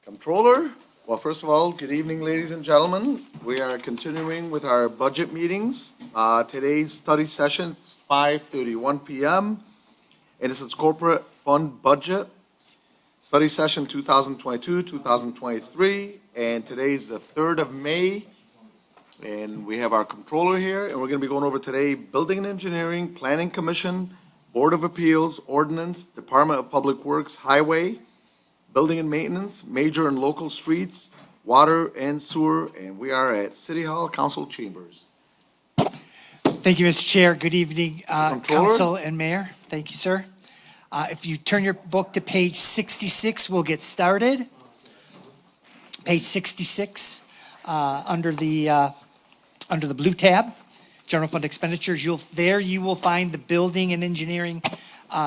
Comptroller, well, first of all, good evening, ladies and gentlemen. We are continuing with our budget meetings. Today's study session is 5:31 PM, and this is corporate fund budget. Study session 2022, 2023, and today's the 3rd of May. And we have our comptroller here, and we're gonna be going over today Building and Engineering, Planning Commission, Board of Appeals, Ordinance, Department of Public Works, Highway, Building and Maintenance, Major and Local Streets, Water and Sewer, and we are at City Hall Council Chambers. Thank you, Mr. Chair. Good evening, Controller. Council and Mayor. Thank you, sir. If you turn your book to page 66, we'll get started. Page 66, under the blue tab, General Fund Expenditures. You will find the Building and Engineering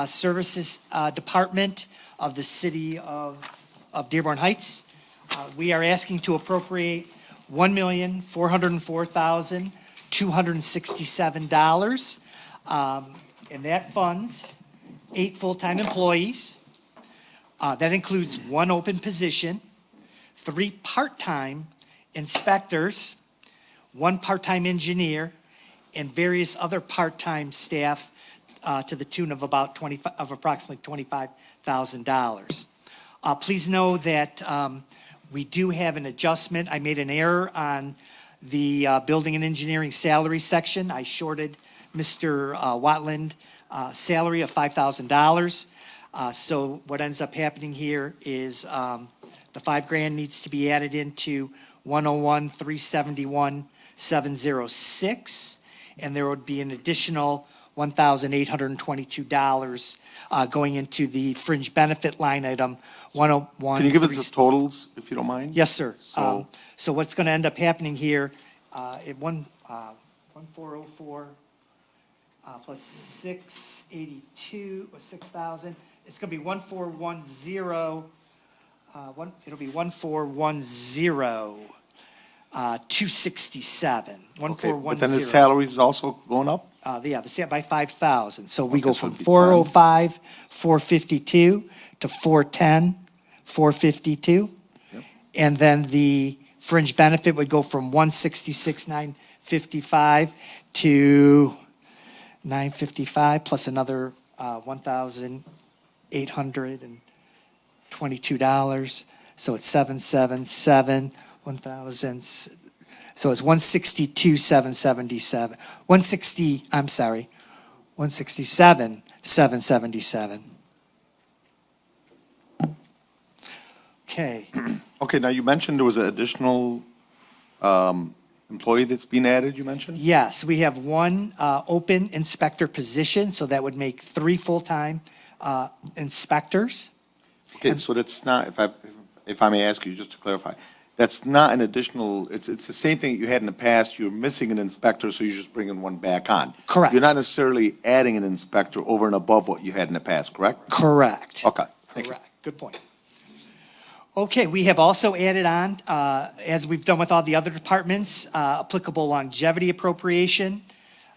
Services Department of the City of Dearborn Heights. We are asking to appropriate $1,404,267. And that funds 8 full-time employees. That includes 1 open position, 3 part-time inspectors, 1 part-time engineer, and various other part-time staff to the tune of approximately $25,000. Please know that we do have an adjustment. I made an error on the Building and Engineering salary section. I shorted Mr. Watland salary of $5,000. So what ends up happening here is the $5,000 needs to be added into 101,371,706, and there would be an additional $1,822 going into the fringe benefit line item 101. Can you give us the totals, if you don't mind? Yes, sir. So- So what's going to end up happening here, at 1,404 plus 682, or 6,000, it's going to be 1,410, it'll be 1,410, 267, Okay, 1,410. but then the salaries is also going up? By 5,000. So we Okay, go so from it'd be 405, 452 to 410, 452. Yep. And then the fringe benefit would go from 166, 955 to 955 plus another $1,822. So it's 777, 1,000. So it's 162,777. 167,777. Okay. Okay, now you mentioned there was an additional employee that's been added, you mentioned? Yes, we have 1 open inspector position, so that would make 3 full-time inspectors. Okay, so that's not, if I may ask you, just to clarify, that's not an additional, it's the same thing you had in the past, you're missing an inspector, so you're just bringing 1 back on. Correct. You're not necessarily adding an inspector over and above what you had in the past, correct? Correct. Okay, thank you. Correct. Good point. Okay, we have also added on, as we've done with all the other departments, applicable longevity appropriation,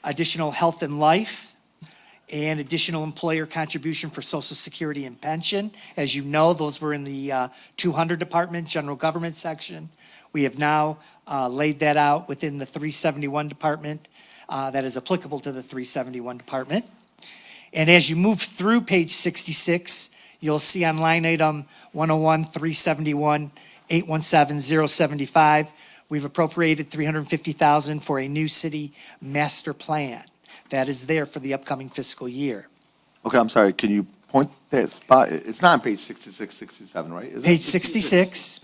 additional health and life, and additional employer contribution for Social Security and pension. As you know, those were in the 200 department, general government section. We have now laid that out within the 371 department that is applicable to the 371 department. And as you move through page 66, you'll see on line item 101-371-817-075, we've appropriated $350,000 for a new city master plan. That is there for the upcoming fiscal year. Okay, I'm sorry, can you point that spot, it's not on page 66, 67, right? Is it? Page 66.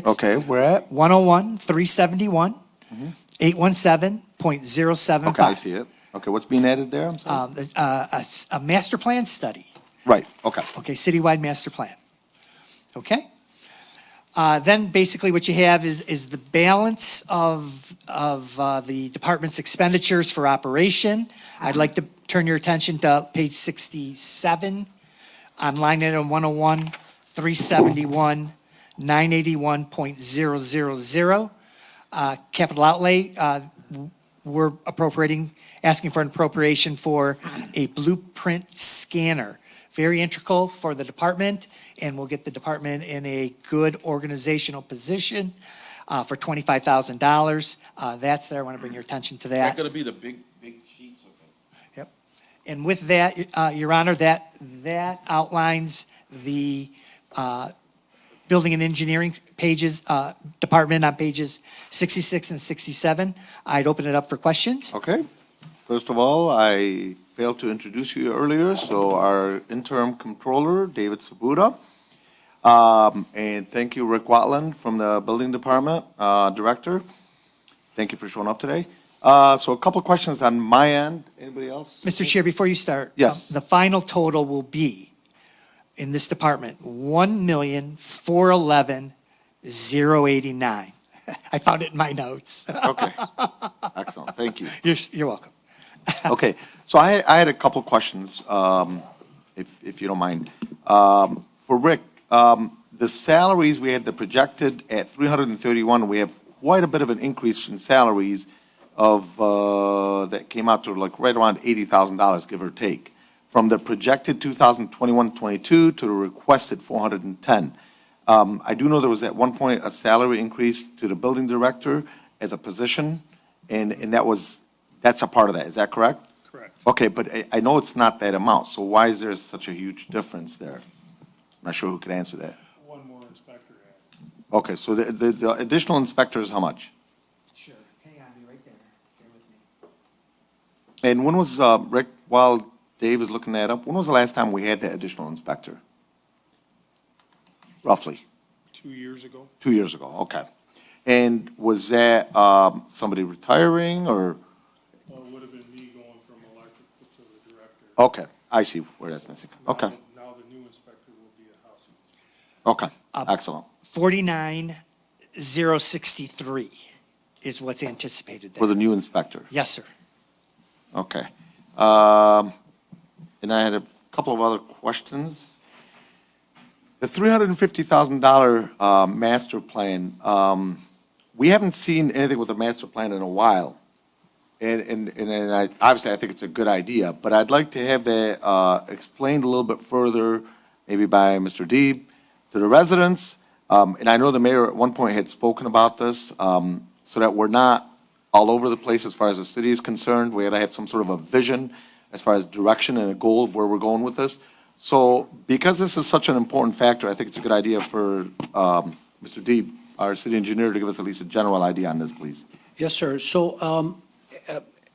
Okay, we're at? 101-371-817.075. Okay, I see it. Okay, what's being added there, I'm sorry? A master plan study. Right, okay. Okay, citywide master plan. Okay? Then basically what you have is the balance of the department's expenditures for operation. I'd like to turn your attention to page 67 on line item 101-371-981.000. Capital outlay, we're asking for an appropriation for a blueprint scanner. very integral for the department, and will get the department in a good organizational position for $25,000. That's there. I want to bring your attention to Is that that. gonna be the big sheets? Okay. Yep. And with that, Your Honor, that outlines the Building and Engineering pages, department on pages 66 and 67. I'd open it up for questions. Okay. First of all, I failed to introduce you earlier, so our interim controller, David Sabuda. And thank you, Rick Watland from the Building Department, Director. Thank you for showing up today. So a couple of questions on my end. Anybody else? Mr. Chair, before you start. Yes. The final total will be, in this department, $1,411,089. I found it in my notes. Okay. Excellent. Thank you. You're welcome. Okay, so I had a couple of questions, if you don't mind. For Rick, the salaries, we had the projected at 331, we have quite a bit of an increase in salaries of, that came out to like right around $80,000, give or take, from the projected 2021-22 to the requested 410. I do know there was at one point a salary increase to the building director as a position, and that's a part of that, is that correct? Correct. Okay, but I know it's not that amount, so why is there such a huge difference there? I'm not sure who could answer that. One more inspector added. Okay, so the additional inspector is how much? Sure. Hang on, be right there. Bear with me. And when was, Rick, while Dave is looking that up, when was the last time we had that additional inspector? Roughly, 2 years ago. 2 years ago, okay. And was that somebody retiring, or? Well, it would have been me going from electrical to the director. Okay, I see where that's missing. Okay, Now the new inspector will be a housing. okay, excellent. 49,063 is what's anticipated For there. the new inspector, Yes, sir. okay. And I had a couple of other questions. The $350,000 master plan, we haven't seen anything with the master plan in a while. And obviously, I think it's a good idea, but I'd like to have that explained a little bit further, maybe by Mr. Deeb, to the residents. And I know the mayor at one point had spoken about this, so that we're not all over the place as far as the city is concerned. We got to have some sort of a vision as far as direction and a goal of where we're going with this. So because this is such an important factor, I think it's a good idea for Mr. Deeb, our city engineer, to give us at least a general idea on this, please. Yes, sir. So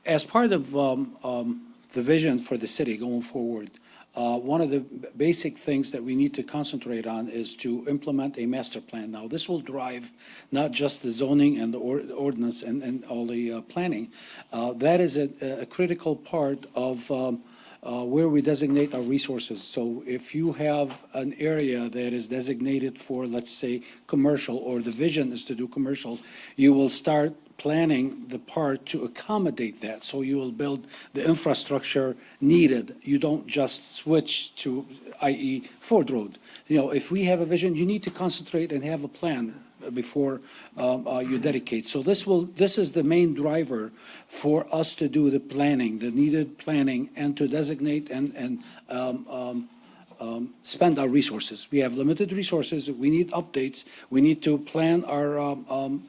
as part of the vision for the city going forward, one of the basic things that we need to concentrate on is to implement a master plan. Now, this will drive not just the zoning and the ordinance and all the planning. That is a critical part of where we designate our resources. So if you have an area that is designated for, let's say, commercial, or the vision is to do commercial, you will start planning the part to accommodate that. So you will build the infrastructure needed. You don't just switch to, i.e. Ford Road. You know, if we have a vision, you need to concentrate and have a plan before you dedicate. So this is the main driver for us to do the planning, the needed planning, and to designate and spend our resources. We have limited resources. We need updates. We need to plan our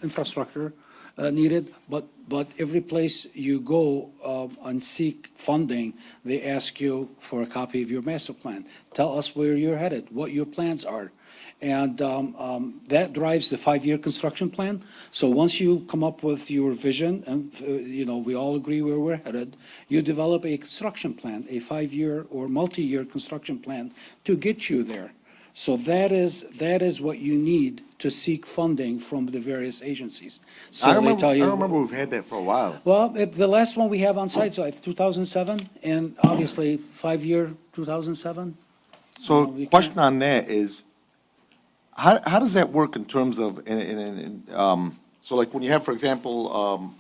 infrastructure needed, but every place you go and seek funding, they ask you for a copy of your master plan. Tell us where you're headed, what your plans are. And that drives the 5-year construction plan. So once you come up with your vision, and we all agree where we're headed, you develop a construction plan, a 5-year or multi-year construction plan to get you there. So that is what you need to seek funding from the various agencies. So I they tell you. remember we've had that for a while. Well, the last one we have on site is 2007, and obviously 5-year 2007. So we question on that is, how does that work in terms of, so like when you have, for example,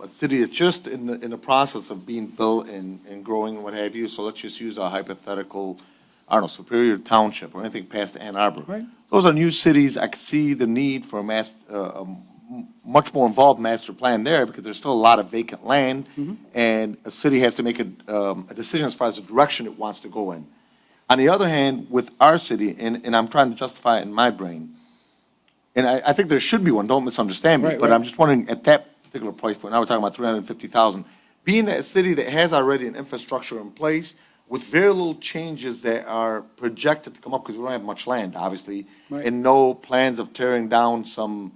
a city that's just in the process of being built and growing and what have you, so let's just use a hypothetical, I don't know, Superior Township or anything past Ann Arbor. Right. Those are new cities. I could see the need for a much more involved master plan there because there's still a lot of vacant land, and a city has to make a decision as far as the direction it wants to go in. On the other hand, with our city, and I'm trying to justify it in my brain, and I think there should be one, don't misunderstand me, Right, but right. I'm just wondering, at that particular price point, now we're talking about 350,000, being a city that has already an infrastructure in place with very little changes that are projected to come up, because we don't have much land, obviously, Right. and no plans of tearing down some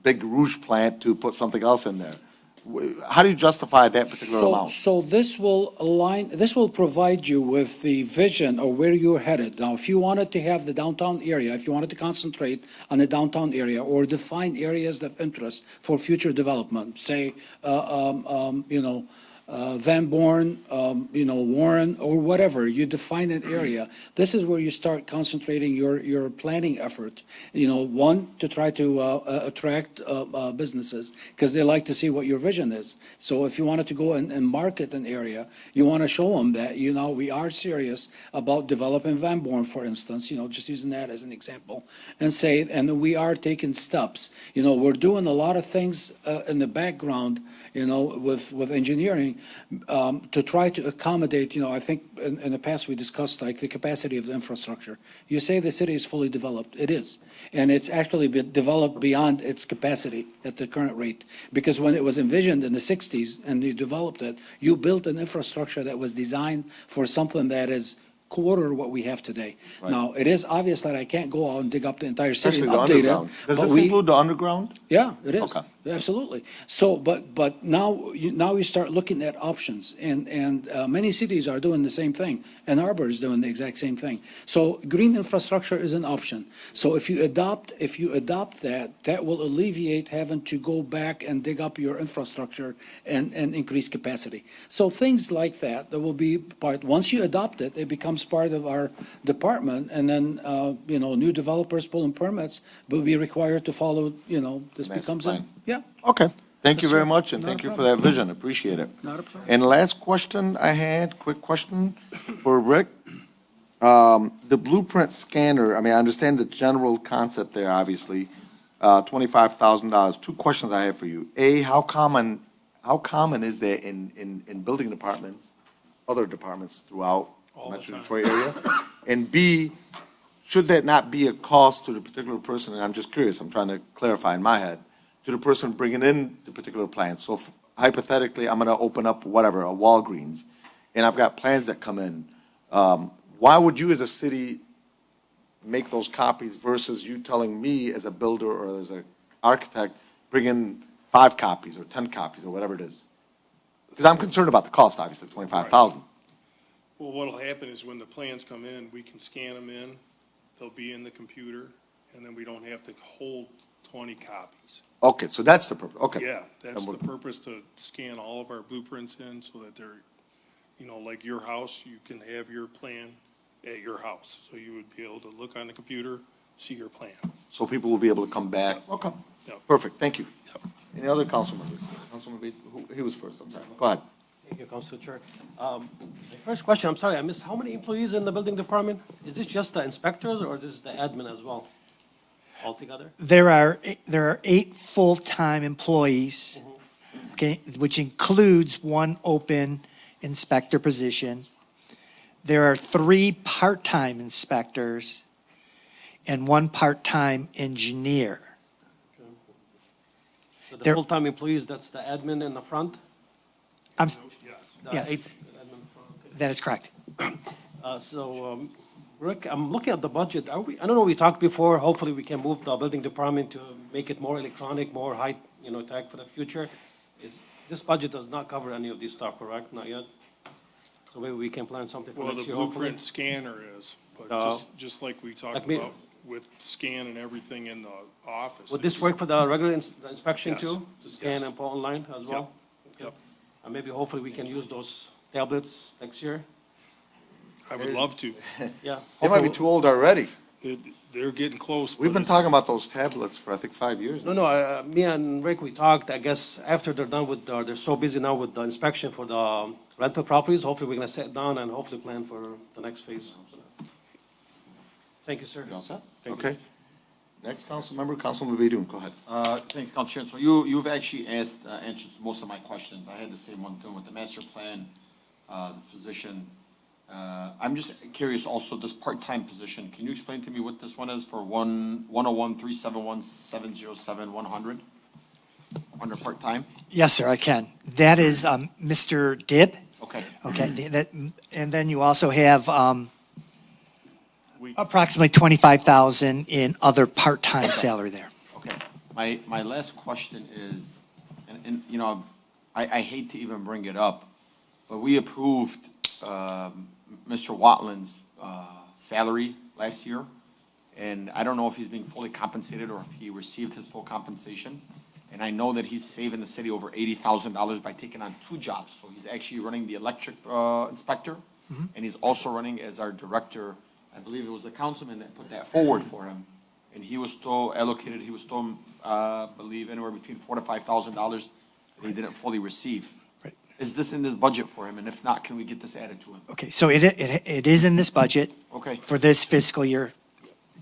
big rouge plant to put something else in there. How do you justify that particular So, amount? so this will align, this will provide you with the vision of where you're headed. Now, if you wanted to have the downtown area, if you wanted to concentrate on the downtown area or define areas of interest for future development, say, Van Born, Warren, or whatever, you define an area. This is where you start concentrating your planning effort. One, to try to attract businesses, because they like to see what your vision is. So if you wanted to go and market an area, you want to show them that, we are serious about developing Van Born, for instance, just using that as an example, and we are taking steps. We're doing a lot of things in the background, with engineering, to try to accommodate, I think in the past we discussed like the capacity of the infrastructure. You say the city is fully developed. It is. And it's actually been developed beyond its capacity at the current rate. Because when it was envisioned in the 60s and you developed it, you built an infrastructure that was designed for something that is quarter what we have today. Right. Now, it is obvious that I can't go out and dig up the entire city Especially and the update it. underground. Does but this include the underground? Yeah, it is. Okay. Absolutely. So, but now you start looking at options, and many cities are doing the same thing. Ann Arbor is doing the exact same thing. So green infrastructure is an option. So if you adopt that will alleviate having to go back and dig up your infrastructure and increase capacity. So things like that will be part, once you adopt it, it becomes part of our department, and then, new developers pulling permits will be required to follow, this Master becomes plan. yeah, Okay, thank you Yes, very sir. much, and Not a thank you for problem. that vision, appreciate it. not a problem. And last question I had, quick question for Rick. The blueprint scanner, I understand the general concept there, obviously, $25,000. Two questions I have for you. A, how common is that in building departments, other departments throughout All the Metro time. Detroit area? And B, should that not be a cost to the particular person, and I'm just curious, I'm trying to clarify in my head, to the person bringing in the particular plans? So hypothetically, I'm gonna open up whatever, a Walgreens, and I've got plans that come in. Why would you as a city make those copies versus you telling me as a builder or as an architect, bring in 5 copies or 10 copies or whatever it is? Because I'm concerned about the cost, obviously, 25,000. Well, what'll happen is when the plans come in, we can scan them in, they'll be in the computer, and then we don't have to hold 20 copies. Okay, so that's the purpose, okay. Yeah, that's And the we're- purpose, to scan all of our blueprints in so that they're, like your house, you can have your plan at your house. So you would be able to look on the computer, see your plan. So people will be able to come back? Okay, Yep. perfect, thank you. Yep. Any other council members? Councilman Reed, he was first, I'm sorry. Go ahead. Thank you, Council Chair. My first question, I'm sorry, I missed, how many employees in the building department? Is this just the inspectors or is this the admin as well, altogether? There are 8 full-time employees, okay, which includes 1 open inspector position. There are 3 part-time inspectors and 1 part-time engineer. So the There- full-time employees, that's the admin in the front? Yes. The Yes. 8 admin in the front, okay. That is correct. Rick, I'm looking at the budget. I don't know, we talked before, hopefully we can move the building department to make it more electronic, more high, tech for the future. This budget does not cover any of these stuff, correct? Not yet? So maybe we can plan something for Well, the next year, hopefully. blueprint scanner is, but Uh, just like we talked like me- about with scan and everything in the office. Would this it's- work for the regular the inspection Yes. too? To scan Yes. and put online as well? Yep. And maybe hopefully we can use those tablets next year? I would love to. Yeah. They might be too old already. They're getting close. We've but been it's- talking about those tablets for, I think, 5 years now. No, me and Rick, we talked, I guess, after they're done with, they're so busy now with the inspection for the rental properties, hopefully we're gonna sit down and hopefully plan for the next phase. Thank you, sir. You all set? Thank you. Okay. Next council member, Councilman Baydun, go ahead. Thanks, Council Chair. So you've actually answered most of my questions. I had the same one too with the master plan, the position, I'm just curious also, this part-time position, can you explain to me what this one is for 101-371-707-100? Under part-time? Yes, sir, I can. That is Mr. Dibb. Okay. Okay, and then you also have approximately 25,000 in other part-time salary there. Okay. My last question is, and you know, I hate to even bring it up, but we approved Mr. Watlin's salary last year, and I don't know if he's being fully compensated or if he received his full compensation. And I know that he's saving the city over $80,000 by taking on two jobs. So he's actually running the electric inspector, and he's also running as our director. I believe it was the councilman that put that forward for him. And he was still allocated, he was still, believe, anywhere between $4,000 to $5,000 that he didn't fully receive. Right. Is this in this budget for him? And if not, can we get this added to him? Okay, so it is in this budget Okay, for this fiscal year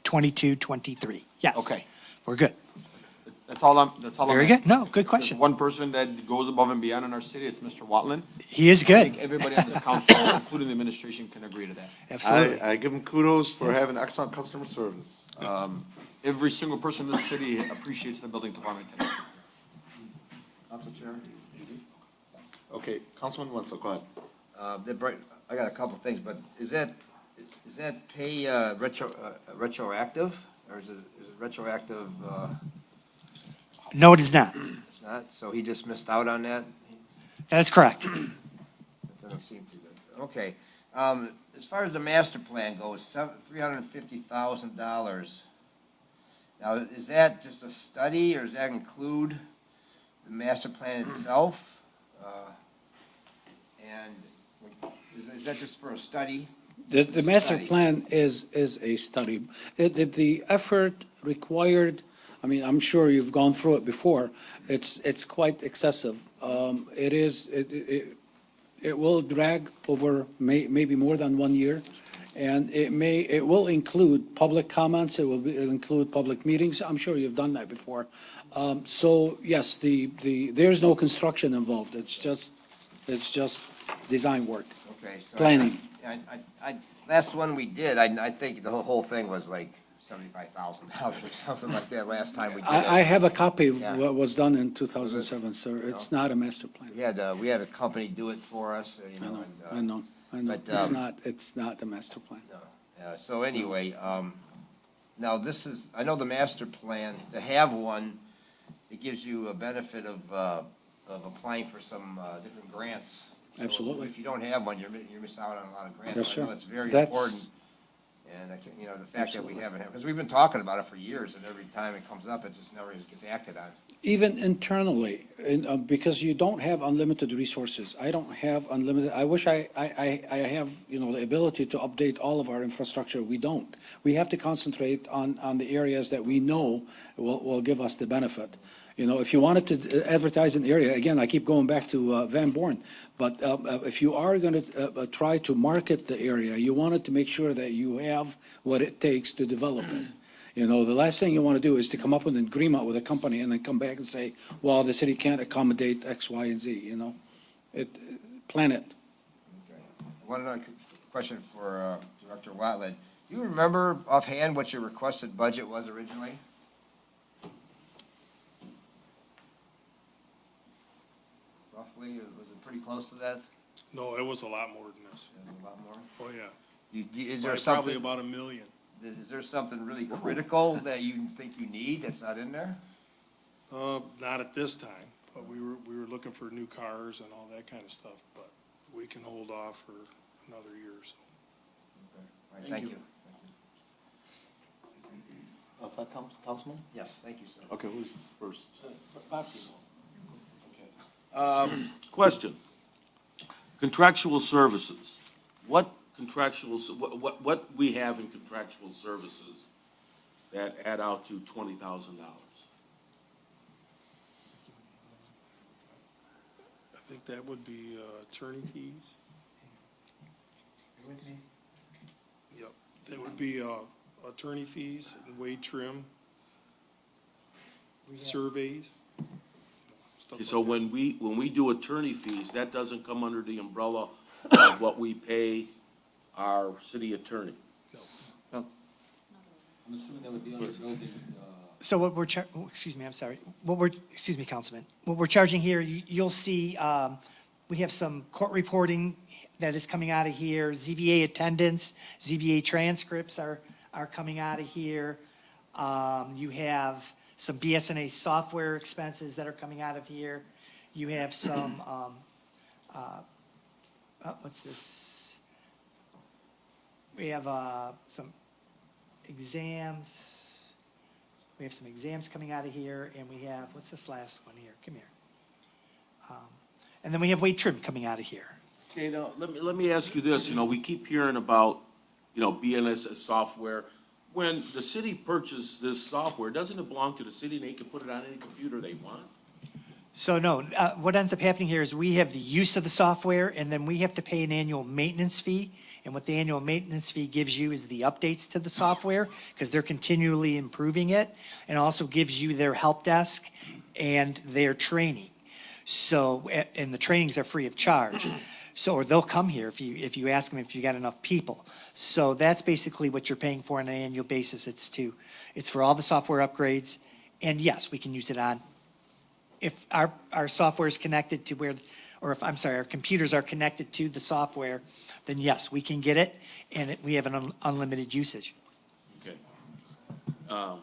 22, 23. Yes. okay. We're good. That's all I'm Very asking. good. No, good There's question. one person that goes above and beyond in our city, it's Mr. Watlin. He is I good. think everybody on this council, including the administration, can agree to that. Absolutely. I give him kudos for having excellent customer service. Every single person in this city appreciates the building department. Council Chair? Okay, Councilman Wenzel, go ahead. I got a couple things, but is that pay retroactive, or is it retroactive, No, it is not. it's not? So he just missed out on that? That is correct. That doesn't seem too good. Okay, as far as the master plan goes, $350,000. Now, is that just a study, or does that include the master plan itself? And is that just for a study? The master Study. plan is a study. The effort required, I mean, I'm sure you've gone through it before, it's quite excessive. It will drag over maybe more than 1 year, and it will include public comments, it'll include public meetings, I'm sure you've done that before. So, yes, there's no construction involved, it's just design work. Okay, so. Planning. Last one we did, I think the whole thing was like $75,000 or something like that last time we did it. I have a copy of Yeah. what was done in 2007, sir. It's not a master plan. We had a company do it for us, you I know, know, and, I know, I know. but, It's not the master plan. so anyway, now this is, I know the master plan, to have one, it gives you a benefit of applying for some, different grants. So Absolutely. If you don't have one, you're missing out on a lot of grants. Yes, So I sir. know it's very That's- important. And the fact that we haven't, because we've been talking about it for years, and every time it comes up, it just never gets acted on. Even internally, because you don't have unlimited resources. I don't have unlimited, I wish I have, the ability to update all of our infrastructure. We don't. We have to concentrate on the areas that we know will give us the benefit. If you wanted to advertise an area, again, I keep going back to Van Born, but if you are going to try to market the area, you wanted to make sure that you have what it takes to develop it. The last thing you want to do is to come up with an agreement with a company and then come back and say, well, the city can't accommodate X, Y, and Z, Plan it. Okay. One other question for Director Watland. Do you remember offhand what your requested budget was originally? Roughly, was it pretty close to that? No, it was a lot more than this. A lot more? Oh, yeah. Is there Probably something, about $1 million. is there something really critical that you think you need that's not in there? Not at this time, but we were looking for new cars and all that kind of stuff, but we can hold off for another year or so. All right, thank you. Is that Councilman? Yes, thank you, sir. Okay, who's first? Question. Contractual services. What what we have in contractual services that add out to $20,000? I think that would be attorney fees. Yep, that would be attorney fees and wage trim, surveys. Stuff So like that. when we do attorney fees, that doesn't come under the umbrella of what we pay our city attorney? I'm assuming that would be under building, So what we're, excuse me, I'm sorry. Excuse me, Councilman. What we're charging here, you'll see, we have some court reporting that is coming out of here, ZBA attendance, ZBA transcripts are coming out of here. You have some BSNA software expenses that are coming out of here. You have some, what's this? We have, some exams. We have some exams coming out of here, and we have, what's this last one here? Come here. And then we have weight trim coming out of here. Okay, now, let me ask you this, we keep hearing about, BNS software. When the city purchased this software, doesn't it belong to the city, and they can put it on any computer they want? So no, what ends up happening here is we have the use of the software, and then we have to pay an annual maintenance fee. And what the annual maintenance fee gives you is the updates to the software, because they're continually improving it, and also gives you their help desk and their training. So, and the trainings are free of charge. So, or they'll come here if you ask them if you got enough people. So that's basically what you're paying for on an annual basis. It's for all the software upgrades, and yes, we can use it on, if our software is connected to where, or if, I'm sorry, our computers are connected to the software, then yes, we can get it, and we have an unlimited usage. Okay. I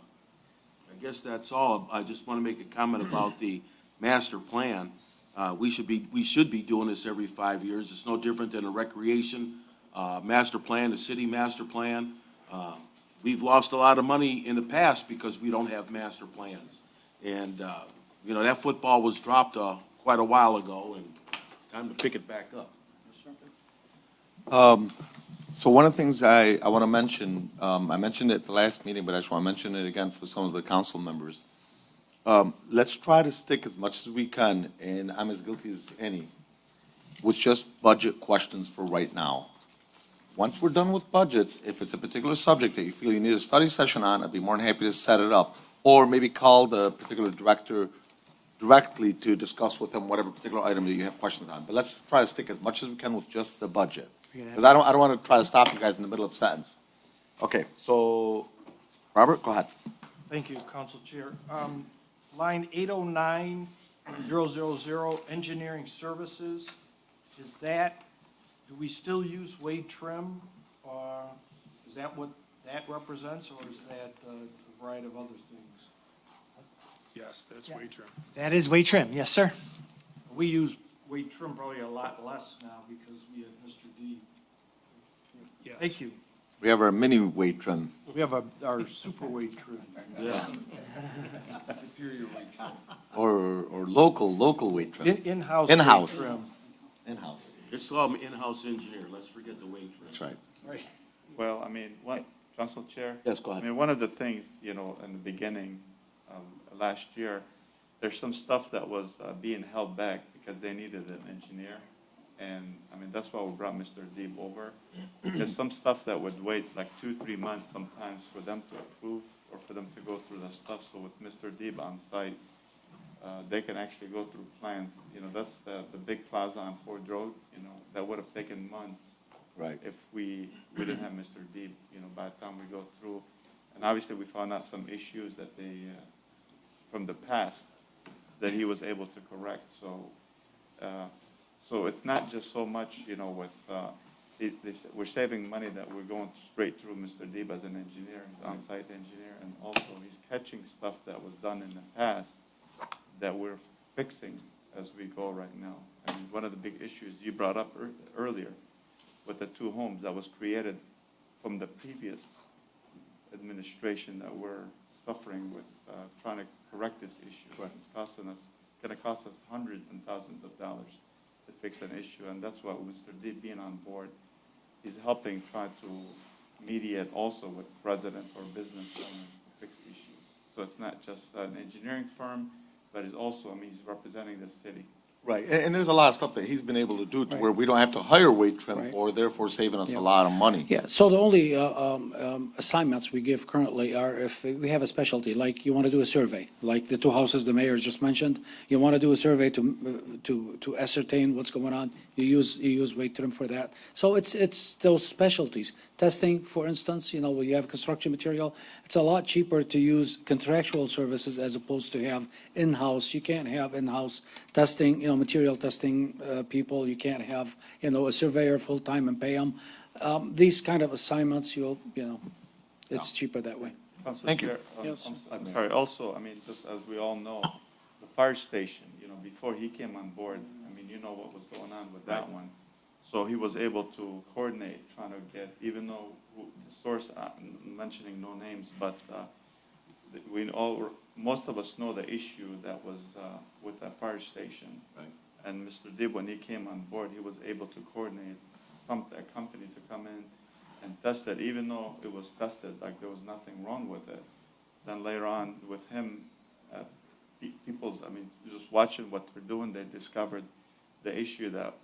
guess that's all. I just want to make a comment about the master plan. We should be doing this every 5 years. It's no different than a recreation, master plan, the city master plan. We've lost a lot of money in the past because we don't have master plans. And, that football was dropped, quite a while ago, and time to pick it back up. So one of the things I want to mention, I mentioned it at the last meeting, but I just want to mention it again for some of the council members. Let's try to stick as much as we can, and I'm as guilty as any, with just budget questions for right now. Once we're done with budgets, if it's a particular subject that you feel you need a study session on, I'd be more than happy to set it up. Or maybe call the particular director directly to discuss with them whatever particular item that you have questions on. But let's try to stick as much as we can with just the budget. Because I don't want to try to stop you guys in the middle of a sentence. Okay, so, Robert, go ahead. Thank you, Council Chair. Line 809-000, engineering services, do we still use Wade Trim? Or is that what that represents, or is that a variety of other things? Yes, that's Yeah. way trim. That is weight trim, yes, sir. We use Wade Trim probably a lot less now because we have Mr. D. Yes. Thank you. We have our mini weight trim. We have our super Wade Trim. Yeah. superior weight trim. Or local weight trim. In-house. In-house. Wade Trim. In-house. It's all in-house engineer. Let's forget the wage. That's right. Right. Well, I mean, Council Chair? Yes, go I ahead. mean, one of the things, in the beginning, last year, there's some stuff that was being held back because they needed an engineer. And, I mean, that's why we brought Mr. Deeb over. There's some stuff that would wait like 2-3 months sometimes for them to approve or for them to go through the stuff. So with Mr. Deeb on site, they can actually go through plans. That's the big plaza on Ford Road, that would have taken months. Right. If we didn't have Mr. Deeb, by the time we go through. And obviously, we found out some issues that from the past, that he was able to correct. So it's not just so much, we're saving money that we're going straight through Mr. Deeb as an engineer, he's on-site engineer, and also he's catching stuff that was done in the past that we're fixing as we go right now. And one of the big issues you brought up earlier with the 2 homes that was created from the previous administration that we're suffering with trying to correct this issue. It's going to cost us hundreds and thousands of dollars to fix an issue, and that's why Mr. Deeb being on board, he's helping try to mediate also with resident or business owners to fix issues. So it's not just an engineering firm, but it's also, he's representing the city. Right, and there's a lot of stuff that he's been able to do to Right. where we don't have to hire wage trim Right. for, therefore saving us Yeah. a lot of money. Yeah, so the only assignments we give currently are if we have a specialty, like you want to do a survey, like the two houses the mayor just mentioned, you want to do a survey to ascertain what's going on, you use weight trim for that. So it's those specialties. Testing, for instance, where you have construction material, it's a lot cheaper to use contractual services as opposed to have in-house. You can't have in-house testing, material testing people. You can't have, a surveyor full-time and pay them. These kind of assignments, it's cheaper that way. Council Thank you. Chair, Yes. I'm sorry, also, just as we all know, the fire station, before he came on board, what was going on with that one. So he was able to coordinate, trying to get, even though the source, mentioning no names, but most of us know the issue that was with that fire station. Right. And Mr. Dib, when he came on board, he was able to coordinate a company to come in and test it, even though it was tested, like there was nothing wrong with it. Then later on, with him, just watching what we're doing, they discovered the issue that,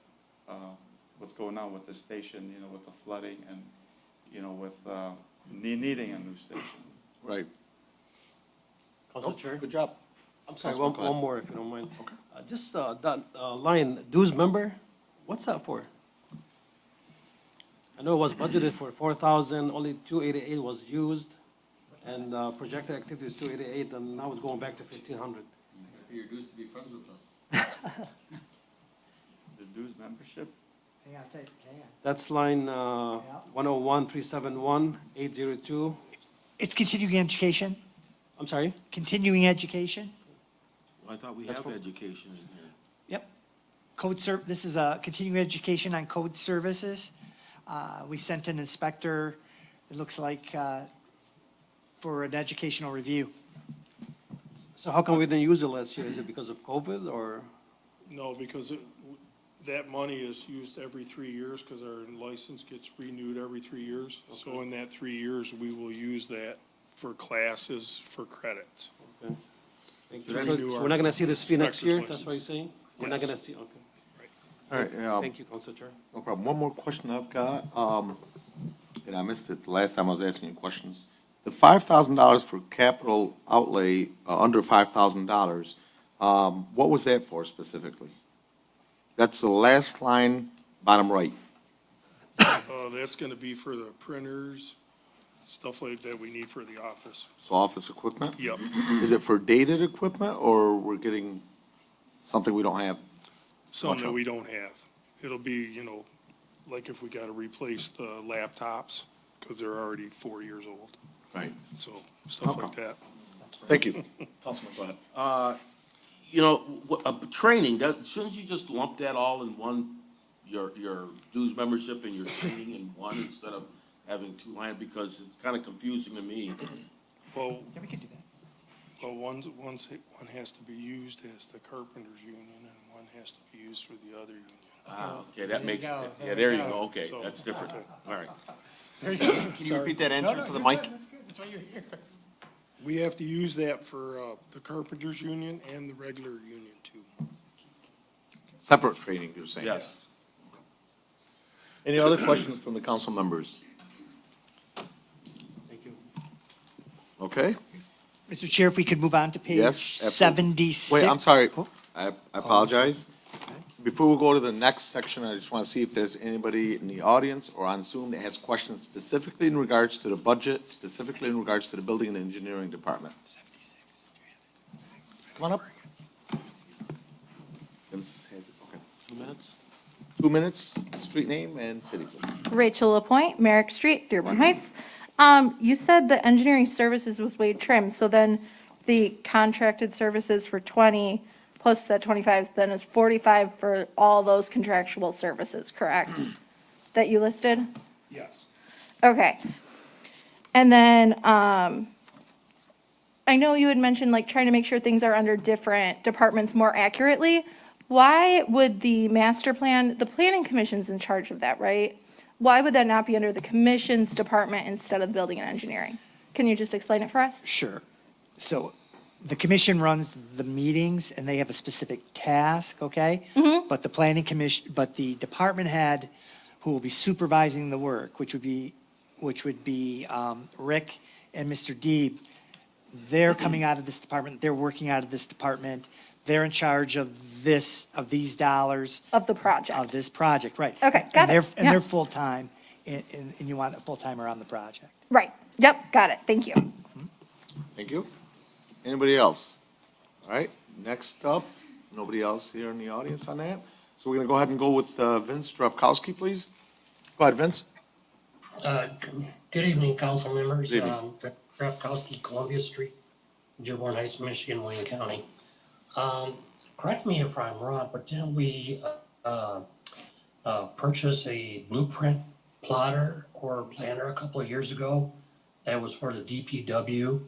what's going on with the station, with the flooding and, with needing a new station. Right. Council Nope, Chair? Good job. I'm sorry, Councilman, one go ahead. more if you don't mind. Just that line, dues member, what's that for? I know it was budgeted for 4,000, only 288 was used, and projected activity is 288, and now it's going back to 1,500. You're used to be friends with us. The dues membership, Hang on. That's line 101-371, 802. It's continuing education, I'm sorry? continuing education. I thought we That's have for- education in here. Yep. This is a continuing education on code services. We sent an inspector, it looks like, for an educational review. So how come we didn't use it last year? Is it because of COVID or? No, because that money is used every 3 years because our license gets renewed every 3 years. So in that 3 years, we will use that for classes, for credits. Okay. Thank To you. renew So our we're not going to see this fee next year? inspector's That's what you're saying? We're not Yes. going to see, okay. All right, Thank you, Council Chair. no problem. One more question I've got, and I missed it the last time I was asking you questions. The $5,000 for capital outlay, under $5,000, what was that for specifically? That's the last line, bottom right. That's gonna be for the printers, stuff like that we need for the office. So office equipment? Yep. Is it for dated equipment, or we're getting something we don't have? Some Watch that out. we don't have. It'll be, like if we gotta replace the laptops, because they're already 4 years old. Right. So, stuff like that. Thank you. Councilman, go ahead. Training, shouldn't you just lump that all in one, your dues membership and your training in one instead of having two lines? Because it's kind of confusing to me. Well, Yeah, we can do that. one has to be used as the carpenters union and one has to be used for the other union. Ah, okay, that you makes, go. yeah, There there you you go. go, okay, So- that's different, all right. Can you repeat that answer to the mic? That's good, that's why you're here. We have to use that for, the carpenters union and the regular union too. Separate training, you're saying? Yes. Any other questions from the council members? Thank you. Okay? Mr. Chair, if we could move on to page Yes, absolutely. 76. Wait, I'm sorry. Oh, I apologize. Before we go to the next section, I just want to see if there's anybody in the audience or on Zoom that has questions specifically in regards to the budget, specifically in regards to the building and engineering department. 76. Come on up. Vince has it. Okay. 2 minutes? 2 minutes, street name and city, please. Rachel Lapointe, Merrick Street, Dearborn Heights. You said the engineering services was Wade Trim, so then the contracted services for 20 plus that 25, then is 45 for all those contractual services, correct? That you listed? Yes. Okay. And then, I know you had mentioned like trying to make sure things are under different departments more accurately. Why would the master plan, the planning commission's in charge of that, right? Why would that not be under the commission's department instead of building and engineering? Can you just explain it for us? Sure. So the commission runs the meetings and they have a specific task, okay? But the planning commission, but the department head who will be supervising the work, which would be Rick and Mr. Deeb, they're coming out of this department, they're working out of this department, they're in charge of these dollars Of the project. of this project, right? Okay, got it. And Yeah. they're full-time, and you want a full-timer on the project. Right. Yep, got it. Thank you. Thank you. Anybody else? All right, next up, nobody else here in the audience on that? So we're gonna go ahead and go with Vince Drapkowski, please. Go ahead, Vince. Good evening, council members. Good evening. Rapkowski, Columbia Street, Dearborn Heights, Michigan, Wayne County. Correct me if I'm wrong, but didn't we purchase a blueprint plotter or planner a couple of years ago? That was for the DPW.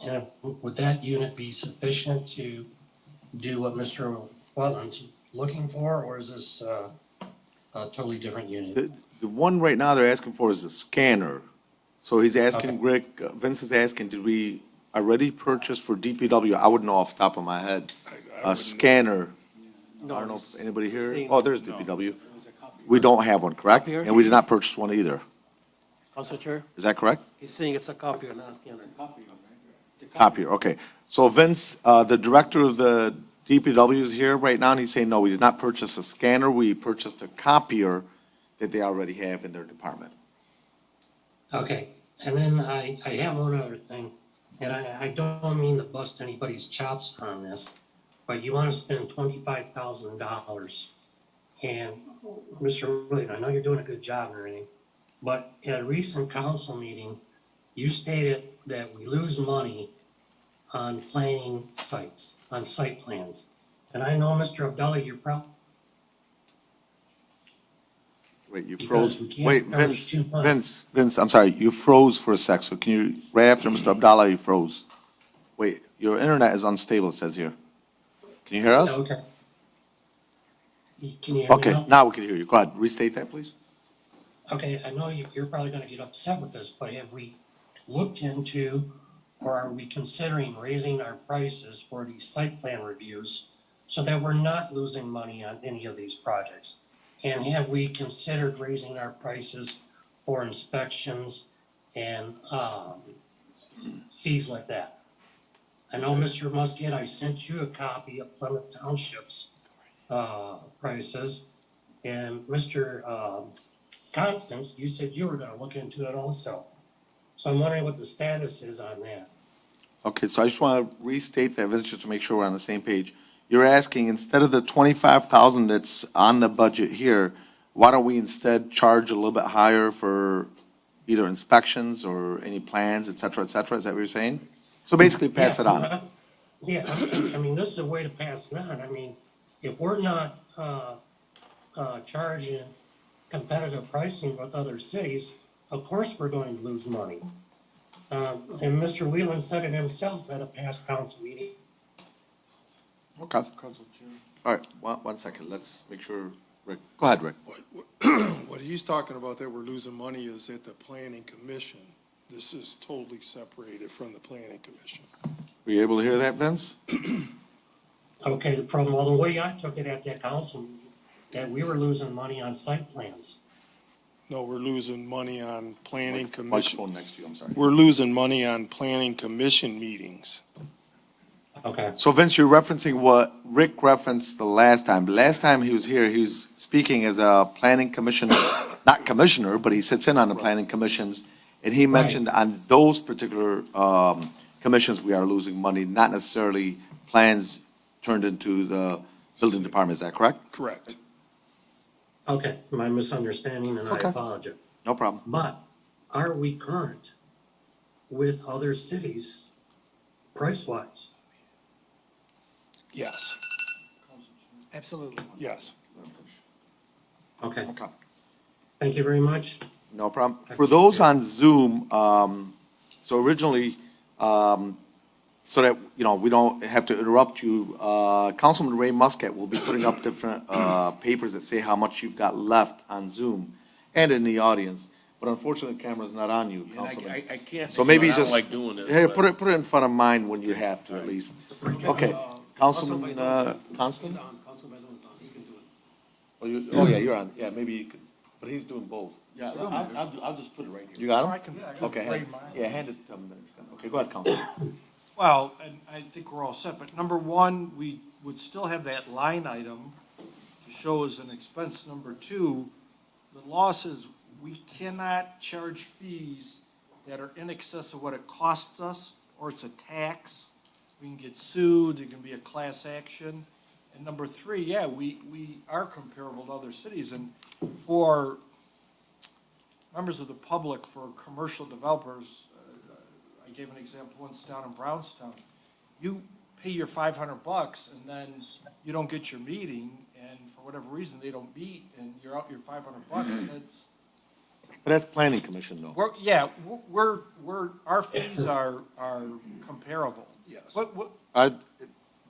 And would that unit be sufficient to do what Mr. Wetland's looking for, or is this a totally different unit? The one right now they're asking for is a scanner. So he's asking, Okay. Rick, Vince is asking, did we already purchase for DPW? I wouldn't know off the top of my head. A scanner. I don't know if anybody here, oh, there's DPW. We don't have one, correct? Copier? And we did not purchase one either. Council Chair, Is that correct? he's saying it's a copier, not a scanner. Copier, okay. So Vince, the director of the DPW is here right now, and he's saying, no, we did not purchase a scanner. We purchased a copier that they already have in their department. Okay, and then I have one other thing, and I don't mean to bust anybody's chops on this, but you wanna spend $25,000. And Mr. William, I know you're doing a good job and everything, but at a recent council meeting, you stated that we lose money on planning sites, on site plans. And I know, Mr. Abdullah, you're probably, Wait, you Because froze. we can't Wait, charge Vince, too much. Vince, I'm sorry, you froze for a sec. So can you, right after Mr. Abdallah, you froze. Wait, your internet is unstable, it says here. Can you hear us? okay. Can you hear me Okay, now? now we can hear you. Go ahead, restate that, please. Okay, I know you're probably gonna get upset with this, but have we looked into, or are we considering raising our prices for these site plan reviews so that we're not losing money on any of these projects? And have we considered raising our prices for inspections and, fees like that? I know, Mr. Muscat, I sent you a copy of Plymouth Township's, prices. And Mr. Constance, you said you were gonna look into it also. So I'm wondering what the status is on that. Okay, so I just want to restate that, Vince, just to make sure we're on the same page. You're asking, instead of the 25,000 that's on the budget here, why don't we instead charge a little bit higher for either inspections or any plans, et cetera, et cetera? Is that what you're saying? So basically, pass it on. Yeah, I mean, this is a way to pass it on. I mean, if we're not, charging competitive pricing with other cities, of course we're going to lose money. And Mr. Whelan said it himself at a past council meeting. Okay. All right, one second, let's make sure, Rick, go ahead, Rick. What he's talking about that we're losing money is at the planning commission. This is totally separated from the planning commission. Were you able to hear that, Vince? Okay, from the way I took it at that council meeting, that we were losing money on site plans. No, we're losing money on planning commission. Microphone next to you, I'm sorry. We're losing money on planning commission meetings. Okay, So Vince, you're referencing what Rick referenced the last time. The last time he was here, he was speaking as a planning commission, not commissioner, but he sits in on the planning commissions. And he mentioned on those particular commissions, we are losing money, not necessarily plans turned into the building department. Is that correct? Correct. okay, my misunderstanding, and I Okay. apologize. No problem. But are we current with other cities price-wise? Yes, Absolutely. yes. Okay, Okay. thank you very much. No problem. For those on Zoom, so originally, so that, you know, we don't have to interrupt you, Councilman Ray Muscat will be putting up different papers that say how much you've got left on Zoom and in the audience. but unfortunately, the camera's not on you, And Councilman. I can't. So maybe I don't just, like doing this. here, but- put it in front of mine when you have to, at least. Okay, Councilman, Constant? He's on, Councilman Baydun's on, he can do it. Oh, oh, yeah, you're on, yeah, maybe you could, but he's doing both. Yeah, I'll just put it right here. You got him? I can Okay, hand it to him then. Okay, go ahead, Councilman. Well, and I think we're all set, but number one, we would still have that line item to show as an expense. Number two, the law says we cannot charge fees that are in excess of what it costs us, or it's a tax. We can get sued, it can be a class action. And number three, yeah, we are comparable to other cities, and for members of the public, for commercial developers, I gave an example once down in Brownstown. You pay your $500 and then you don't get your meeting, and for whatever reason, they don't meet, and you're out your $500. That's, But that's planning commission though. our fees are comparable. Yes. What, Uh,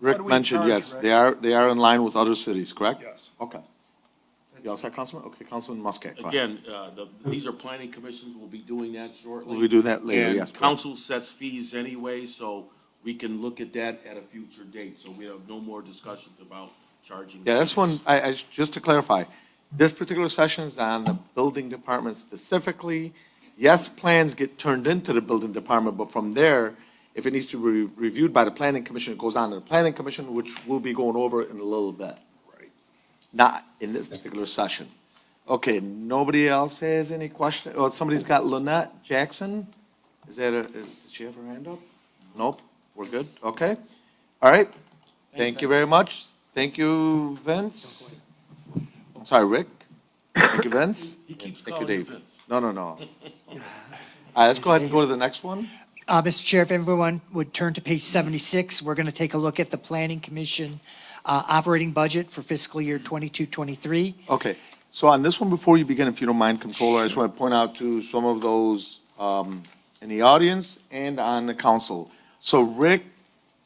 Rick do we mentioned, charge, yes, Rick? they are in line with other cities, correct? Yes. Okay. You all set, Councilman? Okay, Councilman Muscat, go ahead. Again, these are planning commissions, we'll be doing that shortly. We'll be doing that later, yes, And correct. council sets fees anyway, so we can look at that at a future date, so we have no more discussions about charging. Yeah, this one, just to clarify, this particular session is on the building department specifically. Yes, plans get turned into the building department, but from there, if it needs to be reviewed by the planning commission, it goes on to the planning commission, which we'll be going over in a little bit. Right. Not in this particular session. Okay, nobody else has any question? Oh, somebody's got Lynette Jackson? Did she have her hand up? Nope, we're good, okay. All right, thank you very much. Thank you, Vince. I'm sorry, Rick. Thank you, Vince. He keeps Thank you, calling you Dave. Vince. No. All right, let's go ahead and go to the next one. Mr. Chair, if everyone would turn to page 76, we're going to take a look at the Planning Commission operating budget for fiscal year 22-23. Okay, so on this one, before you begin, if you don't mind, Controller, I just want to point out to some of those in the audience and on the council. So Rick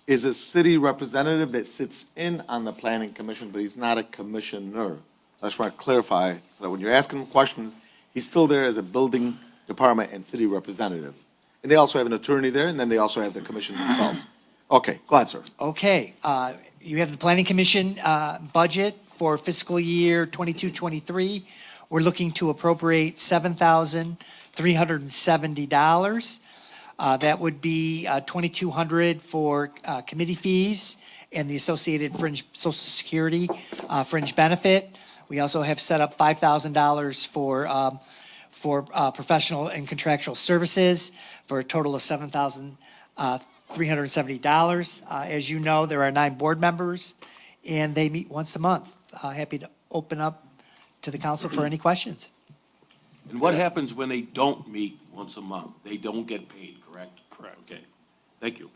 is a city representative that sits in on the planning commission, but he's not a commissioner. I just want to clarify, so that when you're asking him questions, he's still there as a building department and city representative. And they also have an attorney there, and then they also have the commission themselves. Okay, go ahead, sir. Okay, you have the Planning Commission budget for fiscal year 22-23. We're looking to appropriate $7,370. That would be $2,200 for committee fees and the associated fringe, Social Security fringe benefit. We also have set up $5,000 for professional and contractual services for a total of $7,370. As you know, there are 9 board members, and they meet once a month. Happy to open up to the council for any questions. And what happens when they don't meet once a month? They don't get paid, correct? Correct. Okay, thank you.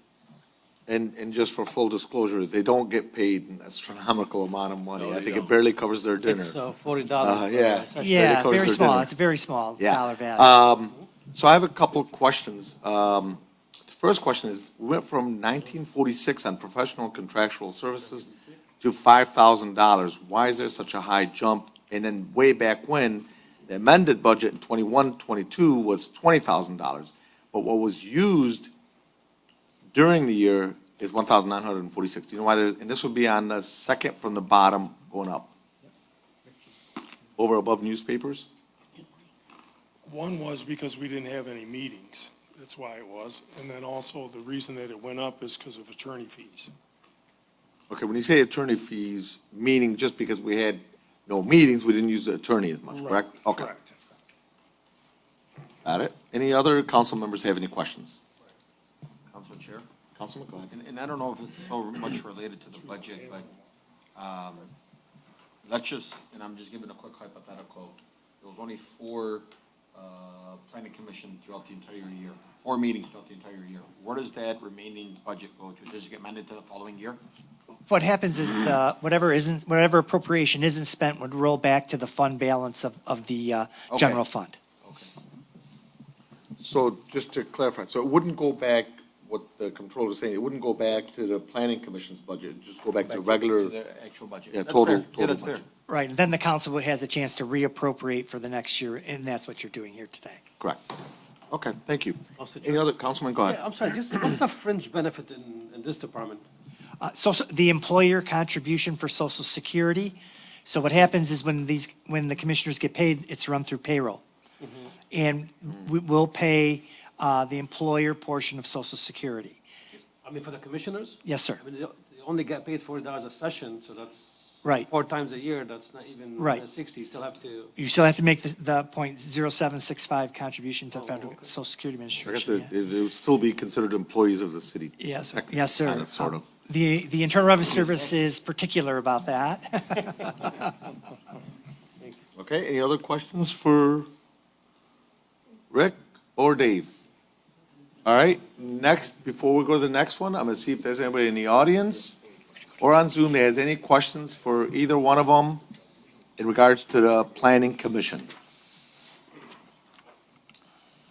And just for full disclosure, they don't get paid an astronomical amount of money. No, I they think it don't. barely covers their dinner. It's $40. Yeah. Yeah, covers very their small. dinner. It's a very small Yeah. dollar value. So I have a couple of questions. The first question is, we went from 1946 on professional contractual services to $5,000. Why is there such a high jump? And then way back when, the amended budget in 21-22 was $20,000. But what was used during the year is $1,946. Do you know why there's, and this would be on the second from the bottom going up? Over above newspapers? One was because we didn't have any meetings. That's why it was. And then also the reason that it went up is because of attorney fees. Okay, when you say attorney fees, meaning just because we had no meetings, we didn't use the attorney as much, correct? Okay, Correct. got it. Any other council members have any questions? Council Chair? Councilman, go ahead. And I don't know if it's so much related to the budget, but, let's just, and I'm just giving a quick hypothetical. There was only 4, planning commission throughout the entire year, 4 meetings throughout the entire year. Where does that remaining budget go to? Does it get amended to the following year? What happens is whatever appropriation isn't spent would roll back to the fund balance of the general fund. Okay. So just to clarify, so it wouldn't go back what the controller is saying, it wouldn't go back to the planning commission's budget, it'd just go back to To regular, the actual budget. yeah, That's total, fair. Yeah, total that's fair. budget. Right, and then the council has a chance to reappropriate for the next year, and that's what you're doing here today. Correct. Okay, thank you. Council Any Chair. other, Councilman, go Yeah, ahead. I'm sorry, what's a fringe benefit in this department? The employer contribution for Social Security. So what happens is when the commissioners get paid, it's run through payroll. And we will pay the employer portion of Social Security. I mean, for the commissioners? Yes, sir. I mean, they only get paid $40 a session, so that's. Right. 4 times a year, that's not even. Right. 60, you still have to. You still have to make the .0765 contribution to the Federal okay. Social Security I guess Administration. yeah. it would still be considered employees of the city. Yes, Technically, yes, sir. kinda, sort of. The Internal Revenue Service is particular about that. Okay, any other questions for Rick or Dave? All right, next, before we go to the next one, I'm gonna see if there's anybody in the audience or on Zoom that has any questions for either one of them in regards to the planning commission.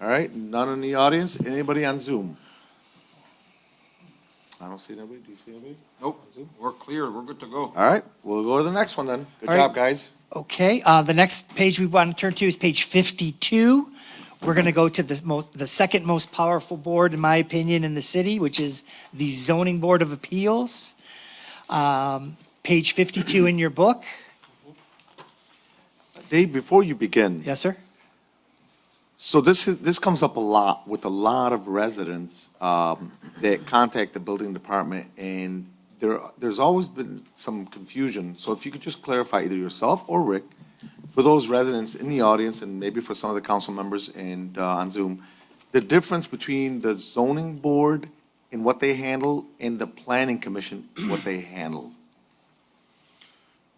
All right, none in the audience, anybody on Zoom? I don't see anybody, do you see anybody? Nope, we're clear, we're good to go. All right, we'll go to the next one then. Good All right. job, guys. Okay, the next page we want to turn to is page 52. We're going to go to the second most powerful board, in my opinion, in the city, which is the Zoning Board of Appeals. Page 52 in your book. Dave, before you begin. Yes, sir? So this comes up a lot with a lot of residents that contact the building department, and there's always been some confusion. So if you could just clarify, either yourself or Rick, for those residents in the audience, and maybe for some of the council members and on Zoom, the difference between the zoning board and what they handle and the planning commission, what they handle.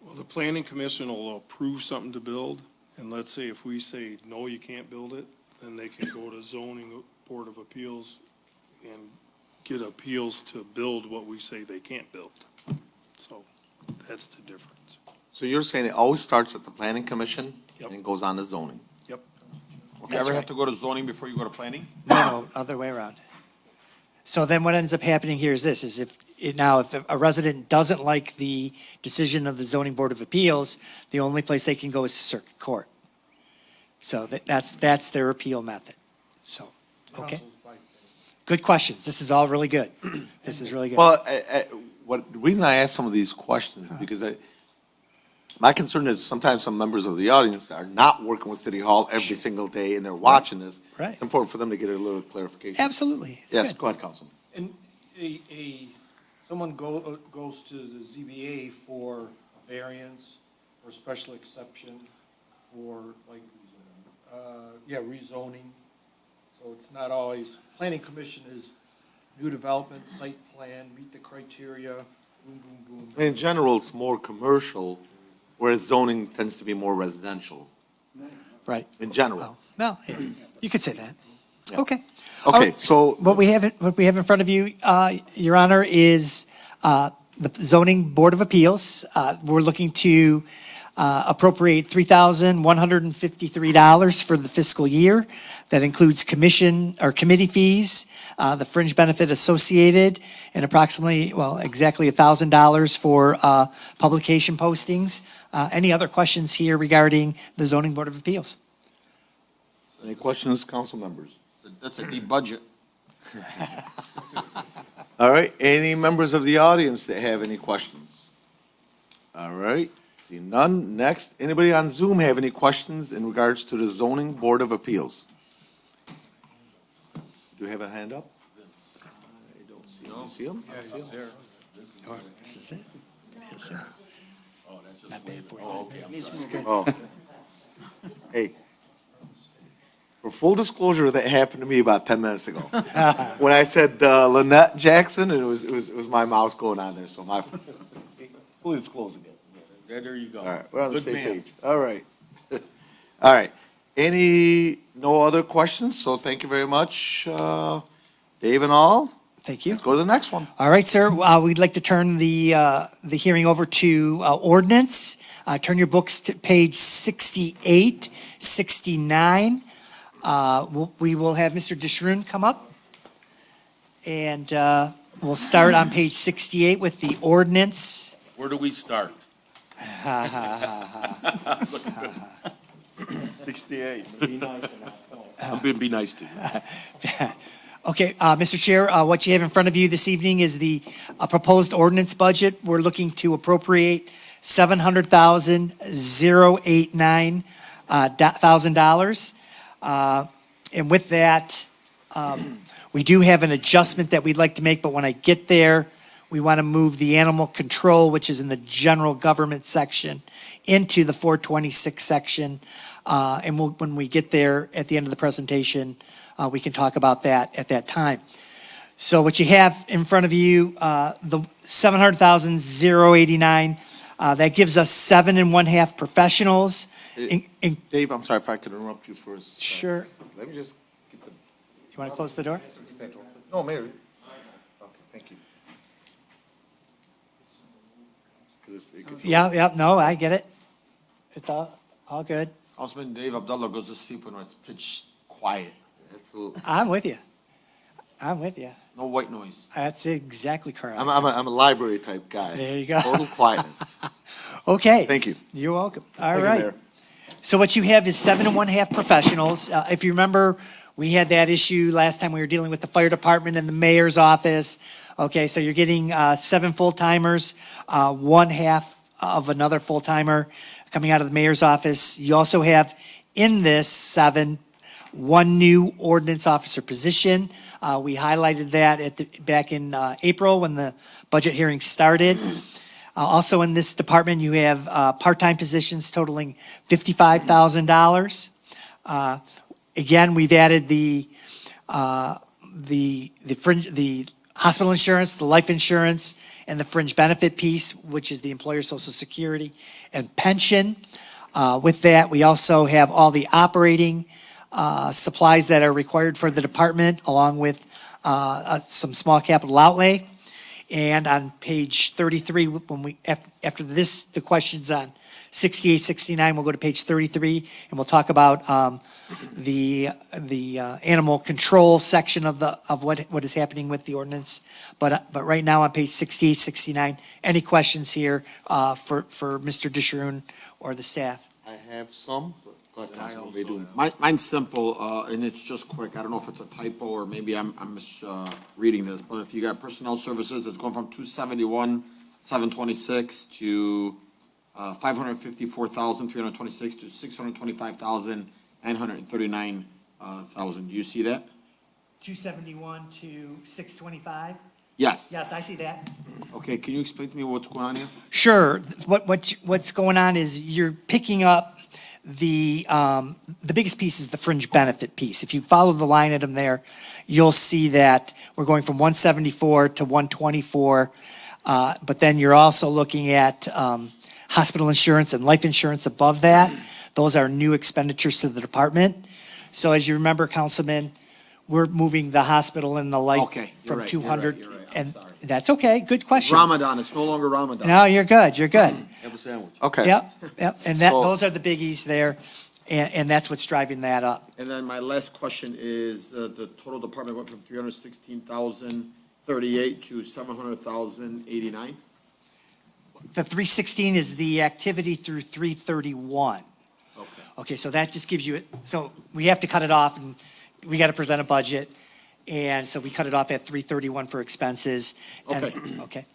Well, the planning commission will approve something to build, and let's say if we say, no, you can't build it, then they can go to zoning board of appeals and get appeals to build what we say they can't build. So that's the difference. So you're saying it always starts at the planning commission Yep. and goes on to zoning? Yep. You ever have to go to zoning before you go to planning? No, other way around. So then what ends up happening here is this, is if a resident doesn't like the decision of the Zoning Board of Appeals, the only place they can go is to circuit court. So that's their appeal method. So, okay. Good questions. This is all really good. This is really good. Well, the reason I ask some of these questions, because my concern is sometimes some members of the audience are not working with City Hall every single day and they're watching this. Right. It's important for them to get a little clarification. Absolutely. It's Yes, good. go ahead, Councilman. And someone goes to the ZBA for a variance or special exception for like, rezoning. So it's not always, planning commission is new development, site plan, meet the criteria, boom, boom, boom. In general, it's more commercial, whereas zoning tends to be more residential, Right. in general. Well, yeah, you could say that. Yeah. Okay. Okay, All right, so- What we have in front of you, Your Honor, is the Zoning Board of Appeals. We're looking to appropriate $3,153 for the fiscal year. That includes commission or committee fees, the fringe benefit associated, and approximately, exactly $1,000 for publication postings. Any other questions here regarding the Zoning Board of Appeals? Any questions, council members? That's a deep budget. All right, any members of the audience that have any questions? All right, see none. Next, anybody on Zoom have any questions in regards to the Zoning Board of Appeals? Do you have a hand up? I don't see him. You see him? I see him. This is it? Yes, sir. Not bad for you. Oh. Hey, for full disclosure, that happened to me about 10 minutes ago. When I said Lynette Jackson, it was my mouse going on there, so my, fully disclosed again. There you go. All right, we're on the Good same man. page. All right. All right. No other questions? So thank you very much, Dave and all. Thank you. Let's go to the next one. All right, sir, we'd like to turn the hearing over to Ordinance. Turn your books to page 68, 69. We will have Mr. DeShroon come up. And we'll start on page 68 with the ordinance. Where do we start? Ha, ha, ha, Look at that. 68. I'm gonna be nice to you. ha. Okay, Mr. Chair, what you have in front of you this evening is the proposed ordinance budget. We're looking to appropriate $700,089,000. And with that, we do have an adjustment that we'd like to make, but when I get there, we want to move the animal control, which is in the general government section, into the 426 section. And when we get there at the end of the presentation, we can talk about that at that time. So what you have in front of you, the 700,089, that gives us 7.5 professionals. Dave, I'm sorry if I could interrupt you for a second. Sure. Let me just get the. You want to close the door? No, Mary. Okay, thank you. 'Cause it gets- Yeah, no, I get it. It's all good. Councilman Dave Abdullah goes to sleep when it's pitch quiet, Absolutely. I'm with you. no white noise. That's exactly correct. I'm a library type guy. There you go. Total quietness. Okay. Thank you. You're welcome. All Thank you, right. Mayor. So what you have is 7.5 professionals. If you remember, we had that issue last time we were dealing with the fire department and the mayor's office. Okay, so you're getting 7 full-timers, 1/2 of another full-timer coming out of the mayor's office. You also have in this 7, 1 new ordinance officer position. We highlighted that back in April when the budget hearing started. Also in this department, you have part-time positions totaling $55,000. Again, we've added the hospital insurance, the life insurance, and the fringe benefit piece, which is the employer social security and pension. With that, we also have all the operating supplies that are required for the department, along with some small capital outlay. And on page 33, after this, the questions on 68, 69, we'll go to page 33, and we'll talk about the animal control section of what is happening with the ordinance. But right now on page 68, 69, any questions here for Mr. Disharoon or the staff? I have some, but go ahead, Councilman Baydun. Mine's simple, and it's just quick. I don't know if it's a typo or maybe I'm misreading this, but if you got personnel services, it's going from 271,726 to 554,326 to 625,939,000. Do you see that? 271 to 625? Yes. Yes, I see that. Okay, can you explain to me what's going on here? Sure. What's going on is you're picking up the biggest piece is the fringe benefit piece. If you follow the line item there, you'll see that we're going from 174 to 124. But then you're also looking at hospital insurance and life insurance above that. Those are new expenditures to the department. So as you remember, Councilman, we're moving the hospital and the life Okay, you're from right, 200. you're right, I'm And sorry. that's okay. Good question. Ramadan, it's no longer Ramadan. No, you're good. Have Have a sandwich. Okay. Yep. And So- those are the biggies there. And that's what's driving that up. And then my last question is, the total department went from 316,038 to 700,089? The 316 is the activity through 331. Okay. Okay, so that just gives you, so we have to cut it off and we got to present a budget. And so we cut it off at 331 for expenses. And- Okay. Okay.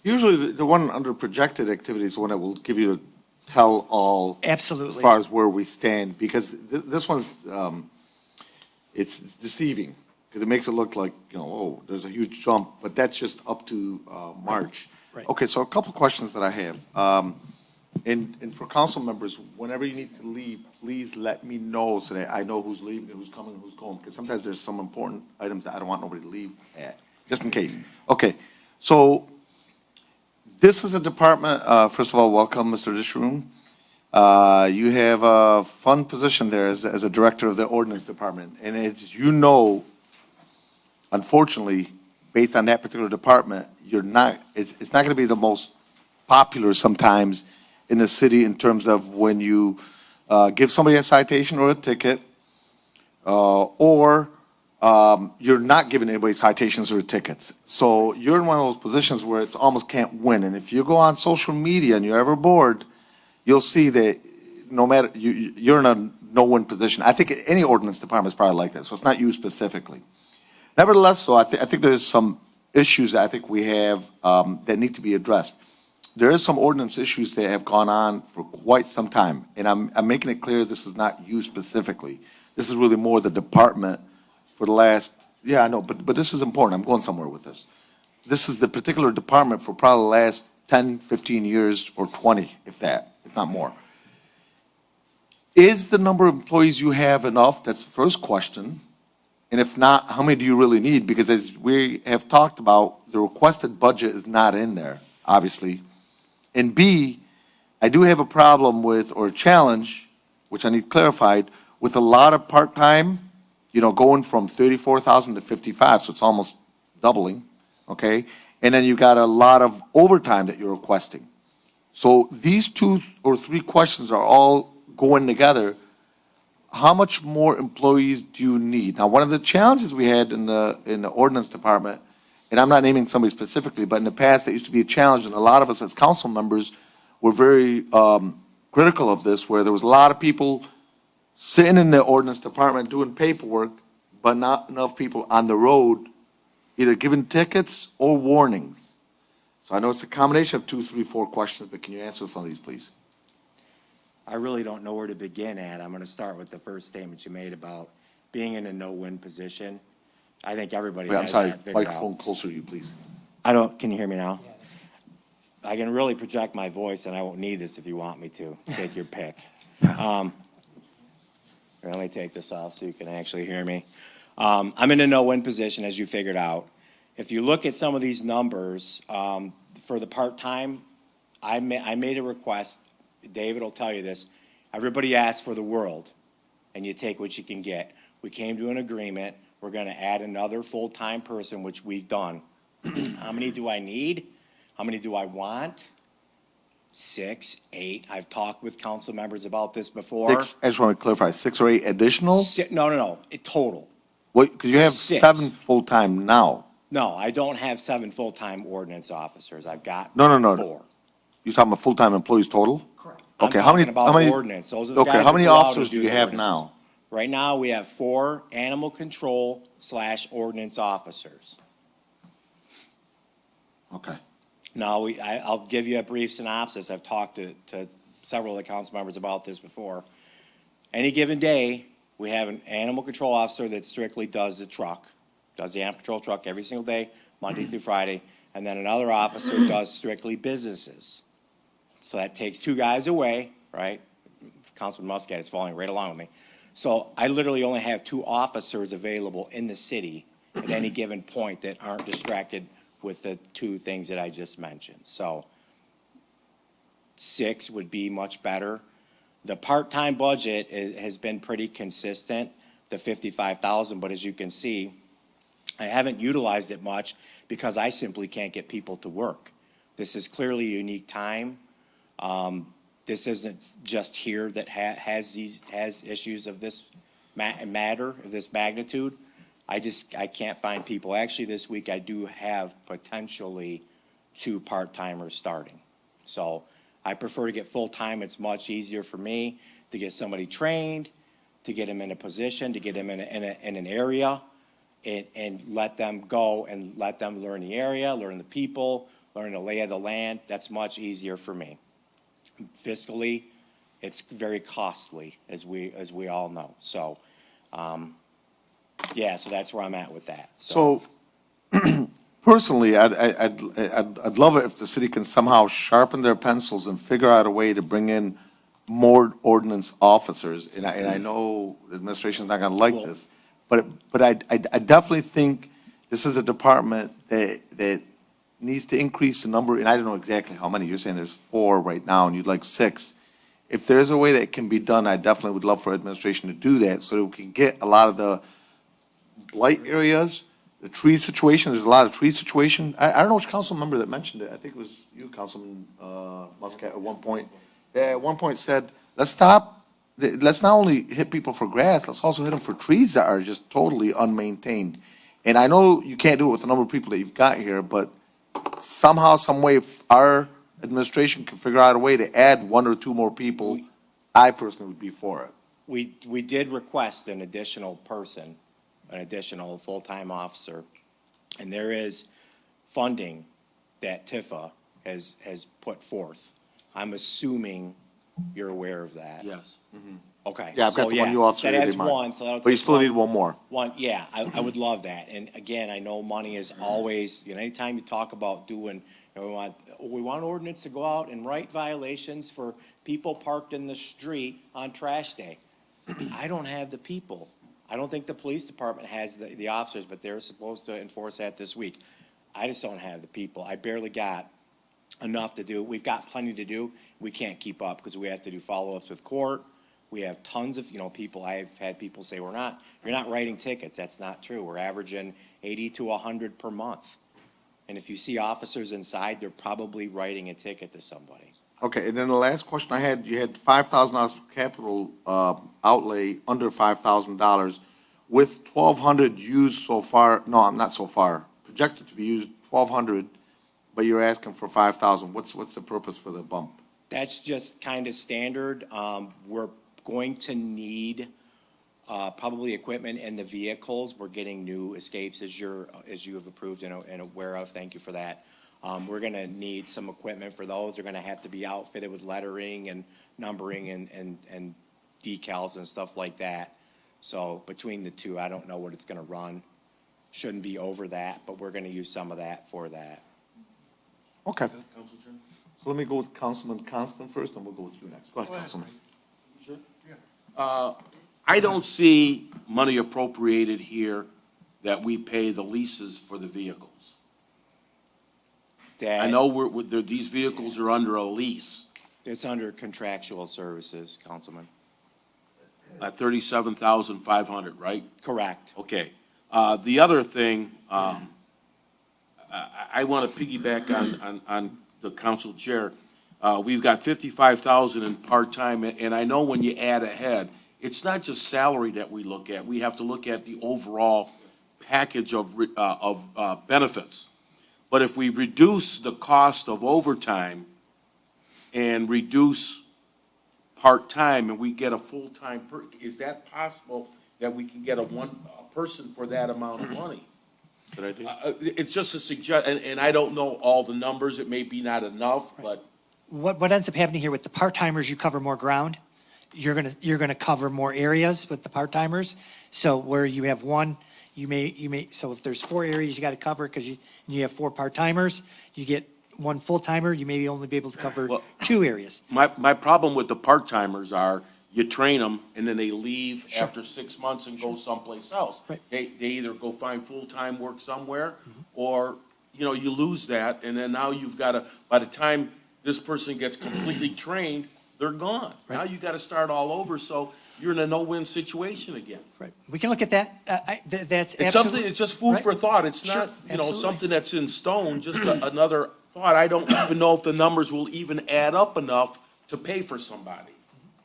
Usually, the one under projected activity is one that will give you a tell-all as Absolutely. far as where we stand, because this one's, it's deceiving, because it makes it look like, oh, there's a huge jump, but that's just up to March. Right. Okay, so a couple questions that I have. And for council members, whenever you need to leave, please let me know so that I know who's leaving, who's coming, who's going, because sometimes there's some important items that I don't want nobody to leave at, just in case. Okay, so this is a department, first of all, welcome, Mr. Disharoon. You have a fun position there as a director of the ordinance department. And as you know, unfortunately, based on that particular department, it's not going to be the most popular sometimes in the city in terms of when you give somebody a citation or a ticket, or you're not giving anybody citations or tickets. So you're in one of those positions where it's almost can't win. And if you go on social media and you're ever bored, you'll see that no matter, you're in a no-win position. I think any ordinance department is probably like that, so it's not you specifically. Nevertheless, though, I think there's some issues that I think we have that need to be addressed. There is some ordinance issues that have gone on for quite some time, and I'm making it clear this is not you specifically. This is really more the department for the last, yeah, I know, but this is important. I'm going somewhere with this. This is the particular department for probably the last 10, 15 years, or 20, if not more. Is the number of employees you have enough? That's the first question. And if not, how many do you really need? Because as we have talked about, the requested budget is not in there, obviously. And B, I do have a problem with, or a challenge, which I need clarified, with a lot of part-time, going from 34,000 to 55, so it's almost doubling, okay? And then you got a lot of overtime that you're requesting. So these 2 or 3 questions are all going together. How much more employees do you need? Now, one of the challenges we had in the ordinance department, and I'm not naming somebody specifically, but in the past, it used to be a challenge, and a lot of us as council members were very critical of this, where there was a lot of people sitting in the ordinance department doing paperwork, but not enough people on the road, either giving tickets or warnings. So I know it's a combination of 2, 3, 4 questions, but can you answer some of these, please? I really don't know where to begin at. I'm going to start with the first statement you made about being in a no-win position. I think everybody Wait, I'm has sorry, that figured microphone out. closer to you, please. Can you hear me now? I can really project my voice, and I won't need this if you want me to. Take your pick. Let me take this off so you can actually hear me. I'm in a no-win position, as you figured out. If you look at some of these numbers, for the part-time, I made a request. David will tell you this. Everybody asks for the world, and you take what you can get. We came to an agreement. We're going to add another full-time person, which we've done. How many do I need? How many do I want? 6, 8. I've talked with council members about this before. 6, I just want to clarify, 6 or 8 additional? No. Total. Wait, because you have 6. 7 full-time now. No, I don't have 7 full-time ordinance officers. I've got No. 4. You're talking about full-time employees total? Correct. Okay, I'm how many? talking about how many? ordinance. Those are the Okay, guys how that many go out and officers do do you the have ordinances. now? Right now, we have 4 animal control / ordinance officers. Okay. Now, I'll give you a brief synopsis. I've talked to several of the council members about this before. Any given day, we have an animal control officer that strictly does the truck, does the animal control truck every single day, Monday through Friday, and then another officer does strictly businesses. So that takes 2 guys away, right? Councilman Muscat is following right along with me. So I literally only have 2 officers available in the city at any given point that aren't distracted with the 2 things that I just mentioned. So 6 would be much better. The part-time budget has been pretty consistent, the 55,000, but as you can see, I haven't utilized it much because I simply can't get people to work. This is clearly a unique time. This isn't just here that has issues of this matter, of this magnitude. I can't find people. Actually, this week I do have potentially 2 part-timers starting. So I prefer to get full-time. It's much easier for me to get somebody trained, to get them in a position, to get them in an area, and let them go and let them learn the area, learn the people, learn the lay of the land. That's much easier for me. Fiscally, it's very costly, as we all know. So, so that's where I'm at with that. So, personally, I'd love it if the city can somehow sharpen their pencils and figure out a way to bring in more ordinance officers. And I know the administration's not going to like this, but I definitely think this is a department that needs to increase the number, and I don't know exactly how many. You're saying there's 4 right now, and you'd like 6. If there's a way that it can be done, I definitely would love for administration to do that, so that we can get a lot of the blight areas, the tree situation. There's a lot of tree situation. I don't know which council member that mentioned it. I think it was you, Councilman Muscat, at one point. At one point said, let's stop let's not only hit people for grass, let's also hit them for trees that are just totally unmaintained. And I know you can't do it with the number of people that you've got here, but somehow, some way, if our administration can figure out a way to add one or two more people, I personally would be for it. We did request an additional person, an additional full-time officer, and there is funding that Tifa has put forth. I'm assuming you're aware of that. Yes. Okay. Yeah, I've got So, the one new officer. That you adds did mine. one, so that'll But you take still one. need one more. One, yeah, I would love that. And again, I know money is always, anytime you talk about doing, we want ordinance to go out and write violations for people parked in the street on trash day. I don't have the people. I don't think the police department has the officers, but they're supposed to enforce that this week. I just don't have the people. I barely got enough to do. We've got plenty to do. We can't keep up because we have to do follow-ups with court. We have tons of, people, I've had people say, you're not writing tickets. That's not true. We're averaging 80 to 100 per month. And if you see officers inside, they're probably writing a ticket to somebody. Okay, and then the last question I had, you had $5,000 for capital outlay, under $5,000, with 1,200 used so far, no, not so far, projected to be used 1,200, but you're asking for 5,000. What's the purpose for the bump? That's just kind of standard. We're going to need probably equipment in the vehicles. We're getting new escapes as you have approved and aware of. Thank you for that. We're gonna need some equipment for those. They're gonna have to be outfitted with lettering and numbering and decals and stuff like that. So between the two, I don't know what it's gonna run. Shouldn't be over that, but we're gonna use some of that for that. Okay. So let me go with Councilman Constant first, and we'll go with you next. Go ahead, Councilman. I don't see money appropriated here that we pay the leases for the vehicles. I know these vehicles are under a lease. It's under contractual services, Councilman. At $37,500, right? Correct. Okay. The other thing, I want to piggyback on the council chair. We've got 55,000 in part-time, and I know when you add ahead, it's not just salary that we look at. We have to look at the overall package of benefits. But if we reduce the cost of overtime and reduce part-time and we get a full-time is that possible that we can get a person for that amount of money? Good idea. It's just a suggestion, and I don't know all the numbers. It may be not enough, but. What ends up happening here with the part-timers, you cover more ground. You're gonna cover more areas with the part-timers. So where you have one, you may, so if there's 4 areas you gotta cover, because you have 4 part-timers, you get 1 full-timer, you may only be able to cover 2 areas. My problem with the part-timers are, you train them, and then they leave after 6 months and go someplace else. Right. They either go find full-time work somewhere, or, you lose that, and then now you've gotta, by the time this person gets completely trained, they're gone. Now you gotta start all over, so you're in a no-win situation again. Right, we can look at that. That's It's absolutely. something, it's just food for thought. It's Sure, not, absolutely. something that's in stone, just another thought. I don't even know if the numbers will even add up enough to pay for somebody.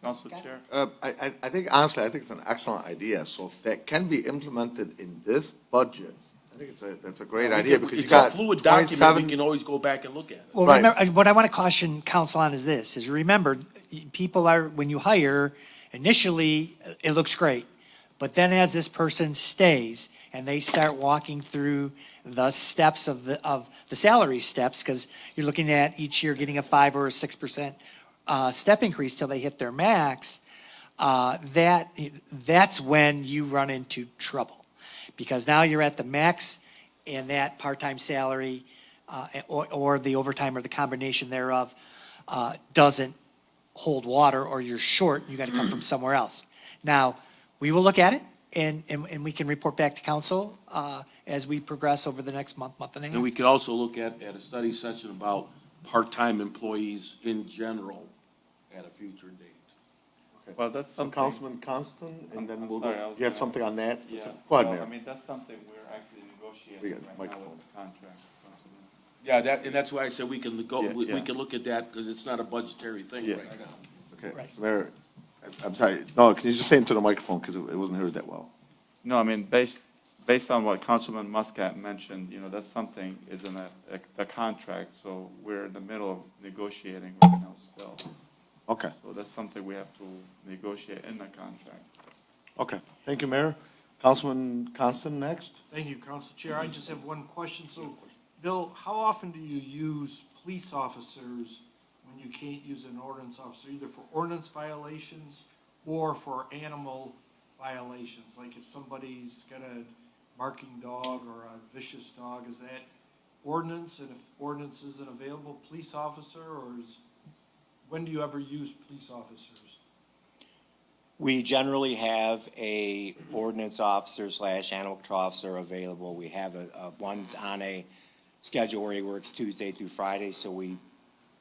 Council Chair? I think, honestly, I think it's an excellent idea. So if that can be implemented in this budget, I think that's a great idea, because you got It's a fluid document, we 27. can always go back and look at it. Well, Right. remember, what I want to caution council on is this, is remember, people are, when you hire, initially, it looks great. But then as this person stays and they start walking through the steps of the salary steps, because you're looking at each year getting a 5 or a 6% step increase till they hit their max, that's when you run into trouble. Because now you're at the max, and that part-time salary, or the overtime or the combination thereof, doesn't hold water, or you're short, you gotta come from somewhere else. Now, we will look at it, and we can report back to council, as we progress over the next month and a half. And we could also look at a study session about part-time employees in general at a future date. Well, that's So something. Councilman Constant, and then we'll Sorry, I go, was you have gonna- something on that Yeah, specific? Go ahead, well, Mayor. I mean, that's something we're actually We negotiating got right now with microphone. the contract. Councilman. Yeah, and that's why I said we can go, Yeah, we yeah. can look at that, because it's not a budgetary thing Yeah. right now. Okay, Right. Mayor, I'm sorry, no, can you just say into the microphone, because it wasn't heard that well? No, I mean, based on what Councilman Muscat mentioned, that's something is in a contract, so we're in the middle of negotiating right now still. Okay, So that's something we have to negotiate in the contract. okay. Thank you, Mayor. Councilman Constant next. Thank you, Council Chair. I just have one question. So, Bill, how often do you use police officers when you can't use an ordinance officer, either for ordinance violations or for animal violations? Like if somebody's got a barking dog or a vicious dog, is that ordinance? And if ordinance isn't available, police officer, or when do you ever use police officers? We generally have a ordinance officer / animal control officer available. We have one's on a schedule where he works Tuesday through Friday, so we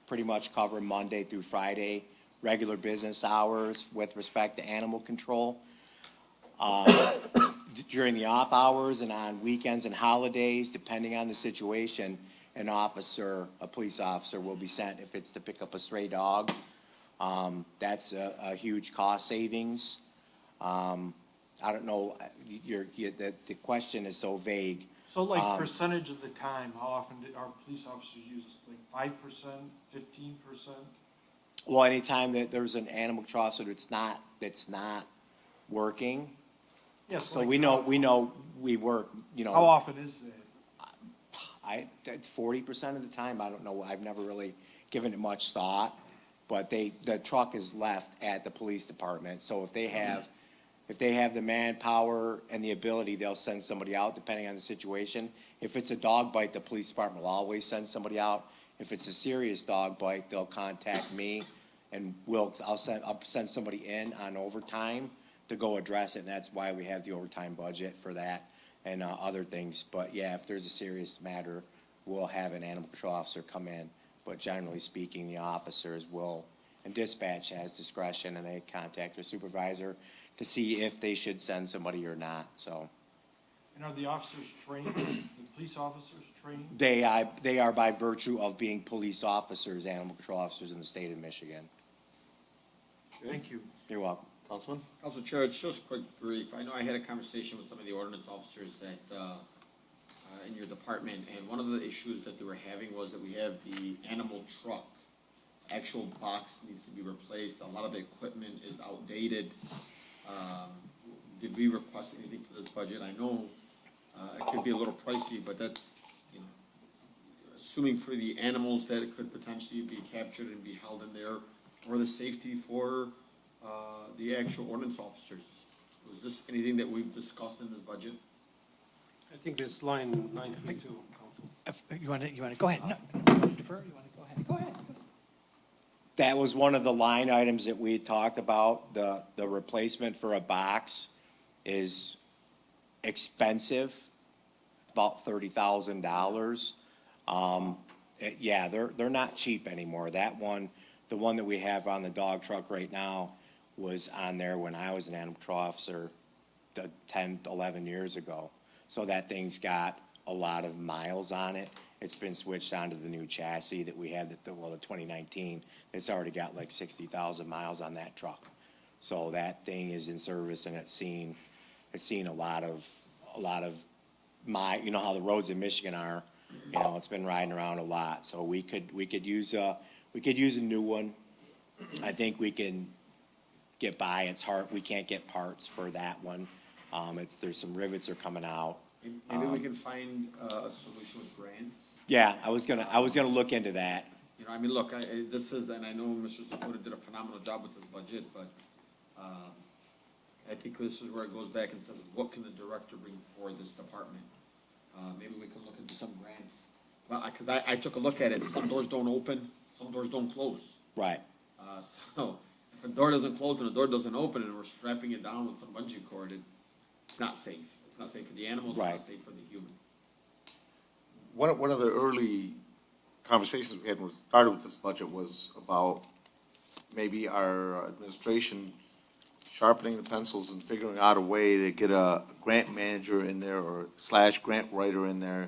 pretty much cover Monday through Friday, regular business hours with respect to animal control. During the off hours and on weekends and holidays, depending on the situation, a police officer will be sent if it's to pick up a stray dog. That's a huge cost savings. I don't know, the question is so vague. So like percentage of the time, how often our police officers use, like 5%, 15%? Well, anytime that there's an animal control officer that's not working, Yes. so like we know we work, How often is that? 40% of the time, I don't know, I've never really given it much thought, but the truck is left at the police department, so if they have the manpower and the ability, they'll send somebody out depending on the situation. If it's a dog bite, the police department will always send somebody out. If it's a serious dog bite, they'll contact me and I'll send somebody in on overtime to go address it, and that's why we have the overtime budget for that and other things. But yeah, if there's a serious matter, we'll have an animal control officer come in. But generally speaking, the officers will, and dispatch has discretion, and they contact their supervisor to see if they should send somebody or not, so. And are the officers trained, the police officers trained? They are by virtue of being police officers, animal control officers in the state of Michigan. Thank you. You're welcome. Councilman? Council Chair, it's just quick brief. I know I had a conversation with some of the ordinance officers that, in your department, and one of the issues that they were having was that we have the animal truck. Actual box needs to be replaced. A lot of the equipment is outdated. Did we request anything for this budget? I know, it could be a little pricey, but that's, assuming for the animals that it could potentially be captured and be held in there, or the safety for, the actual ordinance officers. Was this anything that we've discussed in this budget? I think this line 952, Council. You want to, go ahead. No, you want to defer? You want to go ahead? Go ahead. That was one of the line items that we had talked about. The replacement for a box is expensive, about $30,000. Yeah, they're not cheap anymore. That one, the one that we have on the dog truck right now, was on there when I was an animal control officer 10, 11 years ago. So that thing's got a lot of miles on it. It's been switched onto the new chassis that we have, the 2019. It's already got like 60,000 miles on that truck. So that thing is in service, and it's seen a lot of how the roads in Michigan are. It's been riding around a lot. So we could use a new one. I think we can get by. It's hard. We can't get parts for that one. There's some rivets are coming out. Maybe we can find a solution with grants. Yeah, I was gonna look into that. Look, this is, and I know Mr. Zapata did a phenomenal job with this budget, but, I think this is where it goes back and says, what can the director bring for this department? Maybe we can look into some grants. Well, cause I took a look at it. Some doors don't open, some doors don't close. Right. So if a door doesn't close and a door doesn't open and we're strapping it down with some bungee cord, it's not safe. It's not safe for the animals, it's Right. not safe for the human. One of the early conversations we had when we started with this budget was about maybe our administration sharpening the pencils and figuring out a way to get a grant manager in there or / grant writer in there.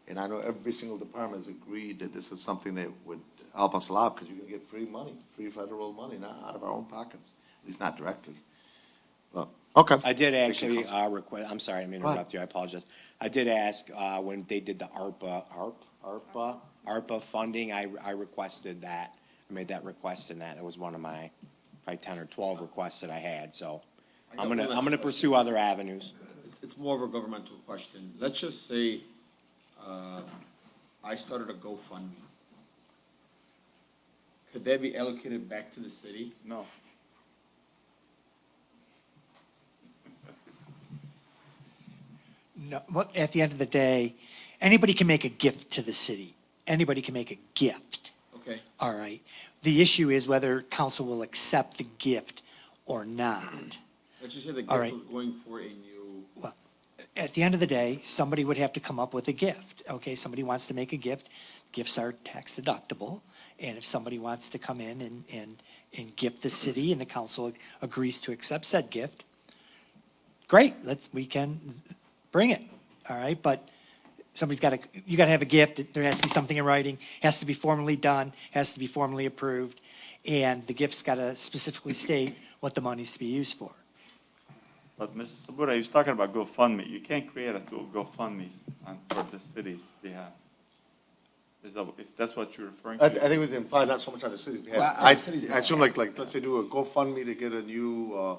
And I know every single department has agreed that this is something that would help us a lot, because you're gonna get free money, free federal money, not out of our own pockets, at least not directly. But, okay. I did actually, Council. request, I'm sorry, I didn't mean to Go ahead. interrupt you, I apologize. I did ask, when they did the ARPA funding, I requested that. I made that request, and that was one of my, probably 10 or 12 requests that I had, so I I'm got gonna, one I'm gonna last pursue other avenues. It's more of a governmental question. Let's just say, I started a GoFundMe. Could that be allocated back to the city? No. No, well, at the end of the day, anybody can make a gift to the city. Anybody can make a gift, Okay. all right? The issue is whether council will accept the gift or not. Let's just say the All gift right. was going for a new, At the end of the day, somebody would have to come up with a gift, okay? Somebody wants to make a gift, gifts are tax deductible. And if somebody wants to come in and gift the city and the council agrees to accept said gift, great, we can bring it, all right? But you gotta have a gift, there has to be something in writing, has to be formally done, has to be formally approved, and the gift's gotta specifically state what the money's to be used for. But Mrs. Sabura, you're talking about GoFundMe. You can't create a GoFundMe for the city's behalf. Is that, if that's what you're referring to? I think it was implied not so much on the city's behalf. Well, on I the city's assume behalf. like, let's say do a GoFundMe to get a new,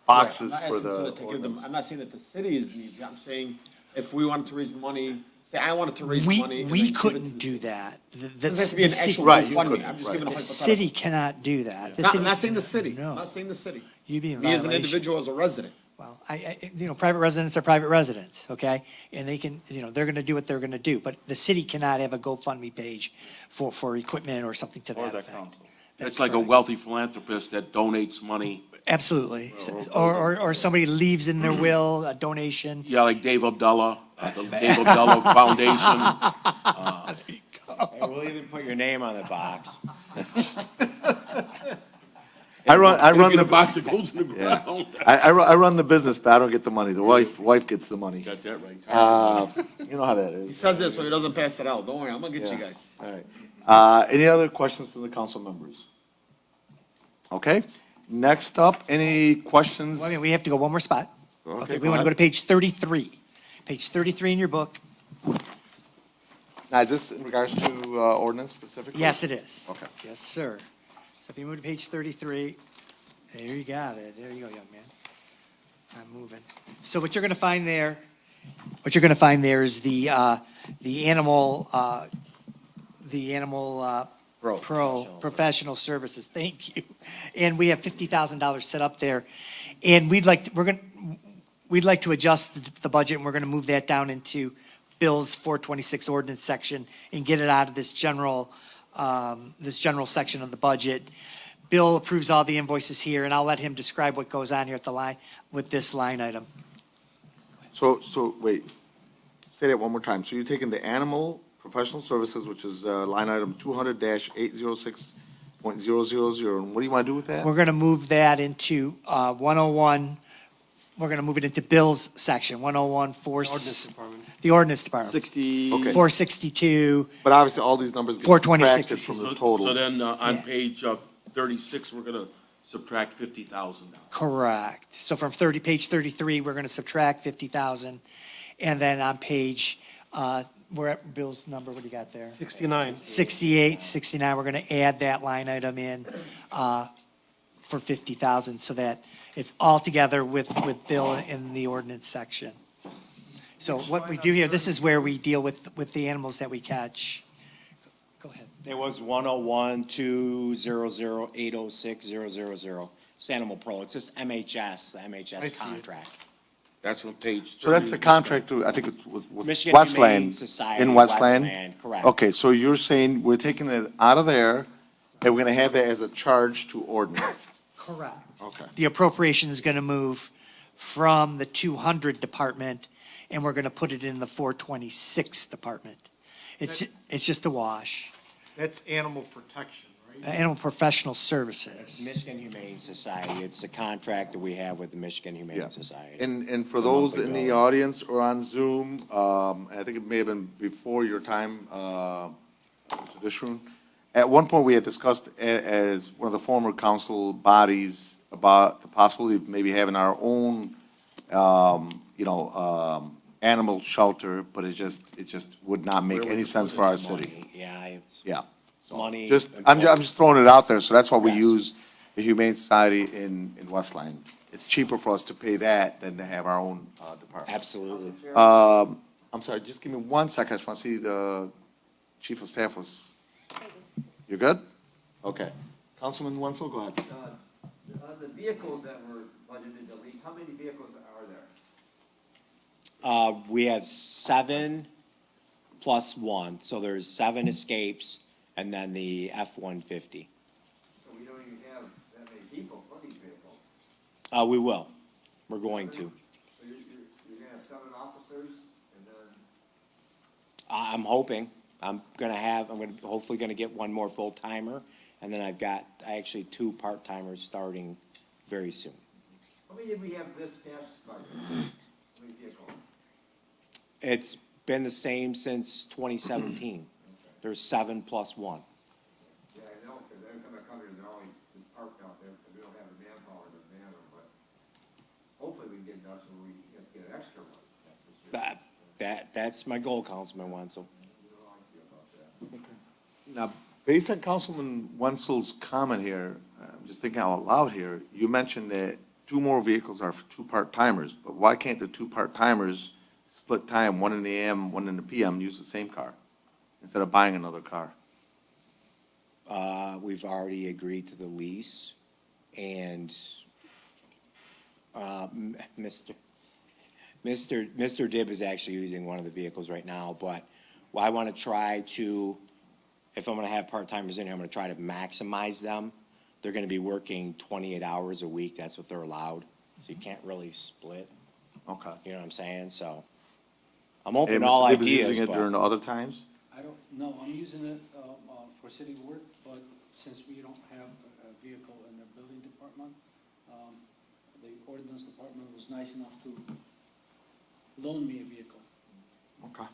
boxes I'm not for asking the. to give them, I'm not saying that the city is needs, I'm saying if we wanted to raise money, say I wanted to raise money. and then We give it to couldn't the do city. that. It doesn't have to be an actual Right, you GoFundMe, couldn't, I'm just right. giving a The hypothetical. city cannot do that. I'm not saying the city, No. I'm not saying the city. You'd be in Me as an violation. individual, as a resident. Well, private residents are private residents, okay? And they can, they're gonna do what they're gonna do, but the city cannot have a GoFundMe page for equipment or something to Or that the effect. council. It's like a correct. wealthy philanthropist that donates money. Absolutely. Or somebody leaves in their will a donation. Yeah, like Dave Abdullah, the Dave Abdullah Foundation. Hey, we'll even put your name on the box. I run Get a the, box that goes in the ground. I run the business, but I don't get the money. The wife gets the money. Got that right. You know how that He is. says this so he doesn't pass it out, don't worry, I'm gonna get you Yeah. guys. All right. Any other questions from the council members? Okay, next up, any questions? Well, I mean, we have to go one more spot. Okay, We wanna go to page 33. Page 33 in your book. Now, is this in regards to ordinance specifically? Yes, it is. Okay. Yes, sir. So if you move to page 33, there you got it. There you go, young man. I'm moving. So what you're gonna find there is the animal, professional services. Thank you. And we have $50,000 set up there. And we'd like to adjust the budget, and we're gonna move that down into Bill's 426 ordinance section and get it out of this general section of the budget. Bill approves all the invoices here, and I'll let him describe what goes on here at the line, with this line item. So, wait, say that one more time. So you're taking the animal professional services, which is line item 200-806.000, and what do you want to do with that? We're gonna move that into 101, we're gonna move it into Bill's section, 101, Ordinance Department. the ordinance department. 60. Okay. 462, But obviously, all these numbers get 426, subtracted from the So total. then, on Yeah. page 36, we're gonna subtract $50,000. correct. So from page 33, we're gonna subtract 50,000. And then on page, we're at Bill's number, what do you got there? 69. 68, 69, we're gonna add that line item in, for 50,000, so that it's all together with Bill in the ordinance section. So what we do here, this is where we deal with the animals that we catch. Go ahead. It was 101-200-806-000. It's Animal Pro. It's just MHS, the I MHS see it. contract. That's from page 30. So that's the contract, I think it's with Michigan Humane Westland, Society, in Westland? Westland, correct. Okay, so you're saying we're taking it out of there, and we're gonna have that as a charge to ordinance? Correct. Okay. The appropriation is gonna move from the 200 department, and we're gonna put it in the 426 department. It's just a wash. That's animal protection, right? Animal professional services. Michigan Humane Society. It's the contract that we have with the Michigan Yeah. Humane Society. And for A those month in the ago. audience or on Zoom, and I think it may have been before your time, Mr. Dishroon, at one point, we had discussed as one of the former council bodies about the possibility of maybe having our own, animal shelter, but it just would not make any sense for our city. Money, yeah, it's Yeah. money. I'm just throwing it out there, so that's why we Yes. use the Humane Society in Westline. It's cheaper for us to pay that than to have our own, department. Absolutely. I'm sorry, just give me 1 second, I just want to see the chief of staff was, you good? Okay. Councilman Wenzel, go ahead. The vehicles that were budgeted at least, how many vehicles are there? We have 7 plus 1, so there's 7 escapes, and then the F-150. So we don't even have that many people for these vehicles. We will. We're going to. So you're gonna have 7 officers and then, I'm hoping. I'm hopefully gonna get one more full-timer, and then I've got actually 2 part-timers starting very soon. how many did we have this past budget? How many vehicles? It's been the same since 2017. There's 7 plus 1. Yeah, I know, because every time I come here, they're always just parked out there because we don't have the manpower to man them, but hopefully we can get enough so we can get an extra one this year. That's my goal, Councilman Wenzel. Now, based on Councilman Wenzel's comment here, I'm just thinking out loud here, you mentioned that 2 more vehicles are for 2 part-timers, but why can't the 2 part-timers split time, 1 in the AM, 1 in the PM, use the same car, instead of buying another car? We've already agreed to the lease, and, Mr. Dibb is actually using one of the vehicles right now, but I want to try to, if I'm going to have part-timers in here, I'm going to try to maximize them. They're going to be working 28 hours a week, that's what they're allowed, so you can't really split, Okay. you know what I'm saying, so. I'm open And to all Mr. Dibb is ideas, using it during but the other times? I don't know, I'm using it for city work, but since we don't have a vehicle in the building department, the ordinance department was nice enough to loan me a vehicle. Okay.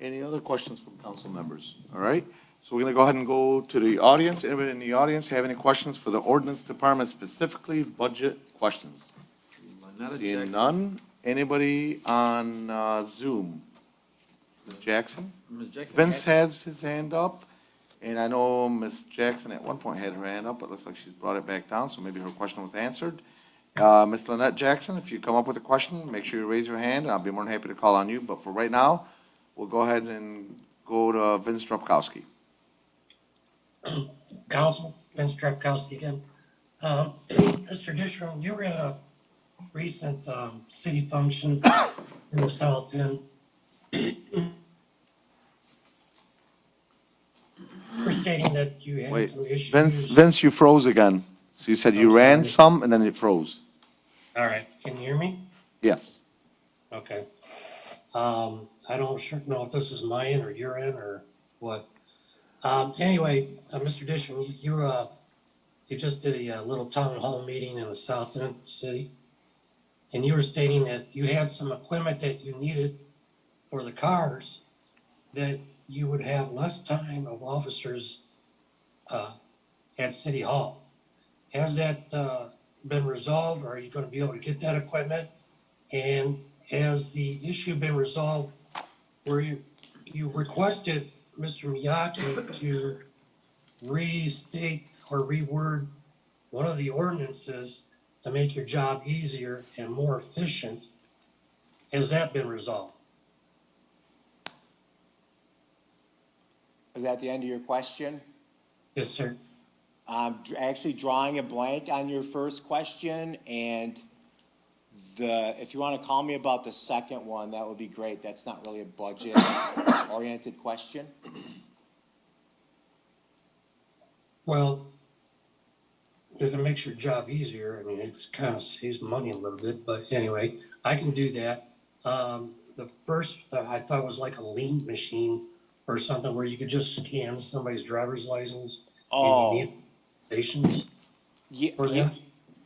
Any other questions from council members? All right, so we're gonna go ahead and go to the audience. Anybody in the audience have any questions for the ordinance department, specifically budget questions? Seeing none. Anybody on Zoom? Ms. Jackson? Vince has his hand up, and I know Ms. Jackson at one point had her hand up, but it looks like she's brought it back down, so maybe her question was answered. Ms. Lynette Jackson, if you come up with a question, make sure you raise your hand, and I'll be more than happy to call on you, but for right now, we'll go ahead and go to Vince Drupkowski. Council, Vince Drepkowski again. Mr. Dishram, you were at a recent city function in the South End. You're stating that you had Wait, some issues. Vince, you froze again. So you said you I'm ran sorry. some, and then it froze. All right, can you hear me? Yes. Okay. I don't sure know if this is my end or your end or what. Anyway, Mr. Dishman, you just did a little town hall meeting in the South End City. And you were stating that you had some equipment that you needed for the cars, that you would have less time of officers, at City Hall. Has that, been resolved, or are you gonna be able to get that equipment? And has the issue been resolved where you requested Mr. Miyake to restate or reword one of the ordinances to make your job easier and more efficient? Has that been resolved? is that the end of your question? Yes, sir. I'm actually drawing a blank on your first question, and if you want to call me about the second one, that would be great. That's not really a budget-oriented question. Well, if it makes your job easier, I mean, it's kind of saves money a little bit, but anyway, I can do that. The first, I thought was like a lien machine or something where you could just scan somebody's driver's license. Oh. And you need stations for that.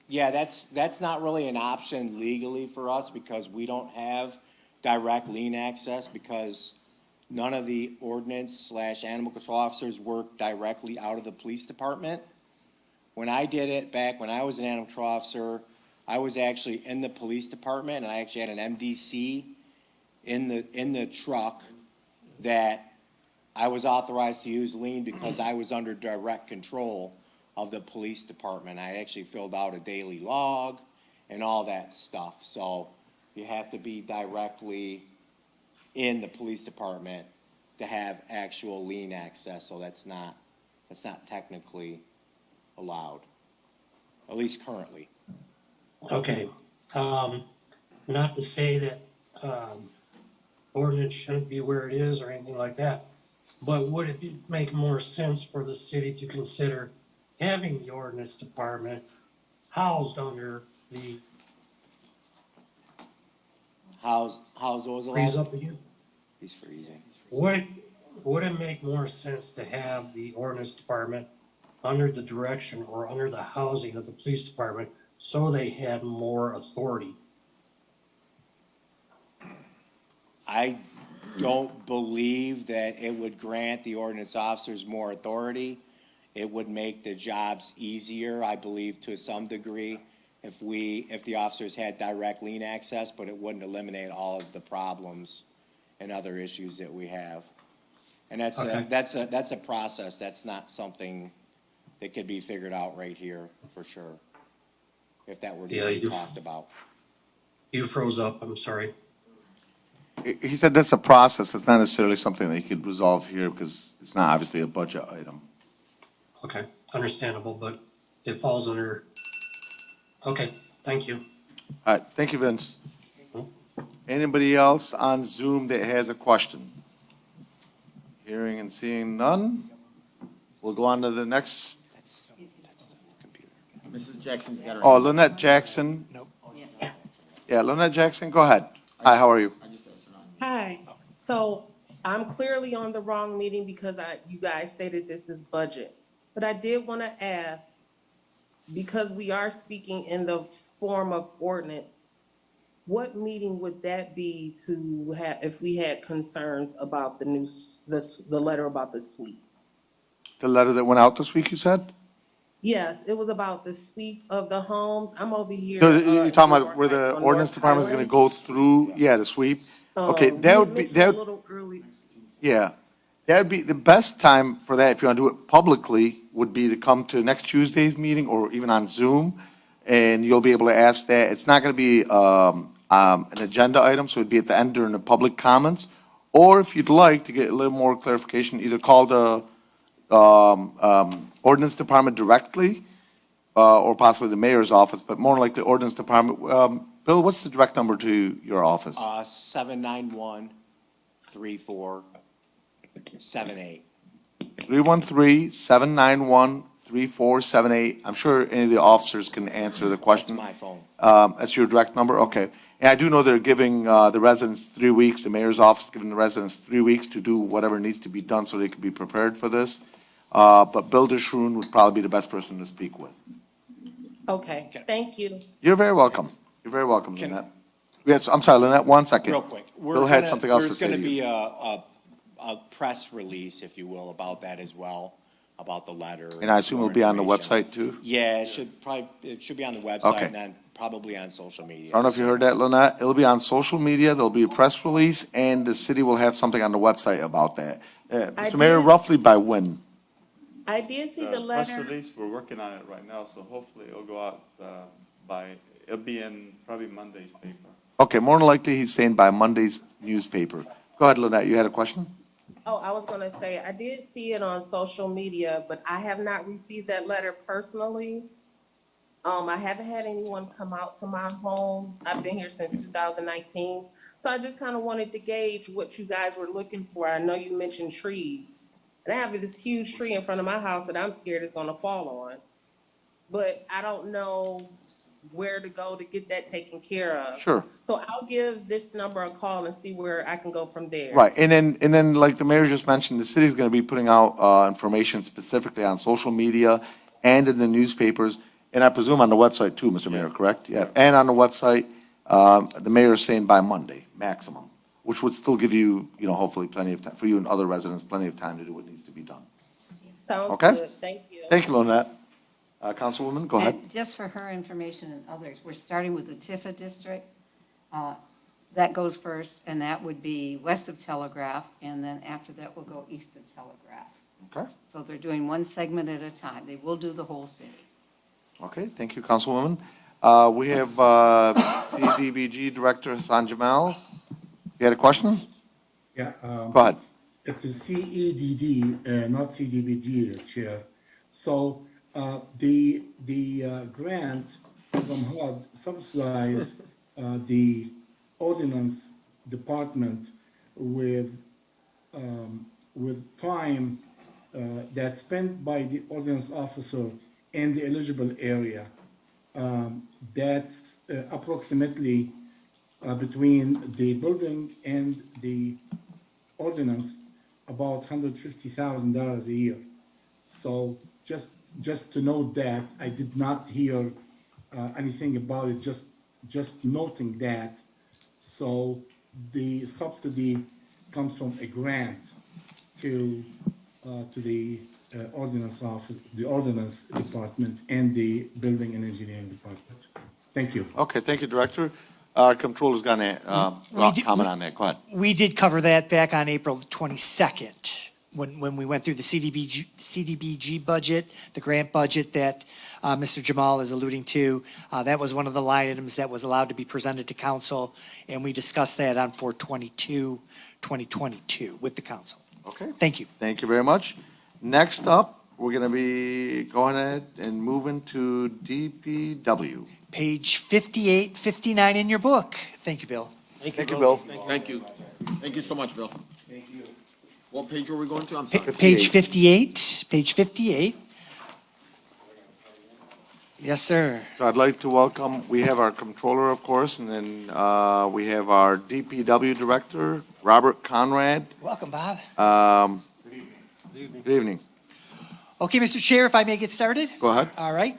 Yeah, that's not really an option legally for us because we don't have direct lien access because none of the ordinance/animal control officers work directly out of the police department. When I did it back when I was an animal control officer, I was actually in the police department, and I actually had an MDC in the truck that I was authorized to use lien because I was under direct control of the police department. I actually filled out a daily log and all that stuff. So you have to be directly in the police department to have actual lien access. So that's not technically allowed, at least currently. Okay, not to say that, ordinance shouldn't be where it is or anything like that, but would it make more sense for the city to consider having the ordinance department housed under the, How's those allowed? freeze up the, He's freezing. would it make more sense to have the ordinance department under the direction or under the housing of the police department so they had more authority? I don't believe that it would grant the ordinance officers more authority. It would make the jobs easier, I believe, to some degree, if the officers had direct lien access, but it wouldn't eliminate all of the problems and other issues that we have. And that's a process. That's not something that could be figured out right here, for sure, if that were to be talked about. You froze up, I'm sorry. He said that's a process. It's not necessarily something that you could resolve here because it's not obviously a budget item. Okay, understandable, but it falls under, okay, thank you. All right, thank you, Vince. Anybody else on Zoom that has a question? Hearing and seeing none, we'll go on to the next. That's the computer. Mrs. Jackson's got her. Oh, Lynette Jackson. Yeah, Lynette Jackson, go ahead. Hi, how are you? I just asked her on. Hi, so I'm clearly on the wrong meeting because you guys stated this is budget. But I did want to ask, because we are speaking in the form of ordinance, what meeting would that be to have, if we had concerns about the letter about the sweep? The letter that went out this week, you said? Yes, it was about the sweep of the homes. I'm over here. So you're talking about in where the Dearborn, ordinance North department is going to Highway. go through, yeah, the sweep? Okay, You that had would be, mentioned a little early. yeah. That would be, the best time for that, if you want to do it publicly, would be to come to next Tuesday's meeting or even on Zoom, and you'll be able to ask that. It's not going to be an agenda item, so it'd be at the end during the public comments. Or if you'd like to get a little more clarification, either call the ordinance department directly, or possibly the mayor's office, but more like the ordinance department. Bill, what's the direct number to your office? 791-3478. 313-791-3478. I'm sure any of the officers can answer the That's question. my phone. That's your direct number? Okay. And I do know they're giving the residents 3 weeks, the mayor's office giving the residents 3 weeks to do whatever needs to be done so they can be prepared for this. But Bill DeShroon would probably be the best person to speak with. Okay, thank you. You're very welcome. You're very welcome, Lynette. Yes, I'm sorry, Lynette, 1 second. Real quick. Bill had something else to say to There's you. going to be a press release, if you will, about that as well, about the letter. And I assume it'll be on the information. website too? Yeah, it should be on the website Okay. and then probably on social media. I don't know if you heard that, Lynette. It'll be on social media, there'll be a press release, and the city will have something on the website about that. Mr. Mayor, did- roughly by when? I did see the Press letter. release, we're working on it right now, so hopefully it'll go out it'll be in probably Monday's paper. Okay, more than likely, he's saying by Monday's newspaper. Go ahead, Lynette, you had a question? Oh, I was gonna say, I did see it on social media, but I have not received that letter personally. I haven't had anyone come out to my home. I've been here since 2019. So I just kind of wanted to gauge what you guys were looking for. I know you mentioned trees. And I have this huge tree in front of my house that I'm scared is gonna fall on. But I don't know where to go to get that taken care of. Sure. So I'll give this number a call and see where I can go from there. Right, and then, like the mayor just mentioned, the city's gonna be putting out, information specifically on social media and in the newspapers, and I presume on the website too, Mr. Mayor, correct? Yeah, and on the website, the mayor is saying by Monday, maximum. which would still give you, hopefully plenty of time, for you and other residents, plenty of time to do what needs to be done. Sounds Okay. good, thank you. Thank you, Lynette. Councilwoman, go ahead. And just for her information and others, we're starting with the Tifa district. That goes first, and that would be west of Telegraph, and then after that, we'll go east of Telegraph. Okay. So they're doing one segment at a time. They will do the whole city. Okay, thank you, Councilwoman. We have CDBG Director Hassan Jamal. You had a question? Yeah. Go ahead. It is CEDD, not CDBG, Chair. So the grant from HUD subsidize the ordinance department with time that's spent by the ordinance officer in the eligible area. That's approximately between the building and the ordinance, about $150,000 a year. So just to note that, I did not hear anything about it, just noting that. So the subsidy comes from a grant to the ordinance office, the ordinance department, and the building and engineering department. Thank you. Okay, thank you, Director. Controller's got a comment on that. Go ahead. We did cover that back on April 22nd, when we went through the CDBG budget, the grant budget that Mr. Jamal is alluding to. That was one of the line items that was allowed to be presented to council, and we discussed that on 4/22/2022 with the council. Okay. Thank you. Thank you very much. Next up, we're going to be going ahead and moving to DPW. Page 58, 59 in your book. Thank you, Bill. Thank you, Bill. Thank you. Thank you so much, Bill. Thank you. What page are we going to? I'm sorry. Page 58, page 58. Yes, sir. So I'd like to welcome, we have our controller, of course, and then we have our DPW Director, Robert Conrad. Welcome, Bob. Good evening. Okay, Mr. Chair, if I may get started? Go ahead. All right.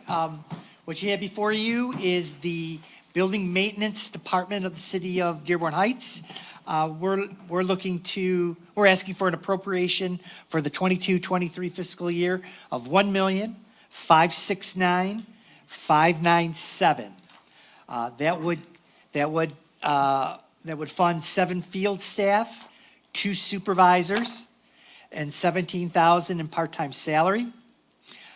What you have before you is the Building Maintenance Department of the City of Dearborn Heights. We're asking for an appropriation for the 22-23 fiscal year of $1,569,597. That would fund 7 field staff, 2 supervisors, and $17,000 in part-time salary.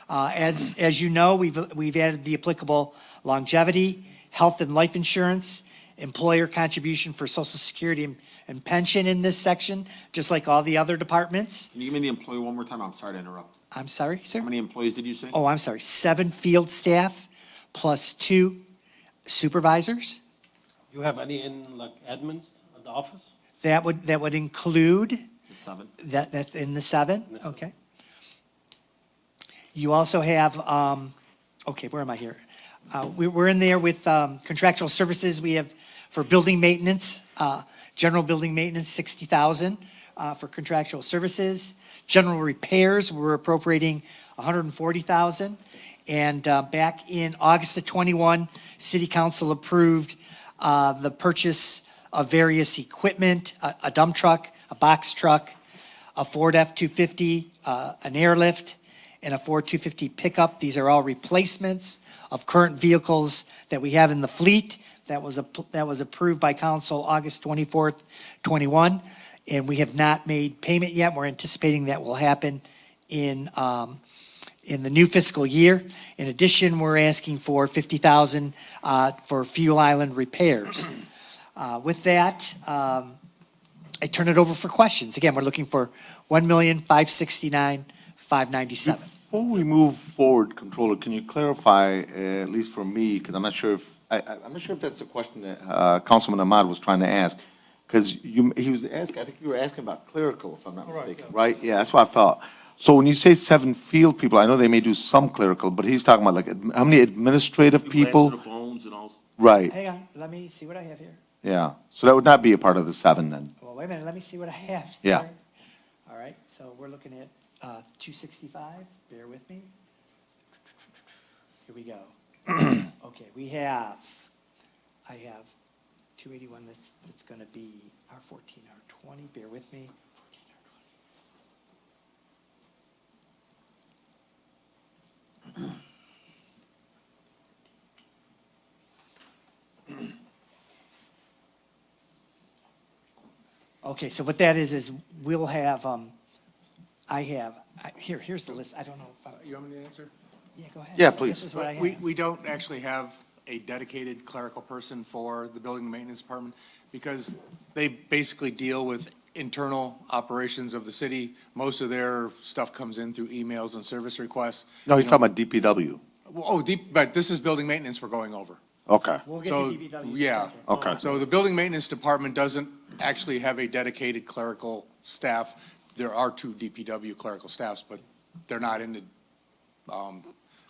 As you know, we've added the applicable longevity, health and life insurance, employer contribution for Social Security and pension in this section, just like all the other departments. Can you give me the employee one more time? I'm sorry to interrupt. I'm sorry, sir? How many employees did you say? Oh, I'm sorry, 7 field staff plus 2 supervisors. You have any in like admins at the office? That would include, The 7. that's in the 7, okay. You also have, okay, where am I here? We're in there with contractual services. We have for building maintenance, general building maintenance, $60,000 for contractual services. General repairs, we're appropriating $140,000. And back in August of '21, City Council approved the purchase of various equipment, a dump truck, a box truck, a Ford F-250, an airlift, and a Ford 250 pickup. These are all replacements of current vehicles that we have in the fleet. That was approved by council August 24th, '21, and we have not made payment yet. We're anticipating that will happen in the new fiscal year. In addition, we're asking for $50,000 for fuel island repairs. With that, I turn it over for questions. Again, we're looking for $1,569,597. Before we move forward, Controller, can you clarify, at least for me, because I'm not sure if that's a question that Councilman Ahmad was trying to ask. Because he was asking, I think you were asking about clerical, if I'm not mistaken, right? Yeah, that's what I thought. So when you say 7 field people, I know they may do some clerical, but he's talking about like, how many administrative people? Answer the phones and all. Right, Hang on, let me see what I have here. yeah. So that would not be a part of the 7 then? Well, wait a minute, let me see what I have. Yeah. here. All right, so we're looking at 265, bear with me. Here we go. Okay, I have 281, that's gonna be R14, R20, bear with me. 14, R20. Okay, so what that is we'll have, here's the list, I don't know if, You want me to answer? yeah, go ahead. Yeah, please. This is what I We, have. we don't actually have a dedicated clerical person for the building maintenance department because they basically deal with internal operations of the city. Most of their stuff comes in through emails and service requests. No, he's You know, talking about DPW. but this is building maintenance we're going over. Okay, We'll get So, to DPW in a yeah. second. okay. So the building maintenance department doesn't actually have a dedicated clerical staff. There are two DPW clerical staffs, but they're not in the,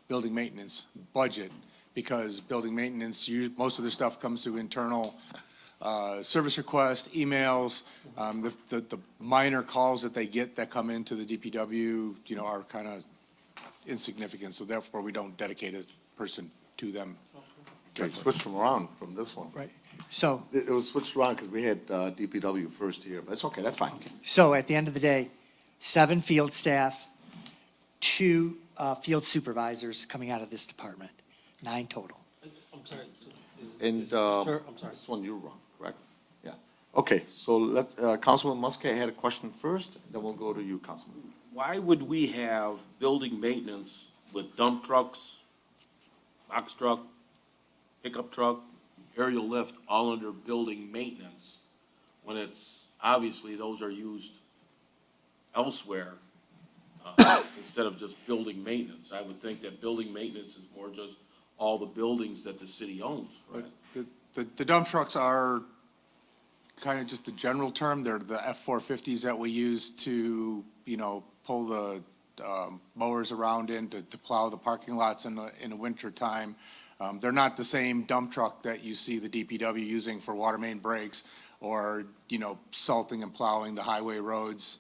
building maintenance budget because building maintenance, most of their stuff comes through internal, service requests, emails. The minor calls that they get that come into the DPW, you know, are kind of insignificant. So therefore, we don't dedicate a person to them. Okay, switch them around from this one. Right, so, It was switched around because we had DPW first here, but it's okay, that's fine. so at the end of the day, 7 field staff, 2 field supervisors coming out of this department, 9 total. I'm sorry. And, Sir, I'm sorry. this one you're wrong, correct? Yeah. Okay, so Councilman Muscat had a question first, then we'll go to you, Councilman. Why would we have building maintenance with dump trucks, box truck, pickup truck, aerial lift, all under building maintenance, when it's, obviously, those are used elsewhere, instead of just building maintenance? I would think that building maintenance is more just all the buildings that the city owns, correct? The dump trucks are kind of just a general term. They're the F-450s that we use to, you know, pull the mowers around in to plow the parking lots in the winter time. They're not the same dump truck that you see the DPW using for water main breaks or, you know, salting and plowing the highway roads.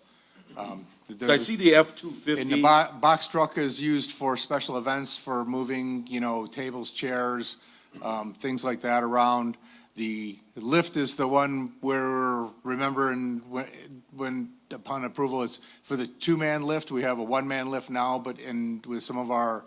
I see the F-250. And the box truck is used for special events, for moving, you know, tables, chairs, things like that around. The lift is the one where, remember, when upon approval, it's for the 2-man lift. We have a 1-man lift now, but with some of our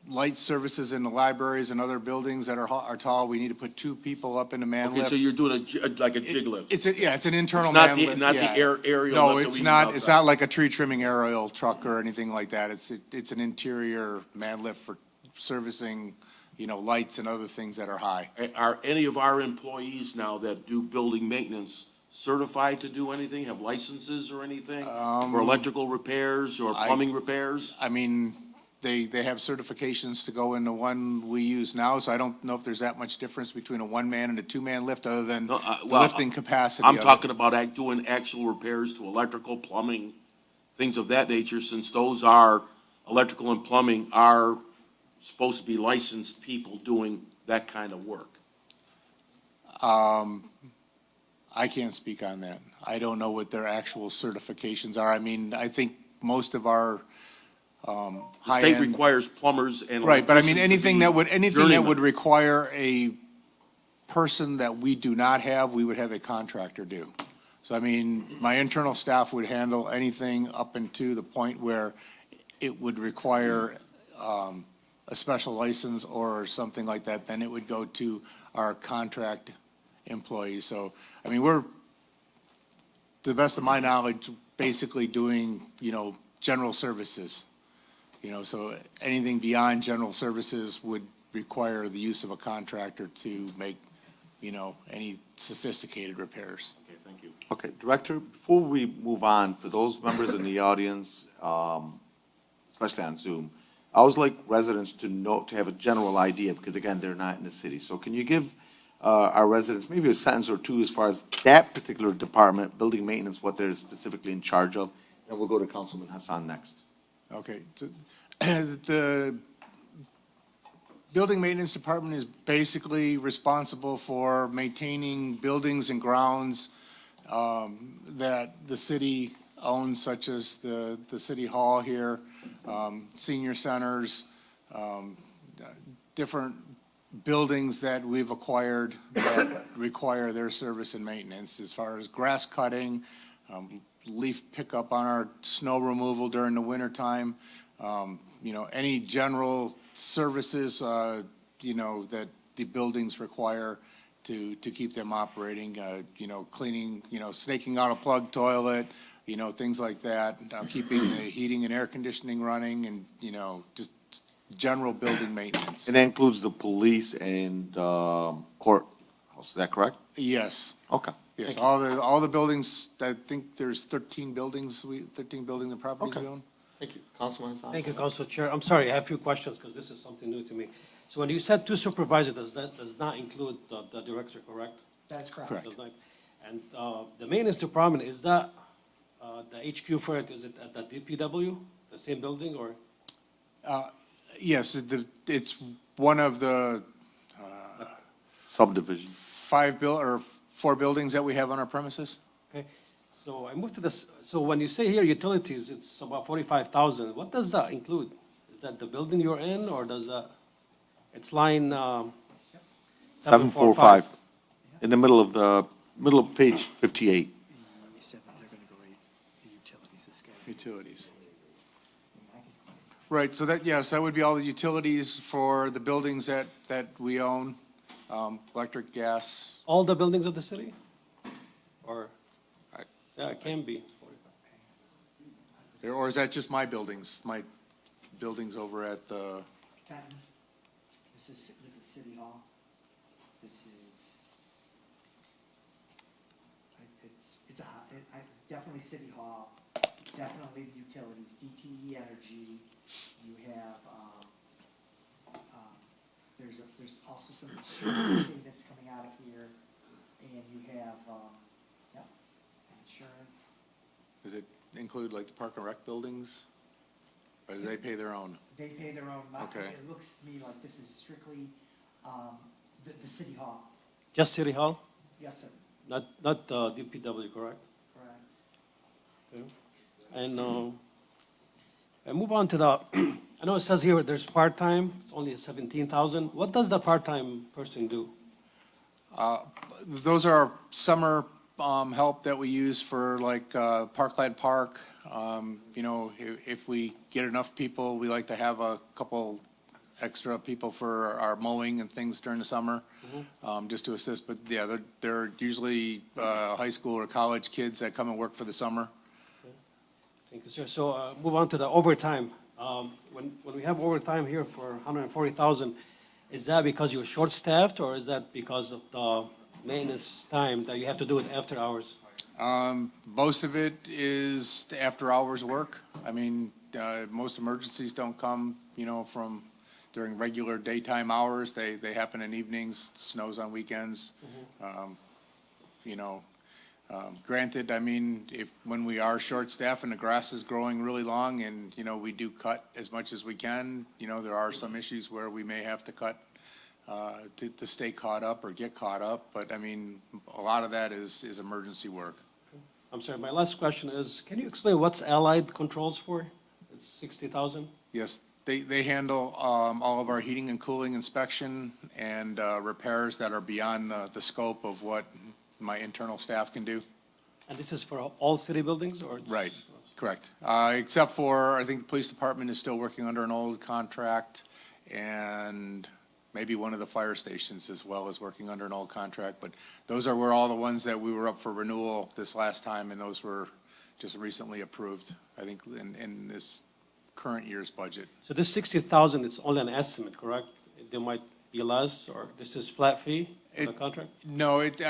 light services in the libraries and other buildings that are tall, we need to put 2 people up in the man Okay, lift. so you're doing like a jig lift? It's an internal It's not man the- lift. not the yeah. aerial No, lift that it's we use not, it's outside. not like a tree trimming aerial truck or anything like that. It's an interior man lift for servicing, you know, lights and other things that are high. Are any of our employees now that do building maintenance certified to do anything, have licenses or anything? For electrical repairs or plumbing repairs? I mean, they have certifications to go in the one we use now, so I don't know if there's that much difference between a 1-man and a 2-man lift other than No, the well, lifting capacity I'm of it. talking about doing actual repairs to electrical, plumbing, things of that nature, since those are, electrical and plumbing are supposed to be licensed people doing that kind of work. I can't speak on that. I don't know what their actual certifications are. I mean, I think most of our The state high-end. requires plumbers and Right, but I mean, electricians to be anything that would journeymen. require a person that we do not have, we would have a contractor do. So I mean, my internal staff would handle anything up into the point where it would require a special license or something like that, then it would go to our contract employees. So, I mean, we're, to the best of my knowledge, basically doing, you know, general services. You know, so anything beyond general services would require the use of a contractor to make, you know, any sophisticated repairs. Okay, thank you. Okay, Director, before we move on, for those members in the audience, especially on Zoom, I always like residents to know, to have a general idea, because again, they're not in the city. So can you give our residents maybe a sentence or two as far as that particular department, building maintenance, what they're specifically in charge of? And we'll go to Councilman Hassan next. Okay, so the building maintenance department is basically responsible for maintaining buildings and grounds that the city owns, such as the city hall here, senior centers, different buildings that we've acquired that require their service and maintenance, as far as grass cutting, leaf pickup on our snow removal during the wintertime, any general services, that the buildings require to keep them operating, cleaning, snaking out a plug toilet, things like that, keeping the heating and air conditioning running, and, just general building maintenance. And that includes the police and courthouse, is that correct? Yes. Okay. Yes, Thank you. all the buildings, I think there's 13 buildings, 13 buildings and properties we own. Thank you. Councilman Hassan? Thank you, Council Chair. I'm sorry, I have a few questions because this is something new to me. So when you said 2 supervisors, does not include the director, correct? That's correct. Correct. Does not. And the maintenance department, is that the HQ for it, is it at the DPW, the same building, or? Yes, it's one of the Subdivision. 4 buildings that we have on our premises. Okay, so I moved to this, so when you say here utilities, it's about 45,000, what does that include? Is that the building you're in, or does that, it's line 745, in the middle of page 58. Utilities. Right, so that would be all the utilities for the buildings that we own, electric, gas. All the buildings of the city? Or, yeah, it can be 45. Or is that just my buildings, over at the, This is City Hall. This is, definitely City Hall, definitely the utilities, DTE Energy. You have, there's also some insurance statements coming out of here, and you have, some insurance. does it include like the Park and Rec buildings? Or do they pay their own? They pay their own. Okay. It looks to me like this is strictly, the City Hall. Just City Hall? Yes, sir. Not DPW, correct? Correct. Okay. And I move on to the, I know it says here there's part-time, it's only 17,000. What does the part-time person do? Those are summer help that we use for like Parkland Park. If we get enough people, we like to have a couple extra people for our mowing and things during the summer, just to assist. But yeah, they're usually high school or college kids that come and work for the summer. Thank you, sir. So move on to the overtime. When we have overtime here for 140,000, is that because you're short-staffed, or is that because of the maintenance time that you have to do it after hours? Most of it is after-hours work. I mean, most emergencies don't come, from during regular daytime hours. They happen in evenings, snows on weekends. Granted, I mean, when we are short-staffed and the grass is growing really long and, we do cut as much as we can, there are some issues where we may have to cut to stay caught up or get caught up. But, I mean, a lot of that is emergency work. I'm sorry, my last question is, can you explain what's Allied Controls for? It's 60,000? Yes, they handle all of our heating and cooling inspection and repairs that are beyond the scope of what my internal staff can do. And this is for all city buildings, or? Right, correct. Except for, I think the police department is still working under an old contract, and maybe one of the fire stations as well is working under an old contract. But those were all the ones that we were up for renewal this last time, and those were just recently approved, I think, in this current year's budget. So this 60,000 is only an estimate, correct? There might be less, or this is flat fee for the contract? No, it's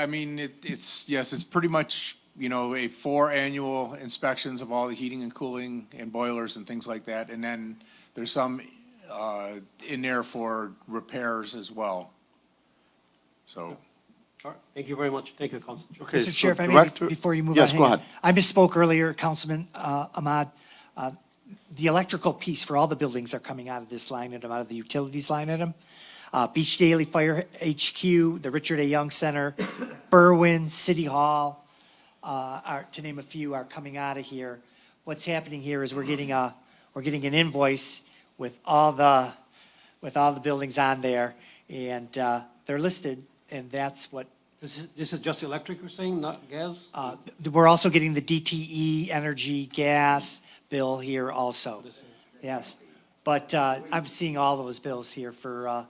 pretty much, a 4 annual inspections of all the heating and cooling and boilers and things like that. And then there's some in there for repairs as well. So. All right, thank you very much. Thank you, Council. Okay, Mr. Chair, if I may, Director- before you move on. Yes, hang go on. ahead. I misspoke earlier, Councilman Ahmad. The electrical piece for all the buildings are coming out of this line item, out of the utilities line item. Beach Daily Fire HQ, the Richard A. Young Center, Berwyn, City Hall, to name a few, are coming out of here. What's happening here is we're getting an invoice with all the buildings on there, And they're listed, and that's what, This is just electric, you're saying, not gas? we're also getting the DTE energy gas bill here also. Yes. But I'm seeing all those bills here for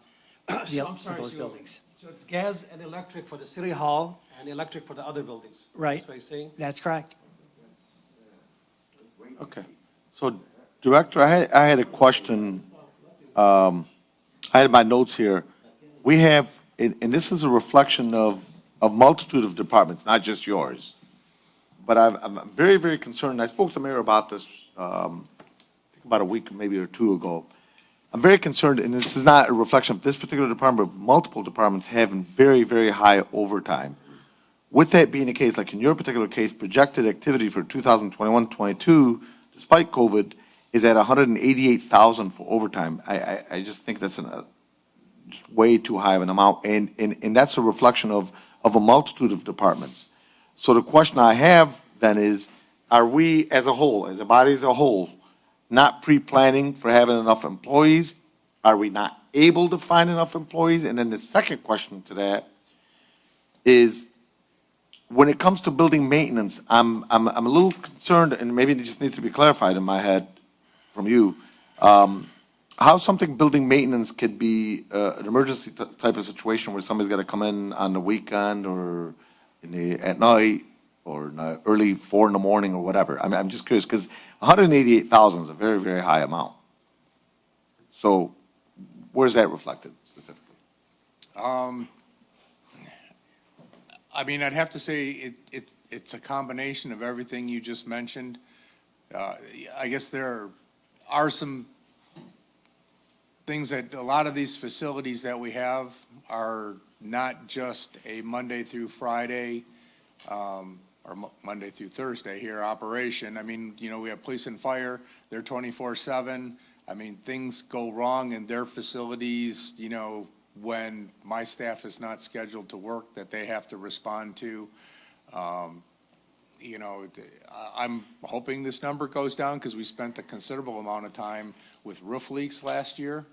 So I'm for sorry, those so- buildings. So it's gas and electric for the city hall and electric for the other buildings? Right. That's what you're saying? That's correct. Okay. So, Director, I had a question. I had my notes here. We have, and this is a reflection of a multitude of departments, not just yours. But I'm very, very concerned. I spoke to the mayor about this, about a week, maybe or two ago. I'm very concerned, and this is not a reflection of this particular department, but multiple departments having very, very high overtime. With that being the case, like in your particular case, projected activity for 2021-22, despite COVID, is at 188,000 for overtime. I just think that's just way too high of an amount, and that's a reflection of a multitude of departments. So the question I have then is, are we as a whole, as a body as a whole, not pre-planning for having enough employees? Are we not able to find enough employees? And then the second question to that is, when it comes to building maintenance, I'm a little concerned, and maybe it just needs to be clarified in my head from you, how something building maintenance could be an emergency type of situation where somebody's got to come in on the weekend or at night or early 4 in the morning or whatever. I'm just curious, because 188,000 is a very, very high amount. So where's that reflected specifically? I mean, I'd have to say it's a combination of everything you just mentioned. I guess there are some things that a lot of these facilities that we have are not just a Monday through Friday, or Monday through Thursday here operation. I mean, you know, we have police and fire, they're 24/7. I mean, things go wrong in their facilities, you know, when my staff is not scheduled to work that they have to respond to. You know, I'm hoping this number goes down because we spent a considerable amount of time with roof leaks last year,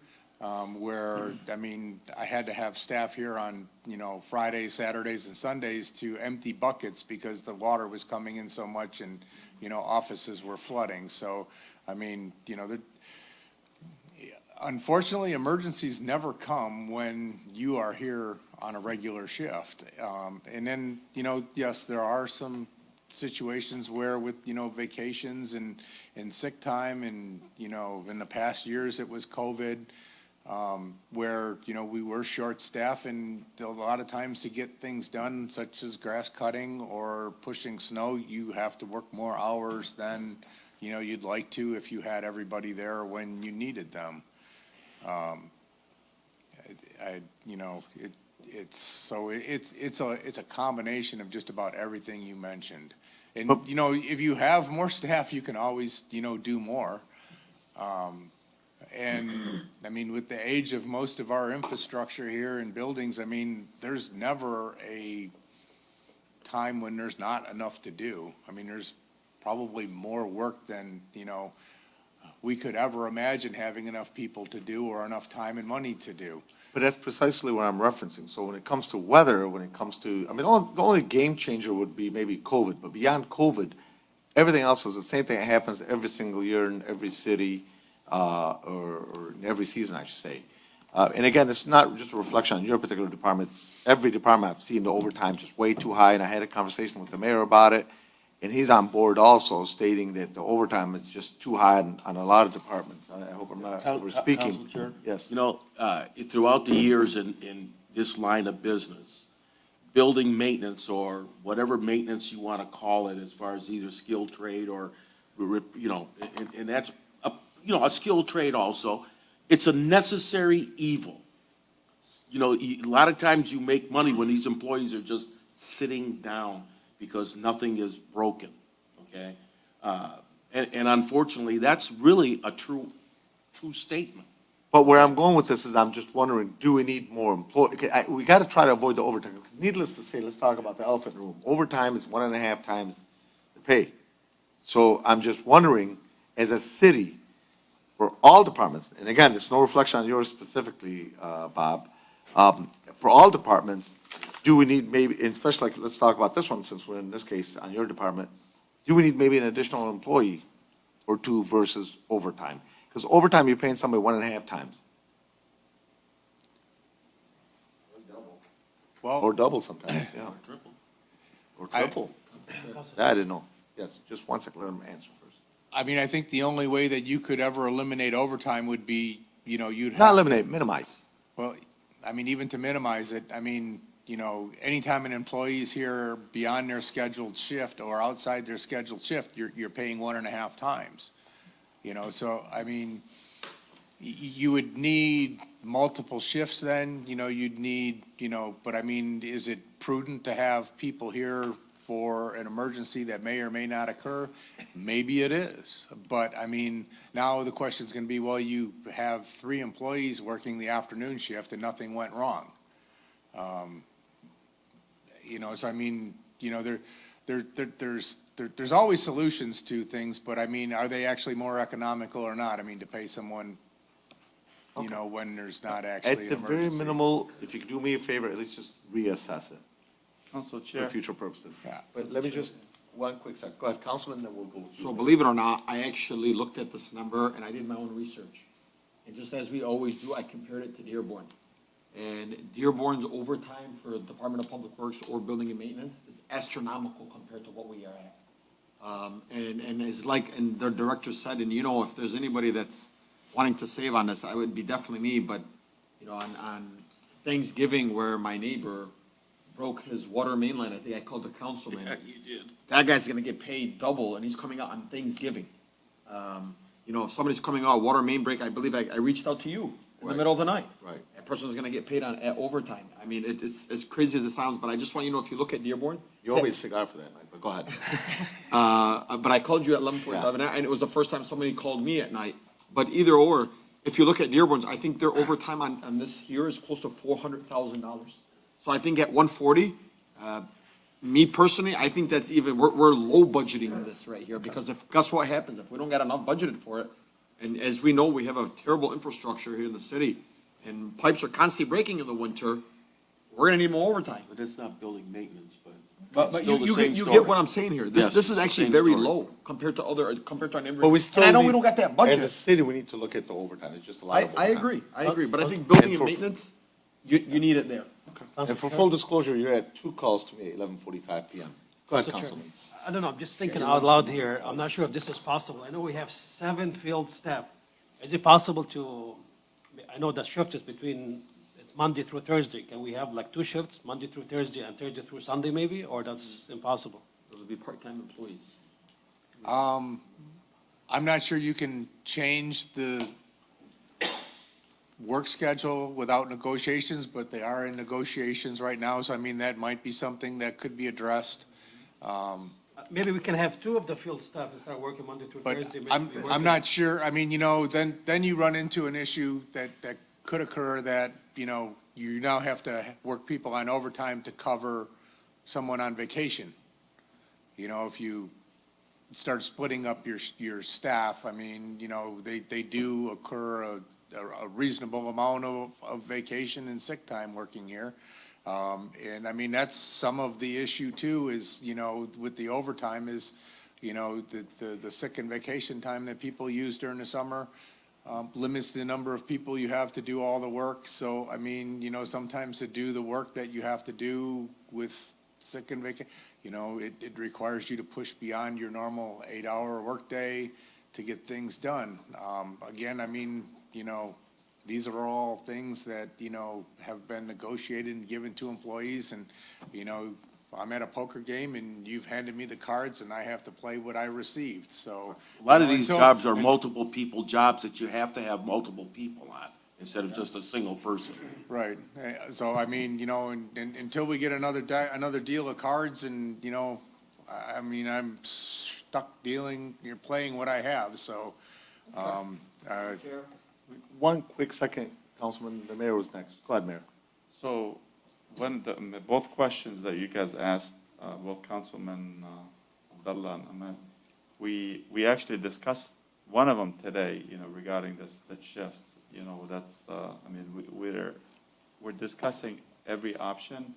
where, I mean, I had to have staff here on, you know, Fridays, Saturdays, and Sundays to empty buckets because the water was coming in so much and, you know, offices were flooding. So, I mean, you know, unfortunately, emergencies never come when you are here on a regular shift. And then, you know, yes, there are some situations where with, you know, vacations and sick time and, you know, in the past years it was COVID, where, you know, we were short-staffed and a lot of times to get things done such as grass cutting or pushing snow, you have to work more hours than, you know, you'd like to if you had everybody there when you needed them. You know, it's a combination of just about everything you mentioned. And, you know, if you have more staff, you can always, you know, do more. And, I mean, with the age of most of our infrastructure here in buildings, I mean, there's never a time when there's not enough to do. I mean, there's probably more work than, you know, we could ever imagine having enough people to do or enough time and money to do. But that's precisely what I'm referencing. So when it comes to weather, when it comes to, I mean, the only game changer would be maybe COVID, but beyond COVID, everything else is the same thing that happens every single year in every city, or in every season, I should say. And again, it's not just a reflection on your particular department. It's every department I've seen the overtime just way too high, and I had a conversation with the mayor about it, and he's on board also, stating that the overtime is just too high on a lot of departments. I hope I'm not over speaking. Council Chair? Yes. You know, throughout the years in this line of business, building maintenance or whatever maintenance you want to call it, as far as either skilled trade or, you know, and that's, you know, a skilled trade also, it's a necessary evil. You know, a lot of times you make money when these employees are just sitting down because nothing is broken, okay? And unfortunately, that's really a true statement. But where I'm going with this is I'm just wondering, do we need more employees? We got to try to avoid the overtime, because needless to say, let's talk about the elephant in the room. Overtime is 1.5 times the pay. So I'm just wondering, as a city, for all departments, and again, it's no reflection on yours specifically, Bob, For all departments, do we need maybe, and especially like, let's talk about this one, since we're in this case on your department, do we need maybe an additional employee or two versus overtime? Because overtime, you're paying somebody 1.5 times, or Well, double sometimes, yeah. Or triple. That I didn't know. Yes, just one second, let him answer first. I mean, I think the only way that you could ever eliminate overtime would be, you'd have. Not eliminate, minimize. Well, I mean, even to minimize it, I mean, anytime an employee is here beyond their scheduled shift or outside their scheduled shift, you're paying 1.5 times. So, I mean, you would need multiple shifts then, you'd need, but I mean, is it prudent to have people here for an emergency that may or may not occur? Maybe it is, but I mean, now the question's gonna be, well, you have 3 employees working the afternoon shift and nothing went wrong. So I mean, there's always solutions to things, but I mean, are they actually more economical or not? I mean, to pay someone, when there's not actually At an the emergency. very minimal, if you could do me a favor, at least just reassess it Council for Chair. future purposes. But let me just, one quick sec, go ahead, Councilman, then we'll go. So believe it or not, I actually looked at this number and I did my own research. And just as we always do, I compared it to Dearborn. And Dearborn's overtime for Department of Public Works or Building and Maintenance is astronomical compared to what we are at. And it's like, and the director said, and if there's anybody that's wanting to save on this, I would be definitely me, but, on Thanksgiving where my neighbor broke his water main line, I think I called the councilman. Yeah, you did. That guy's gonna get paid double, and he's coming out on Thanksgiving. If somebody's coming out water main break, I believe I reached out to you in the middle of the night. Right. That person's gonna get paid at overtime. I mean, it's as crazy as it sounds, but I just want you to know, if you look at Dearborn. You owe me a cigar for that, Mike, but go ahead. But I called you at 11:45, and it was the first time somebody called me at night. But either or, if you look at Dearborn's, I think their overtime on this here is close to $400,000. So I think at 140, me personally, I think that's even, we're low budgeting this right here, because guess what happens? If we don't got enough budgeted for it, and as we know, we have a terrible infrastructure here in the city, and pipes are constantly breaking in the winter, we're gonna need more overtime. But it's not building maintenance, but. But it's still the you same get story. what I'm saying here. Yes, This is actually same very story. low compared to our neighbors. But we still. And I know we need- don't got that As a budget. city, we need to look at the overtime, it's just a lot I of overtime. agree, but I think building And and for- maintenance, you need it there. And for full disclosure, you're at 2 calls to me at 11:45 PM. Go ahead, Mr. Chair, Councilman. I don't know, I'm just thinking out loud here. I'm not sure if this is possible. I know we have 7 field staff. Is it possible to, I know the shift is between, it's Monday through Thursday. Can we have like 2 shifts, Monday through Thursday and Thursday through Sunday maybe, or that's impossible? Those would be part-time employees. I'm not sure you can change the work schedule without negotiations, but they are in negotiations right now, so I mean, that might be something that could be addressed. Maybe we can have 2 of the field staff and start working Monday through But Thursday. maybe I'm we work not sure, I mean, then you run into an issue that could occur that, you now have to work people on overtime to cover someone on vacation. If you start splitting up your staff, I mean, they do occur a reasonable amount of vacation and sick time working here. And I mean, that's some of the issue too, is, with the overtime is, the sick and vacation time that people use during the summer, limits the number of people you have to do all the work. So, I mean, sometimes to do the work that you have to do with sick and vacation, it requires you to push beyond your normal 8-hour workday to get things done. Again, I mean, these are all things that, have been negotiated and given to employees, and, I'm at a poker game and you've handed me the cards and I have to play what I received, so. A lot of these jobs are multiple people jobs that you have to have multiple people on, instead of just a single person. Right, so I mean, and until we get another deal of cards and, I mean, I'm stuck playing what I have, so, One quick second, Councilman, the mayor was next. Go ahead, Mayor. So when both questions that you guys asked, both Councilman Abdullah and Ahmed, we actually discussed one of them today, regarding the split shifts. That's, I mean, we're we're discussing every option.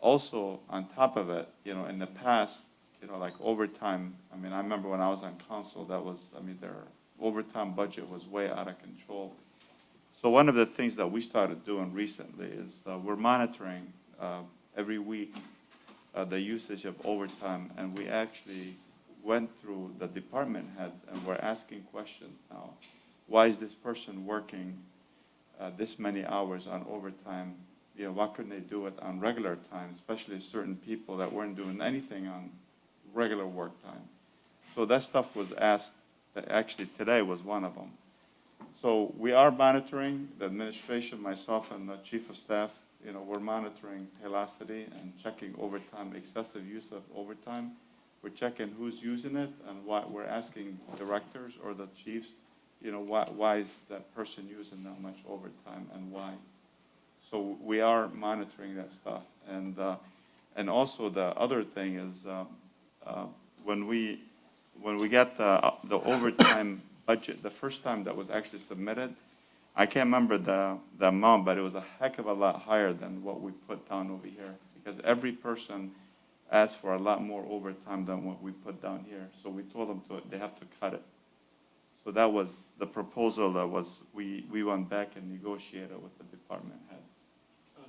Also, on top of it, you know, in the past, you know, like overtime, I mean, I remember when I was on council, that was, I mean, their overtime budget was way out of control. So one of the things that we started doing recently is we're monitoring every week the usage of overtime, and we actually went through the department heads and we're asking questions now. Why is this person working this many hours on overtime? You know, why couldn't they do it on regular time, especially certain people that weren't doing anything on regular work time? So that stuff was asked, actually today was one of them. So we are monitoring, the administration, myself and the chief of staff, you know, we're monitoring velocity and checking overtime, excessive use of overtime. We're checking who's using it and why, we're asking directors or the chiefs, you know, why is that person using that much overtime and why? So we are monitoring that stuff. And also the other thing is, when we got the overtime budget, the first time that was actually submitted, I can't remember the amount, but it was a heck of a lot higher than what we put down over here, because every person asked for a lot more overtime than what we put down here. So we told them they have to cut it. So that was the proposal that was, we went back and negotiated with the department heads.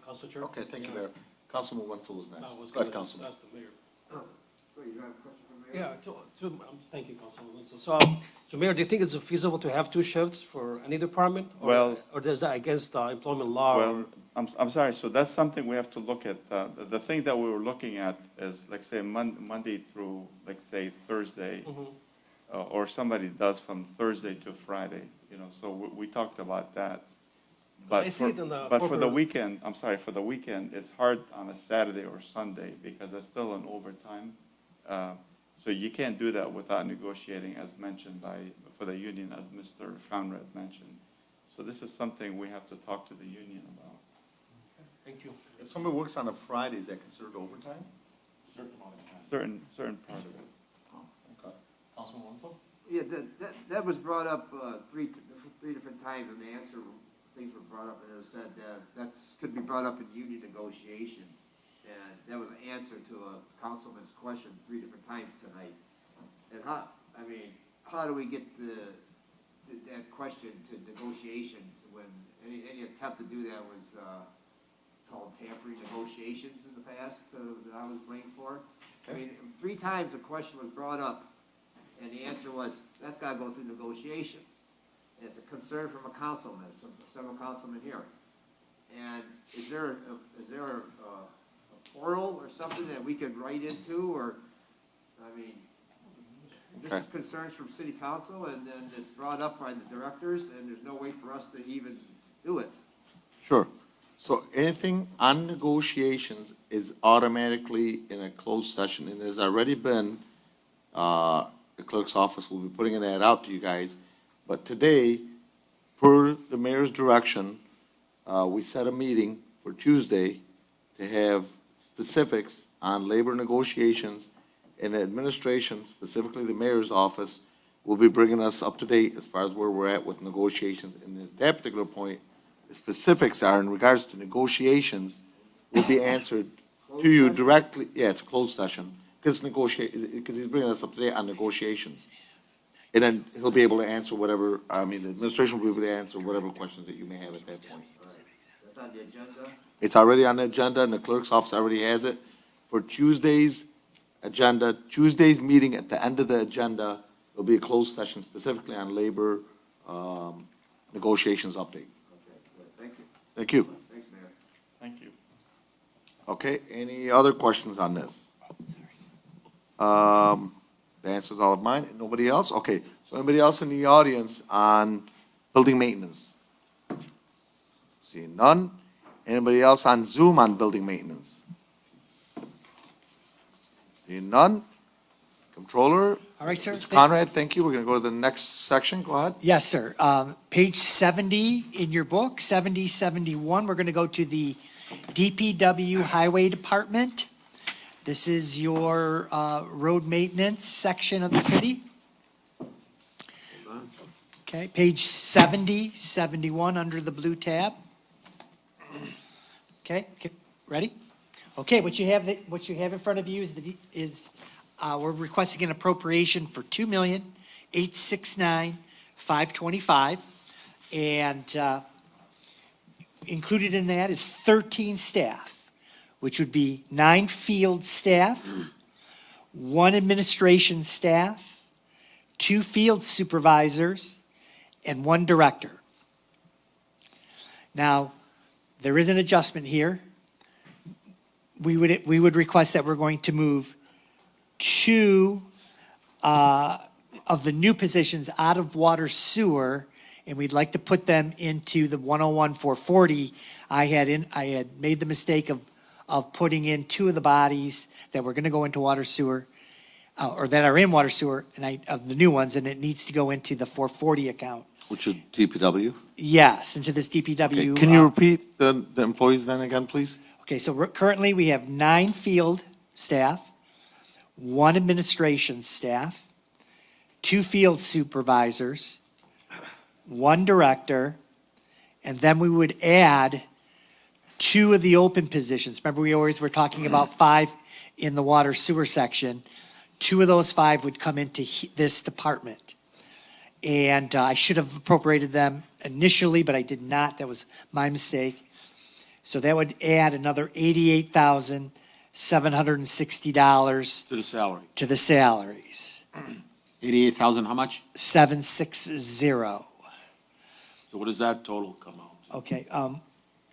Council Chair? Okay, thank you, Mayor. Councilman Wenzel is next. I was Go ahead, gonna Councilman. ask the mayor. Wait, you have a question for Mayor? Yeah, thank you, Councilman Winston. So Mayor, do you think it's feasible to have two shifts for any department? Well- Or is that against employment law? Well, I'm sorry, so that's something we have to look at. The thing that we were looking at is, like, say, Monday through, like, say, Thursday, or somebody does from Thursday to Friday, you know, so we talked about that. I see it in the But for the corporate- weekend, I'm sorry, for the weekend, it's hard on a Saturday or Sunday because it's still an overtime. So you can't do that without negotiating, as mentioned for the union, as Mr. Conrad mentioned. So this is something we have to talk to the union about. Thank you. If somebody works on a Friday, is that considered overtime? Certain part of it. Okay. Councilman Wenzel? Yeah, that was brought up three different times, and the answer, things were brought up, and it was said that's could be brought up in union negotiations. And that was an answer to a councilman's question 3 different times tonight. And how do we get that question to negotiations when any attempt to do that was called tampering negotiations in the past that I was blamed for? I mean, 3 times the question was brought up, and the answer was, that's gotta go through negotiations. And it's a concern from a councilman, several councilmen here. And is there a portal or something that we could write into, or, I mean, this is concerns from city council, and then it's brought up by the directors, and there's no way for us to even do it. Sure. So anything on negotiations is automatically in a closed session, and there's already been, the clerk's office will be putting that out to you guys. But today, per the mayor's direction, we set a meeting for Tuesday to have specifics on labor negotiations, and the administration, specifically the mayor's office, will be bringing us up to date as far as where we're at with negotiations. And at that particular point, the specifics are in regards to negotiations will be answered to you directly. Yeah, it's a closed session, because he's bringing us up to date on negotiations. And then he'll be able to answer whatever, the administration will be able to answer whatever questions that you may have at that point. That's on the agenda? It's already on the agenda, and the clerk's office already has it. For Tuesday's agenda, Tuesday's meeting, at the end of the agenda, there'll be a closed session specifically on labor negotiations update. Okay, good, thank you. Thank you. Thanks, Mayor. Thank you. Okay, any other questions on this? The answer is all of mine. Nobody else? Okay, so anybody else in the audience on building maintenance? Seeing none. Anybody else on Zoom on building maintenance? Seeing none. Controller? All right, sir. Mr. Conrad, thank you. We're going to go to the next section. Go ahead. Yes, sir. Page 70 in your book, 70, 71, we're going to go to the DPW Highway Department. This is your road maintenance section of the city. Okay, page 70, 71 under the blue tab. Okay, ready? Okay, what you have in front of you we're requesting an appropriation for $2,869,525. And included in that is 13 staff, which would be 9 field staff, 1 administration staff, 2 field supervisors, and 1 director. Now, there is an adjustment here. We would request that we're going to move 2 of the new positions out of water sewer, and we'd like to put them into the 101-440. I had made the mistake of putting in 2 of the bodies that were gonna go into water sewer, or that are in water sewer, of the new ones, and it needs to go into the 440 account. Which is DPW? Yes, into this Okay, DPW. can you repeat the employees then again, please? Okay, so currently we have 9 field staff, 1 administration staff, 2 field supervisors, 1 director, and then we would add 2 of the open positions. Remember, we always were talking about 5 in the water sewer section. 2 of those 5 would come into this department. And I should have appropriated them initially, but I did not. That was my mistake. So that would add another $88,760 To the salary. to the salaries. 88,000, how much? 760. So what does that total come out? Okay,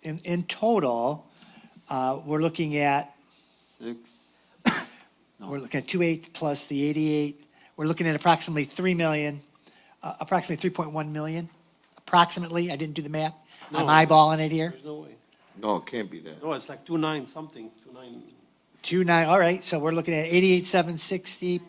in total, we're looking at, 6. we're looking at 2.8 plus the 88. We're looking at approximately 3 million, approximately 3.1 million, approximately. I didn't do the math. I'm No. eyeballing it here. There's no way. No, it can't be that. No, it's like 2.9 something, 2.9. 2.9, all right, so we're looking at 88,760,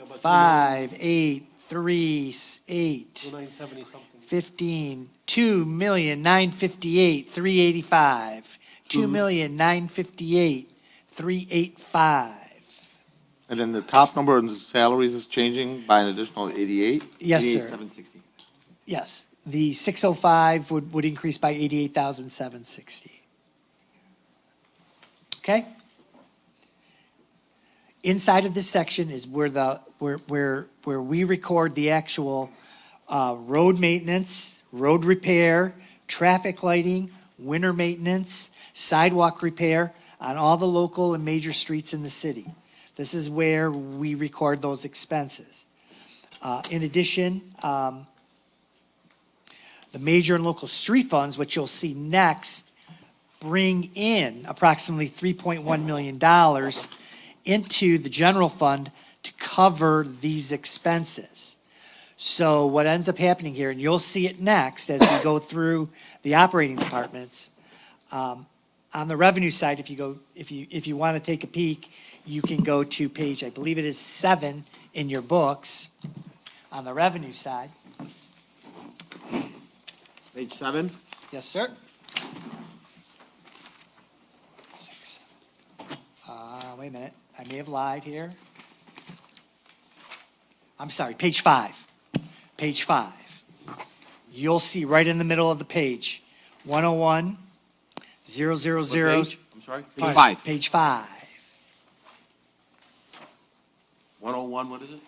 about 5, 8, 3, 8, 2.970 something. 15, 2,958,385, 2,958,385. And then the top number in the salaries is changing by an additional 88? Yes, sir. 88,760. Yes, the 605 would increase by 88,760. Okay? Inside of this section is where we record the actual road maintenance, road repair, traffic lighting, winter maintenance, sidewalk repair on all the local and major streets in the city. This is where we record those expenses. In addition, the major and local street funds, which you'll see next, bring in approximately $3.1 million into the general fund to cover these expenses. So what ends up happening here, and you'll see it next as we go through the operating departments, on the revenue side, if you want to take a peek, you can go to page, I believe it is 7 in your books, on the revenue side. Page 7? Yes, sir. 6. Wait a minute, I may have lied here. I'm sorry, page 5. Page 5. You'll see right in the middle of the page, 101, 000. What page? I'm sorry? Page 5. Page 5. 101, what is it?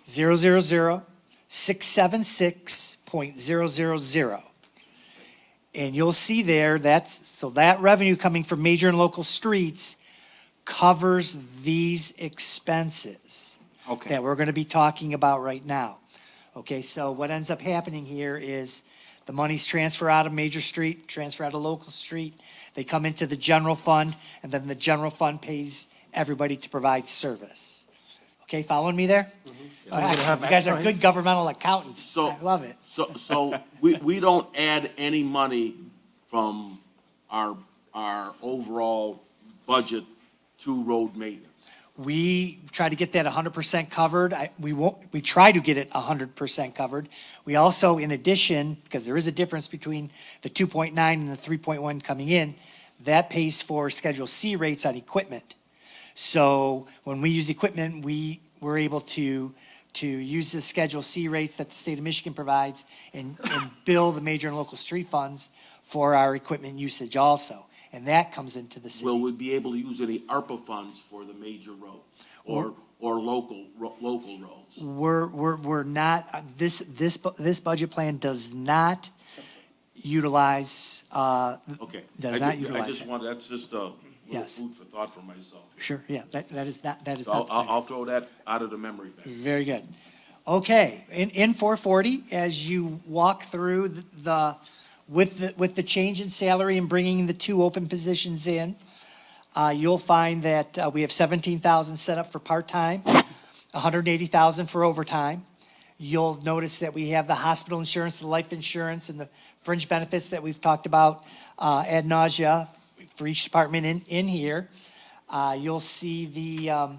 676.000. And you'll see there, that revenue coming from major and local streets covers these expenses Okay. that we're going to be talking about right now. Okay, so what ends up happening here is the monies transfer out of major street, transfer out of local street. They come into the general fund, and then the general fund pays everybody to provide service. Okay, following me there? Excellent. You guys are good governmental accountants. So- I love it. So we don't add any money from our overall budget to road maintenance. We try to get that 100% covered. We try to get it 100% covered. We also, in addition, because there is a difference between the 2.9 and the 3.1 coming in, that pays for Schedule C rates on equipment. So when we use equipment, we're able to use the Schedule C rates that the state of Michigan provides and bill the major and local street funds for our equipment usage also. and that comes into the Will city. we be able to use any ARPA funds for the major roads or local roads? We're not, this budget plan does not utilize, Okay. does I not ju- utilize I just it. want, that's just a little Yes. food for thought for myself. Sure, yeah, that is not, that is So not. the plan. I'll throw that out of the memory bank. Very good. Okay, in 440, as you walk through with the change in salary and bringing the 2 open positions in, you'll find that we have 17,000 set up for part-time, 180,000 for overtime. You'll notice that we have the hospital insurance, the life insurance, and the fringe benefits that we've talked about ad nausea for each department in here. You'll see the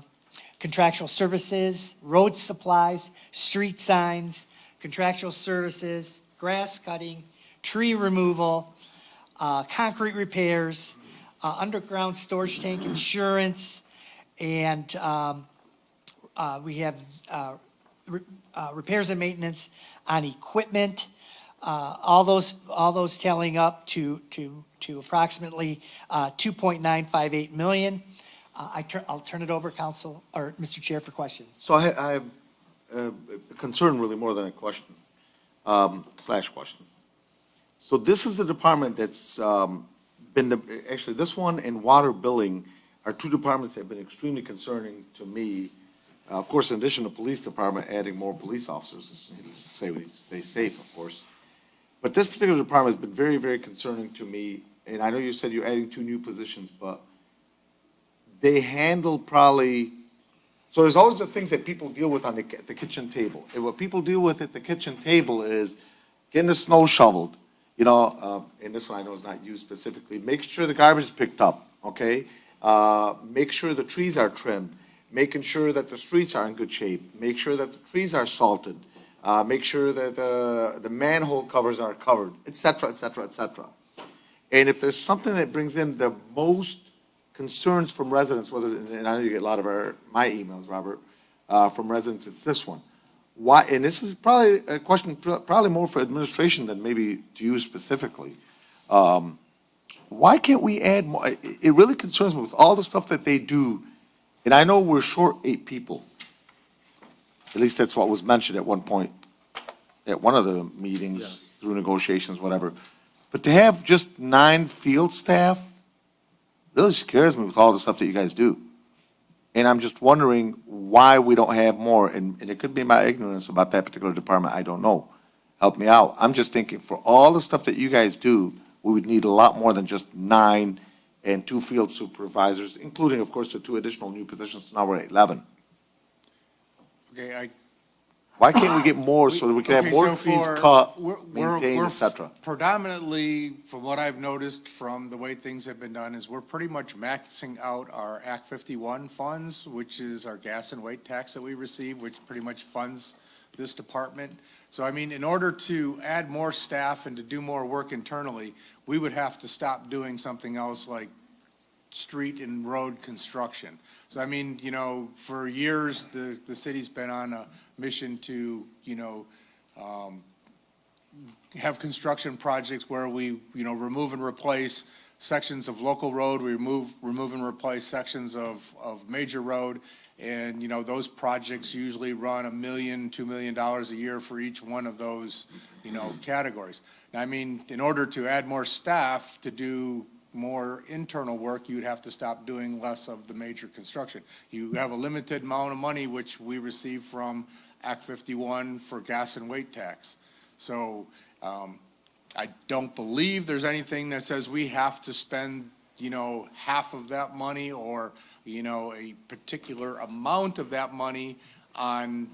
contractual services, road supplies, street signs, contractual services, grass cutting, tree removal, concrete repairs, underground storage tank insurance, and we have repairs and maintenance on equipment. All those tallying up to approximately 2.958 million. I'll turn it over, Council, or Mr. Chair, for questions. So I have a concern really more than a question, slash question. So this is the department that's actually, this one and water billing are 2 departments that have been extremely concerning to me. Of course, in addition to police department, adding more police officers, needless to say, we stay safe, of course. But this particular department has been very, very concerning to me, and I know you said you're adding 2 new positions, but they handle probably, so there's always the things that people deal with at the kitchen table. And what people deal with at the kitchen table is getting the snow shoveled, and this one I know is not used specifically, make sure the garbage is picked up, okay? Make sure the trees are trimmed, making sure that the streets are in good shape, make sure that the trees are salted, make sure that the manhole covers are covered, et cetera, et cetera, et cetera. And if there's something that brings in the most concerns from residents, and I know you get a lot of my emails, Robert, from residents, it's this one. Why, and this is probably a question, probably more for administration than maybe to you specifically. Why can't we add more? It really concerns me with all the stuff that they do, and I know we're short 8 people. At least that's what was mentioned at one point, at one of the meetings, through negotiations, whatever. But to have just 9 field staff really scares me with all the stuff that you guys do. And I'm just wondering why we don't have more, and it could be my ignorance about that particular department, I don't know. Help me out. I'm just thinking, for all the stuff that you guys do, we would need a lot more than just 9 and 2 field supervisors, including, of course, the 2 additional new positions. Now we're at 11. Okay, Why can't we get more so that we can have Okay, more so trees for- cut, we're- maintained, we're et cetera? Predominantly, from what I've noticed from the way things have been done, is we're pretty much maxing out our Act 51 funds, which is our gas and weight tax that we receive, which pretty much funds this department. So I mean, in order to add more staff and to do more work internally, we would have to stop doing something else like street and road construction. So I mean, for years, the city's been on a mission to, have construction projects where we, remove and replace sections of local road, we remove and replace sections of major road. And, those projects usually run $1 million, $2 million a year for each one of those, categories. Now, I mean, in order to add more staff to do more internal work, you'd have to stop doing less of the major construction. You have a limited amount of money, which we receive from Act 51 for gas and weight tax. So I don't believe there's anything that says we have to spend, half of that money or, a particular amount of that money on,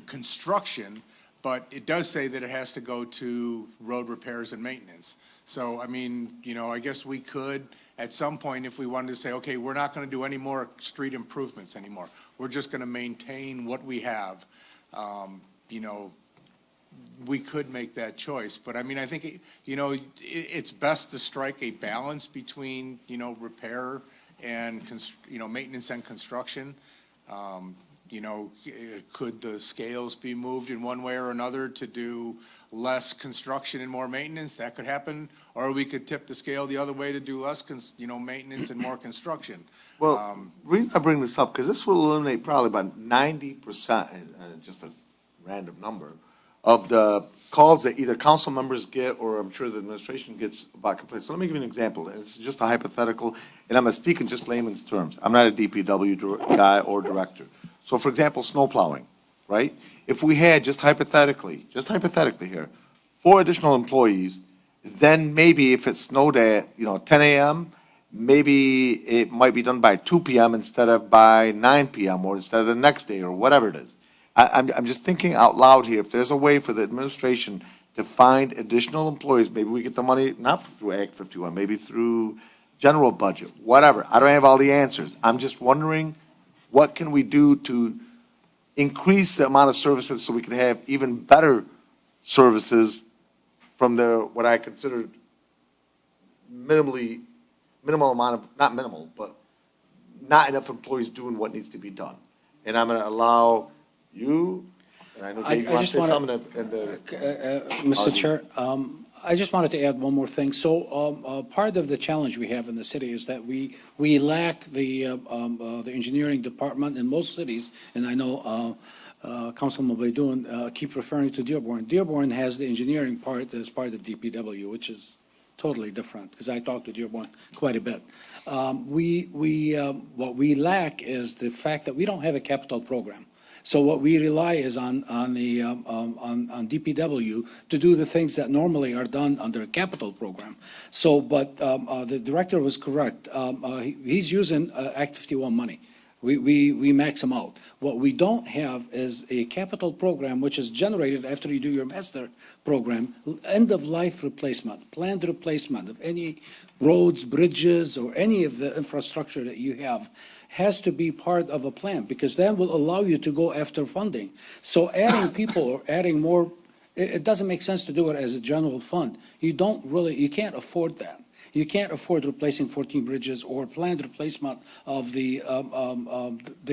construction. But it does say that it has to go to road repairs and maintenance. So, I mean, I guess we could, at some point, if we wanted to say, okay, we're not going to do any more street improvements anymore. We're just going to maintain what we have. We could make that choice. But, I mean, I think, it's best to strike a balance between, repair and, maintenance and construction. could the scales be moved in one way or another to do less construction and more maintenance? That could happen. Or we could tip the scale the other way to do less, maintenance and more construction. Well, the reason I bring this up, because this will eliminate probably about 90%, just a random number, of the calls that either council members get or I'm sure the administration gets about complaints. So let me give you an example. It's just a hypothetical, and I'm speaking just layman's terms. I'm not a DPW guy or director. So for example, snow plowing, right? If we had just hypothetically here, 4 additional employees, then maybe if it snowed at, 10 a.m., maybe it might be done by 2 p.m. instead of by 9 p.m. or instead of the next day or whatever it is. I'm just thinking out loud here. If there's a way for the administration to find additional employees, maybe we get the money not through Act 51, maybe through general budget, whatever. I don't have all the answers. I'm just wondering, what can we do to increase the amount of services so we can have even better services from what I consider minimal amount of, not minimal, but not enough employees doing what needs to be done. And I'm going to allow you, and I know Dave wants to say something. Mr. Chair, I just wanted to add one more thing. So part of the challenge we have in the city is that we lack the engineering department in most cities, and I know Councilman Baidoon keep referring to Dearborn. Dearborn has the engineering part as part of DPW, which is totally different, because I talked to Dearborn quite a bit. What we lack is the fact that we don't have a capital program. So what we rely is on DPW to do the things that normally are done under a capital program. So, but the director was correct. He's using Act 51 money. We max them out. What we don't have is a capital program which is generated after you do your master program, end-of-life replacement, planned replacement of any roads, bridges, or any of the infrastructure that you have has to be part of a plan, because that will allow you to go after funding. So adding people or adding more, it doesn't make sense to do it as a general fund. You can't afford that. You can't afford replacing 14 bridges or planned replacement of the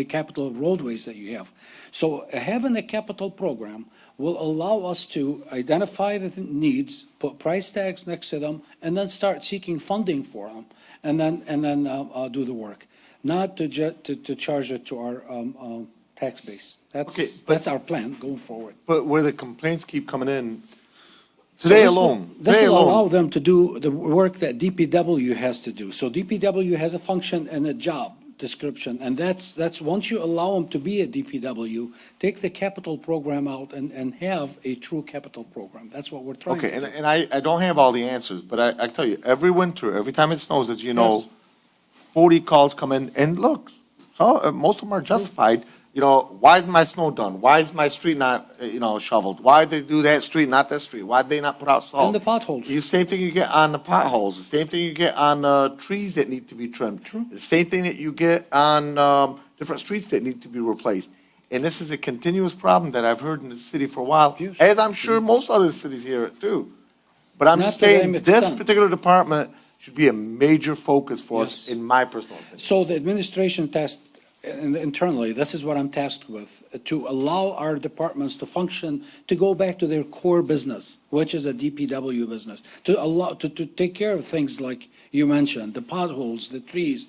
capital roadways that you have. So having a capital program will allow us to identify the needs, put price tags next to them, and then start seeking funding for them, and then do the work. Not to charge it to our tax base. That's our plan going forward. But where the complaints keep coming in, Today alone. This will allow them to do the work that DPW has to do. So DPW has a function and a job description, and that's once you allow them to be a DPW, take the capital program out and have a true capital program. That's what we're trying to do. Okay, and I don't have all the answers, but I tell you, every winter, every time it snows, as you know, 40 calls come in, and look, most of them are justified. Why is my snow done? Why is my street not, shoveled? Why did they do that street, not that street? Why did they not put out salt? And the potholes. The same thing you get on the potholes, the same thing you get on trees that need to be trimmed. True. The same thing that you get on different streets that need to be replaced. And this is a continuous problem that I've heard in the city for a while, as I'm sure most other cities hear it too. But I'm just saying, this particular department should be a major focus for us, in my personal opinion. So the administration tasked, and internally, this is what I'm tasked with, to allow our departments to function, to go back to their core business, which is a DPW business, to take care of things like you mentioned, the potholes, the trees,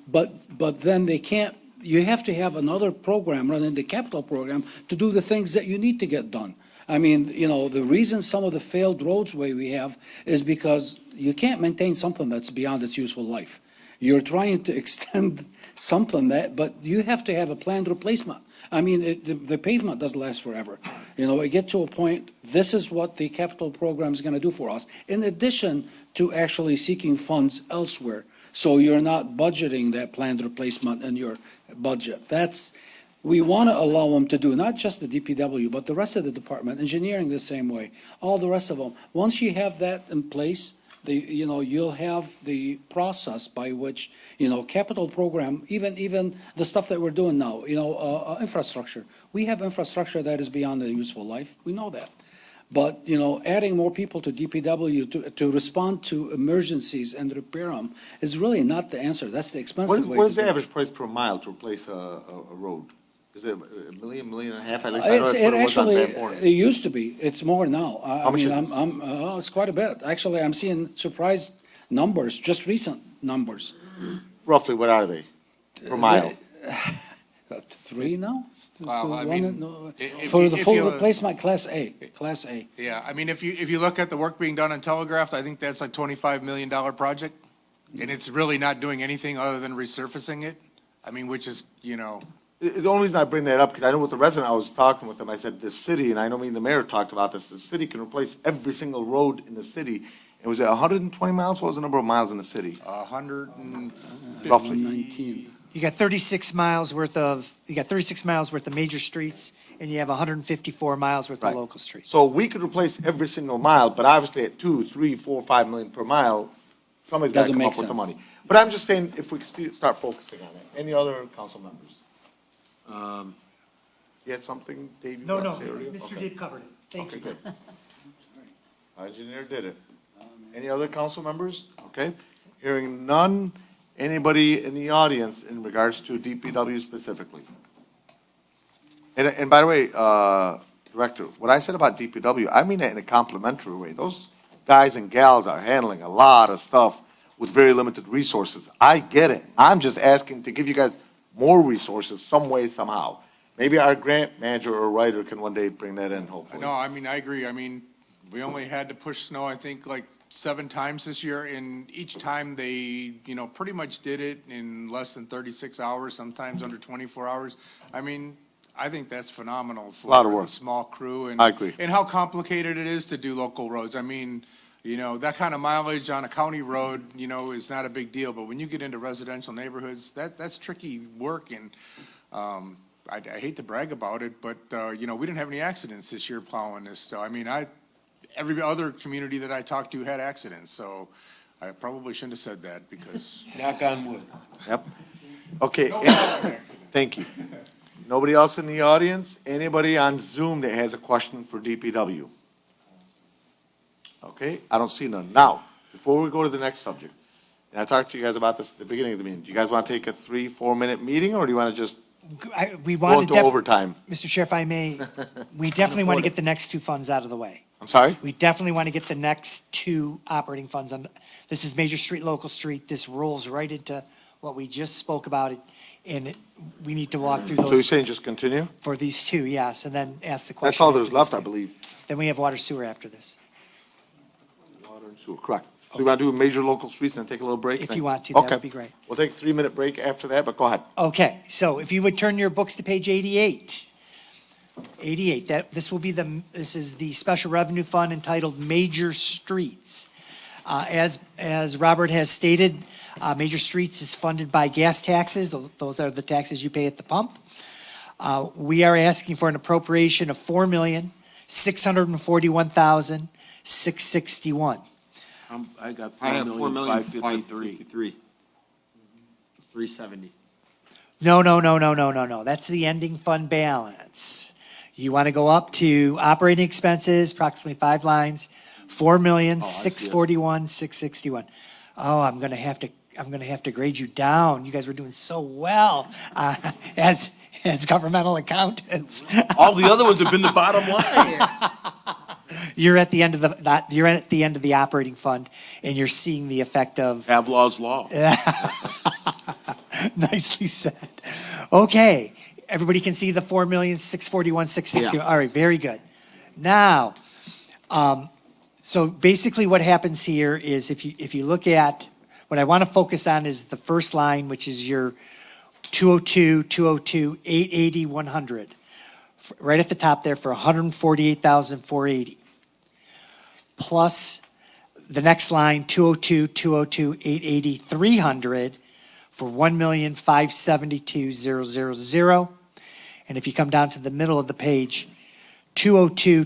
but then they can't, you have to have another program running, the capital program, to do the things that you need to get done. I mean, the reason some of the failed roadway we have is because you can't maintain something that's beyond its useful life. You're trying to extend something but you have to have a planned replacement. I mean, the pavement doesn't last forever. We get to a point, this is what the capital program is going to do for us, in addition to actually seeking funds elsewhere. So you're not budgeting that planned replacement in your budget. We want to allow them to do, not just the DPW, but the rest of the department, engineering the same way, all the rest of them. Once you have that in place, you'll have the process by which, capital program, even the stuff that we're doing now, infrastructure. We have infrastructure that is beyond the useful life. We know that. But, adding more people to DPW to respond to emergencies and repair them is really not the answer. That's the expensive way to do it. What is the average price per mile to replace a road? Is it a million and a half? At least I know It's, that's what it it was on actually, Van Born. it used to be, it's more now. How much mean, is it? it's quite a bit. Actually, I'm seeing surprised numbers, just recent numbers. Roughly, what are they? Per mile? 3 now? Well, I mean, if For you- the if full you- replacement, Class A. Yeah, I mean, if you look at the work being done on Telegraph, I think that's like $25 million project. And it's really not doing anything other than resurfacing it. I mean, which is, The only reason I bring that up, because I know with the resident, I was talking with them, I said, the city, and I know me and the mayor talked about this, the city can replace every single road in the city. It was at 120 miles? What was the number of miles in the city? 150. Roughly. 19. You got 36 miles worth of major streets, and you have 154 miles worth of Right. local streets. So we could replace every single mile, but obviously at 2, 3, 4, 5 million per mile, somebody's got to Doesn't come make up with the sense. money. But I'm just saying, if we could start focusing on it. Any other council members? You had something, Dave? you No, wanted no, to say earlier? Mr. Okay. Dave covered it. Thank Okay, you. good. Our engineer did it. Any other council members? Okay. Hearing none. Anybody in the audience in regards to DPW specifically? And by the way, Director, what I said about DPW, I mean that in a complimentary way. Those guys and gals are handling a lot of stuff with very limited resources. I get it. I'm just asking to give you guys more resources some way, somehow. Maybe our grant manager or writer can one day bring that in, hopefully. No, I mean, I agree. I mean, we only had to push snow, I think, like 7 times this year, and each time they, pretty much did it in less than 36 hours, sometimes under 24 hours. I mean, I think that's phenomenal for Lot of work. a small crew. And I agree. And how complicated it is to do local roads. I mean, that kind of mileage on a county road, is not a big deal, but when you get into residential neighborhoods, that's tricky work, and, I hate to brag about it, but, we didn't have any accidents this year plowing this, so, I mean, every other community that I talked to had accidents, so I probably shouldn't have said that, because. Knock on wood. Yep. Okay. No accidents. Thank you. Nobody else in the audience? Anybody on Zoom that has a question for DPW? Okay, I don't see none. Now, before we go to the next subject, and I talked to you guys about this at the beginning of the meeting, do you guys want to take a 3-4 minute meeting, or do you want to just We go want into to, overtime? Mr. Chair, if I may, we definitely want to get the next 2 funds out of the way. I'm sorry? We definitely want to get the next 2 operating funds on. This is Major Street, Local Street. This rolls right into what we just spoke about, and we need to walk through So you're those saying just continue? for these 2, yes, and then ask the question. That's all after there's left, these I two. believe. Then we have water sewer after this, Water and sewer, correct. So you want to do major local streets and then take a little break? if you want to, that Okay. would be great. We'll take a 3-minute break after that, but go ahead. Okay, so if you would turn your books to page 88. 88, this is the special revenue fund entitled Major Streets. As Robert has stated, Major Streets is funded by gas taxes. Those are the taxes you pay at the pump. We are asking for an appropriation of $4,641,661. I got I have 4,553,370. 370. No. That's the ending fund balance. You want to go up to operating expenses, approximately 5 lines, 4,641,661. Oh, I'm gonna have to grade you down. You guys were doing so well as governmental accountants. All the other ones have been the bottom line. You're at the end of the operating fund, and you're seeing the effect of. Pavlov's law. Nicely said. Okay, everybody can see the 4,641,660. Yeah. All right, very good. Now, so basically what happens here is if you look at, what I want to focus on is the first line, which is your 202, 880, 100. Right at the top there for 148,480. Plus the next line, 202, 880, 300 for 1,572,000. And if you come down to the middle of the page, 202,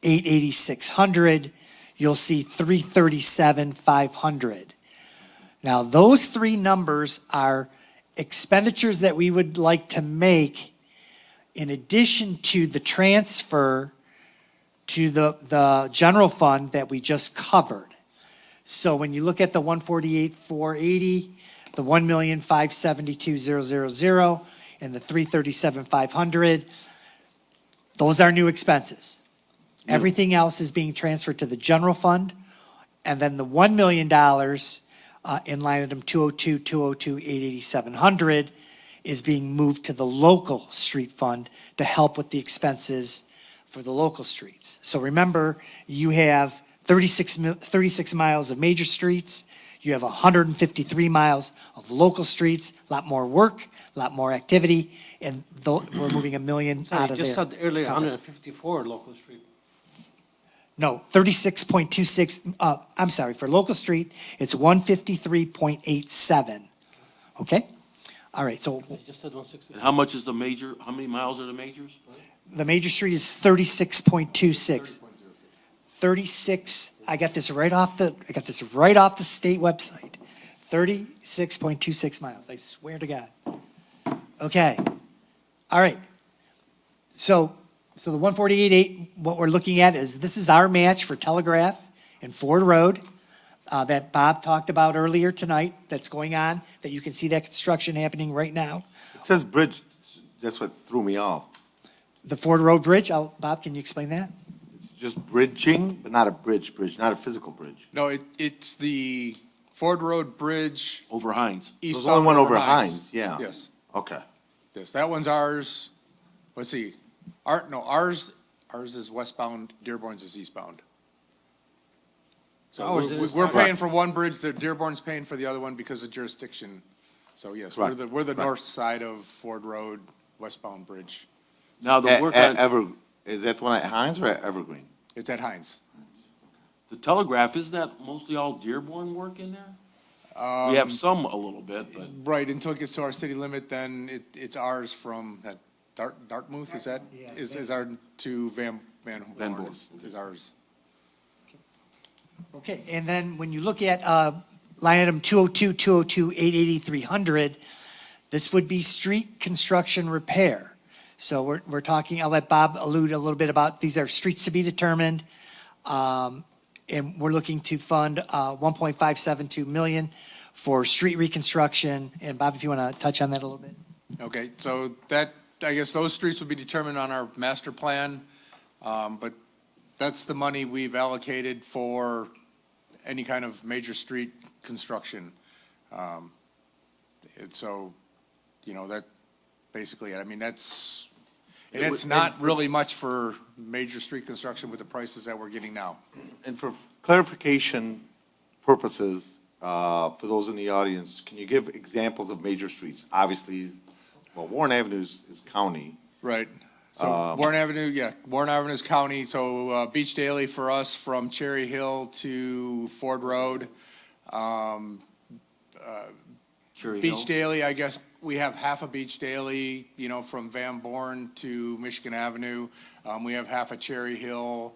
880, 600, you'll see 337,500. Now, those 3 numbers are expenditures that we would like to make in addition to the transfer to the general fund that we just covered. So when you look at the 148,480, the 1,572,000, and the 337,500, those are new expenses. Everything else is being transferred to the general fund, and then the $1 million in line item 202, 202, 88700 is being moved to the local street fund to help with the expenses for the local streets. So remember, you have 36 miles of major streets, you have 153 miles of local streets, a lot more work, a lot more activity, and we're moving $1 million out You of just there. said earlier 154 local street. No, 36.26, I'm sorry, for local street, it's 153.87, okay? All right, so You just said 160. And how much is the major, how many miles are the majors? the major street is 36.26. 36, I got this right off the state website. 36.26 miles, I swear to God. Okay, all right. So the 148.8, what we're looking at is, this is our match for Telegraph and Ford Road that Bob talked about earlier tonight, that's going on, that you can see that construction happening right now. It says bridge, that's what threw me off. The Ford Road Bridge, Bob, can you explain that? Just bridging, but not a bridge, not a physical bridge. No, it's the Ford Road Bridge. Over Hines. There's Eastbound only one over Hines. Hines, yeah. Yes, Okay. yes, that one's ours. Let's see, ours is westbound, Dearborn's is eastbound. So Ours is we're eastbound. paying for one bridge, the Dearborn's paying for the other one because of jurisdiction. So yes, we're Right. we're the Right. north side of Ford Road, westbound bridge. Now, the work on, Is that the one at Hines or at Evergreen? It's at Hines. the Telegraph, isn't that mostly all Dearborn work in there? We have some a little bit, but. Right, until it gets to our city limit, then it's ours from that Dartmouth, is that, Yeah. is our to Van Born. Born is ours. Okay, and then when you look at line item 202, 202, 880, 300, this would be street construction repair. So we're talking, I'll let Bob allude a little bit about, these are streets to be determined. And we're looking to fund 1.572 million for street reconstruction. And Bob, if you want to touch on that a little bit. Okay, so that, I guess those streets will be determined on our master plan, but that's the money we've allocated for any kind of major street construction. And so, that basically, I mean, that's, and it's not really much for major street construction with the prices that we're getting now. And for clarification purposes, for those in the audience, can you give examples of major streets? Obviously, well, Warren Avenue is county. Right. So Warren Avenue, Warren Avenue is county, so Beach Daily for us from Cherry Hill to Ford Road. Cherry Beach Hill. Daily, I guess, we have half a Beach Daily, from Van Born to Michigan Avenue. We have half a Cherry Hill,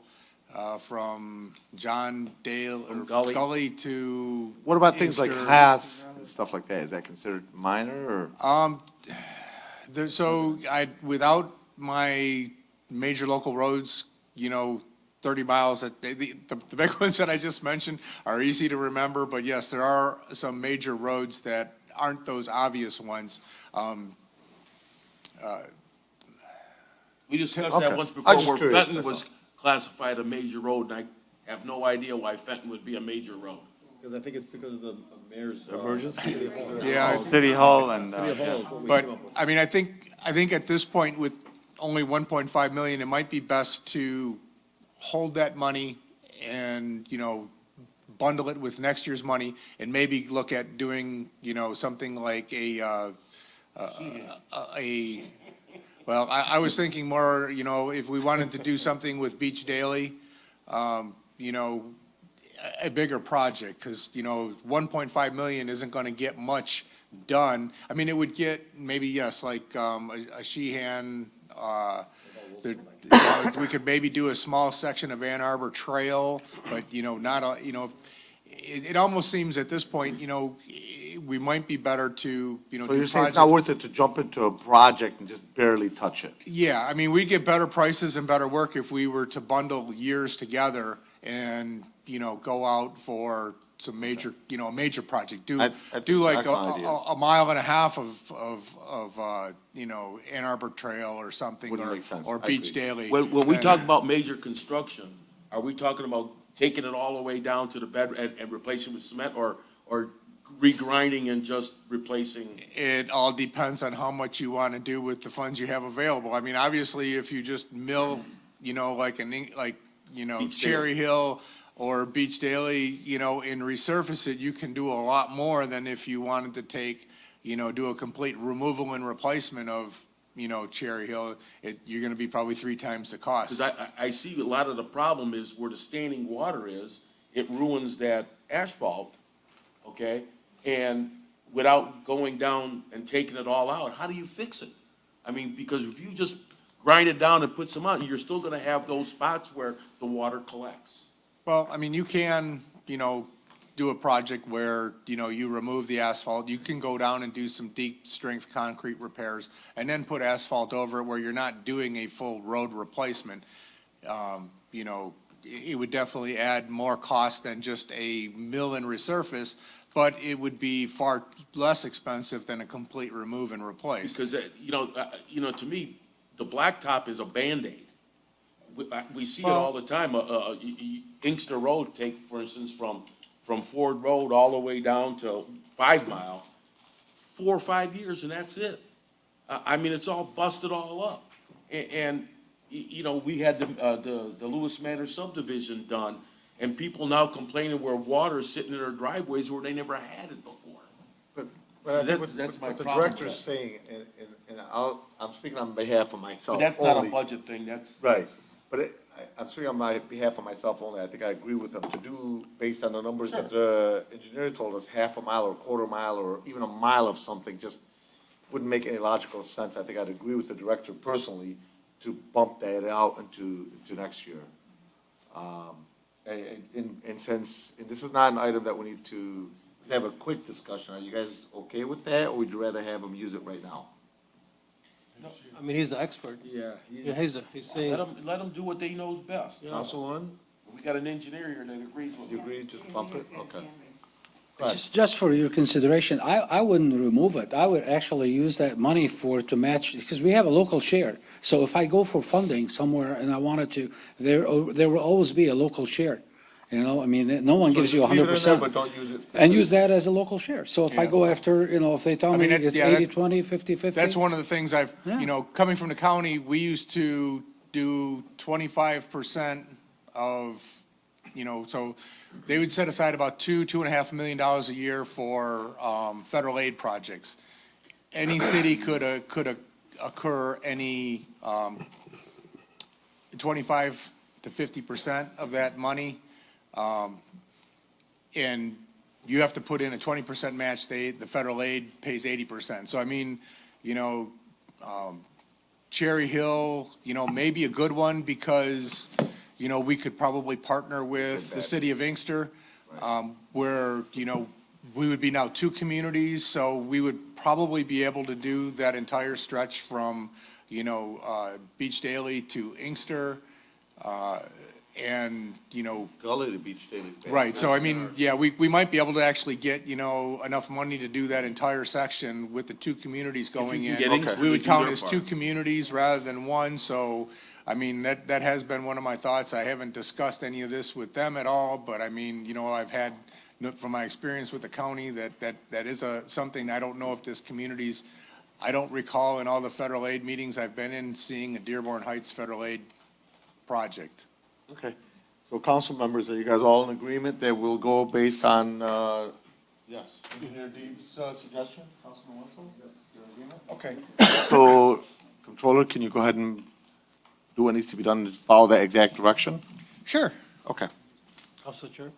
from John Dale, or Gully. Gully to. What about things like Inkster. Haas and stuff like that? Is that considered minor or? Without my major local roads, 30 miles, the big ones that I just mentioned are easy to remember, but yes, there are some major roads that aren't those obvious ones. We discussed Okay. that once I'm before, just where curious, Fenton that's was classified a major road, and I have no idea why Fenton would be a major road. Because I think it's because of the mayor's. Emergency? Yeah, City Hall and, but, I mean, I think at this point, with only 1.5 million, it might be best to hold that money and, bundle it with next year's money, and maybe look at doing, something like well, I was thinking more, if we wanted to do something with Beach Daily, a bigger project, because, 1.5 million isn't going to get much done. I mean, it would get maybe, yes, like a Sheehan, we could maybe do a small section of Ann Arbor Trail, but, not, it almost seems at this point, we might be better to, So do you're saying it's projects. not worth it to jump into a project and just barely touch it? Yeah, I mean, we get better prices and better work if we were to bundle years together and, go out for, some major, a major project. Do I think do it's like an excellent idea. a mile and a half of Ann Arbor Trail or something, Wouldn't make sense. or I Beach agree. Daily. When we then- talk about major construction, are we talking about taking it all the way down to the bed and replacing with cement, or regrinding and just replacing? It all depends on how much you want to do with the funds you have available. I mean, obviously, if you just mill, Beach Cherry Hill or Beach Daily, and resurface it, you can do a lot more than if you wanted to take, do a complete removal and replacement of, Cherry Hill. You're going to be probably 3 times the cost. Because I see a lot of the problem is where the standing water is, it ruins that asphalt, okay? And without going down and taking it all out, how do you fix it? I mean, because if you just grind it down and put some out, you're still gonna have those spots where the water collects. Well, I mean, you can, do a project where, you remove the asphalt. You can go down and do some deep strength concrete repairs and then put asphalt over it where you're not doing a full road replacement. It would definitely add more cost than just a mill and resurface, but it would be far less expensive than a complete remove and replace. Because, to me, the blacktop is a Band-Aid. We see it all the time. Inkster Road, take, for instance, from Ford Road all the way down to 5 Mile, 4 or 5 years, and that's it. I mean, it's all busted all up. And we had the Lewis Manor subdivision done, and people now complaining where water's sitting in their driveways where they never had it before. But So I think that's my what the problem with director's that. saying, and I'm speaking on behalf of myself But that's not a only. budget thing, that's. Right, but I'm speaking on my behalf of myself only. I think I agree with him to do, based on the numbers that the engineer told us, half a mile or a quarter mile or even a mile of something just wouldn't make any logical sense. I think I'd agree with the director personally to bump that out into next year. And since, and this is not an item that we need to have a quick discussion, are you guys okay with that, or would you rather have him use it right now? I mean, he's the expert. Yeah. Yeah, he's saying. Let them do what they knows best. Councilwoman, We got an engineer here that agrees with you me. agree, just bump it? Okay. Just for your consideration, I wouldn't remove it. I would actually use that money to match, because we have a local share. So if I go for funding somewhere and I wanted to, there will always be a local share. I mean, no one gives you Leave it in there, 100%. but don't use it. And use that as a local share. So if I Yeah. go after, if they tell I me mean, it's yeah, that- 80-20, 50-50. That's one of the things Yeah. coming from the county, we used to do 25% of, so they would set aside about $2.5 million a year for, federal aid projects. Any city could occur any, 25 to 50% of that money. And you have to put in a 20% match, the federal aid pays 80%. So I mean, Cherry Hill, may be a good one because, we could probably partner with the city of Inkster, where, we would be now 2 communities, so we would probably be able to do that entire stretch from, Beach Daily to Inkster, and, Gully to Beach Daily. right, so I mean, yeah, we might be able to actually get, enough money to do that entire section with the 2 communities going you in. can get Inkster We to would do count their as part. 2 communities rather than 1, so, I mean, that has been one of my thoughts. I haven't discussed any of this with them at all, but I mean, I've had, from my experience with the county, that is something, I don't know if this community's, I don't recall in all the federal aid meetings I've been in, seeing a Dearborn Heights federal aid project. Okay, so council members, are you guys all in agreement that we'll go based on, Yes. Engineer Deeb's suggestion? Councilman Wenzel, you're in agreement? Okay. So, Controller, can you go ahead and do what needs to be done to follow that exact direction? Sure. Okay. Council Chair,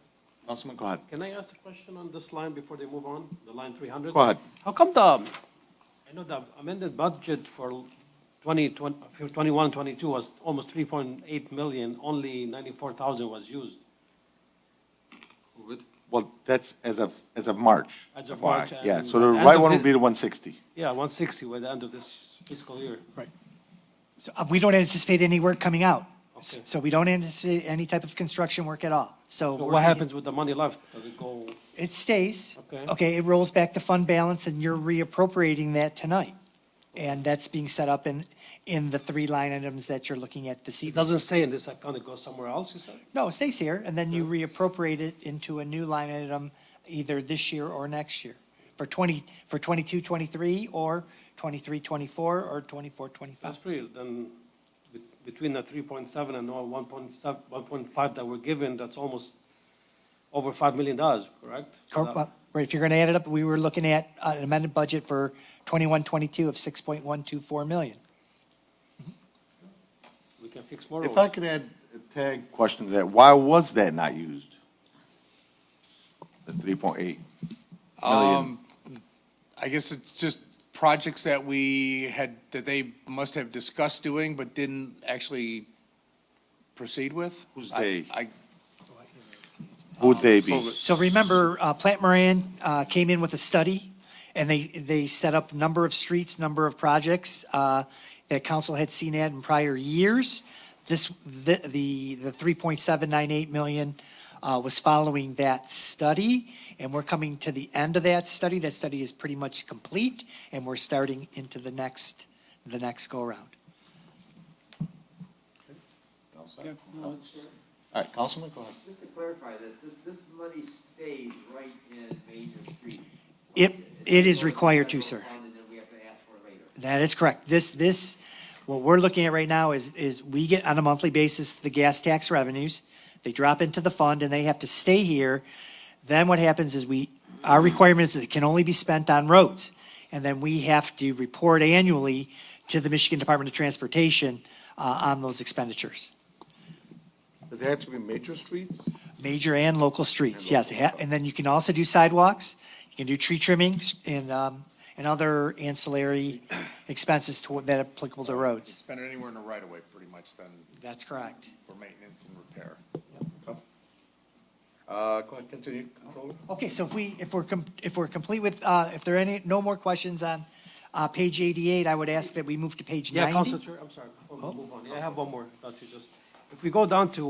Councilman, go ahead. can I ask a question on this line before they move on, the line 300? Go ahead. How come I know the amended budget for 21, 22 was almost 3.8 million, only 94,000 was used. Well, that's as of March. As of March, Yeah, and so the at the end right of one the- would be the 160. Yeah, 160 by the end of this fiscal year. So we don't anticipate any work coming out. So we don't anticipate any type of construction work at all. So we're what gonna- happens with the money left? Does it go? It stays. Okay. Okay, it rolls back to fund balance and you're reappropriating that tonight. And that's being set up in the three line items that you're looking at this It evening. doesn't say in this account, it goes somewhere else, you said? No, it stays here, and then you reappropriate it into a new line item either this year or next year. For 22, 23, or 23, 24, or 24, 25. That's pretty, then, between the 3.7 and all 1.7, 1.5 that we're given, that's almost over $5 million, correct? Right, if you're gonna add it up, we were looking at an amended budget for 21, 22 of 6.124 million. We can fix more If roads. I could add a tag question to that, why was that not used? The 3.8 million? I guess it's just projects that that they must have discussed doing but didn't actually proceed with. Who's they? I Who would they be? So remember, Plant Moran came in with a study, and they set up number of streets, number of projects that council had seen at in prior years. The 3.798 million was following that study, and we're coming to the end of that study. That study is pretty much complete, and we're starting into the next go-around. All right, Councilman, go ahead. Just to clarify this money stays right in major street. It is required to, sir. And then we have to ask for it later. That is correct. What we're looking at right now is we get on a monthly basis the gas tax revenues. They drop into the fund and they have to stay here. Then what happens is our requirement is that it can only be spent on roads. And then we have to report annually to the Michigan Department of Transportation on those expenditures. Does it have to be major streets? Major and local streets, yes. And then you can also do sidewalks, you can do tree trimming and other ancillary expenses that are applicable to roads. spend it anywhere in the right of way, pretty much, then That's correct. for maintenance and repair. Go ahead, continue, Controller. Okay, so if we're complete with, if there are no more questions on page 88, I would ask that we move to page 90. Yeah, Council Chair, I'm sorry, before we move on, I have one more, if we go down to,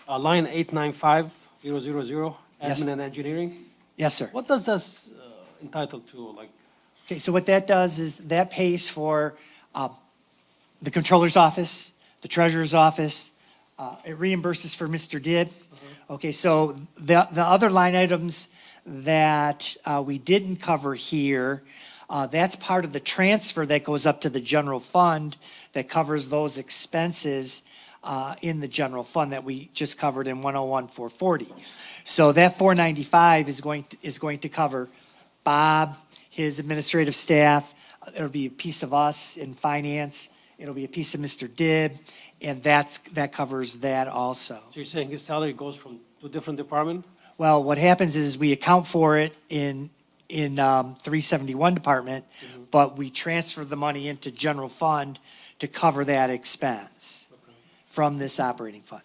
line 895000, Yes. admin and engineering, Yes, sir. what does this entitled to, like? Okay, so what that does is that pays for the controller's office, the treasurer's office. It reimburses for Mr. Dib. Okay, so the other line items that we didn't cover here, that's part of the transfer that goes up to the general fund that covers those expenses in the general fund that we just covered in 101-440. So that 495 is going to cover Bob, his administrative staff. It'll be a piece of us in finance. It'll be a piece of Mr. Dib, and that covers that also. So you're saying his salary goes from two different department? Well, what happens is we account for it in 371 department, but we transfer the money into general fund to cover that expense from this operating fund.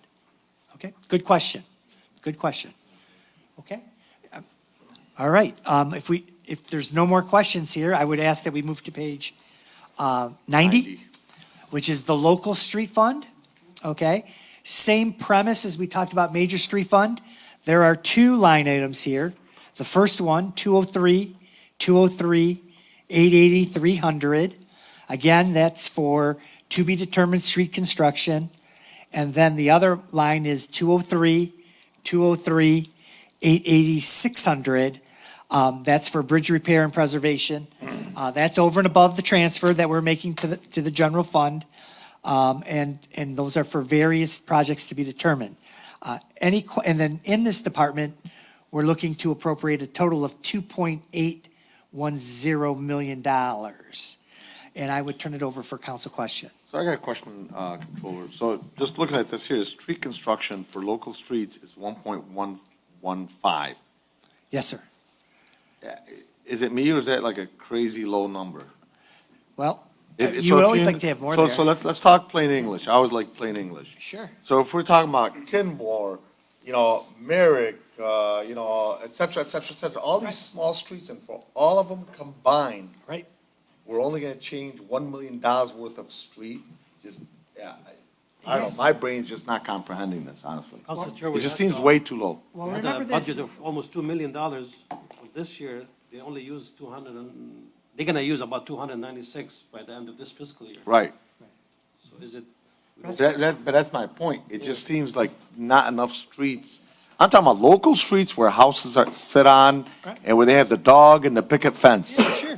Okay, good question. Good question. Okay. All right, if there's no more questions here, I would ask that we move to page 90, which is the local street fund. Okay, same premise as we talked about major street fund. There are two line items here. The first one, 203, 880, 300. Again, that's for to be determined street construction. And then the other line is 203, 880, 600. That's for bridge repair and preservation. That's over and above the transfer that we're making to the general fund. And those are for various projects to be determined. And then in this department, we're looking to appropriate a total of $2.810 million. And I would turn it over for council question. So I got a question, Controller. So just looking at this here, street construction for local streets is 1.115. Yes, sir. Is it me or is that like a crazy low number? Well, So you would if always like to have more there. So let's talk plain English. I always like plain English. Sure. So if we're talking about Kenmore, Merrick, et cetera, all these small streets, and for all of them combined. Right. We're only gonna change $1 million worth of street, just Yeah, I don't know, my brain's just not comprehending this, honestly. Council Chair, It we just had, seems way too low. Well, we had remember a this, budget of almost $2 million for this year. They only used 200 and, they're gonna use about 296 by the end of this fiscal year. Right. So is it? But that's my point. It just seems like not enough streets. I'm talking about local streets where houses are sit on and where they have the dog and the picket fence. sure.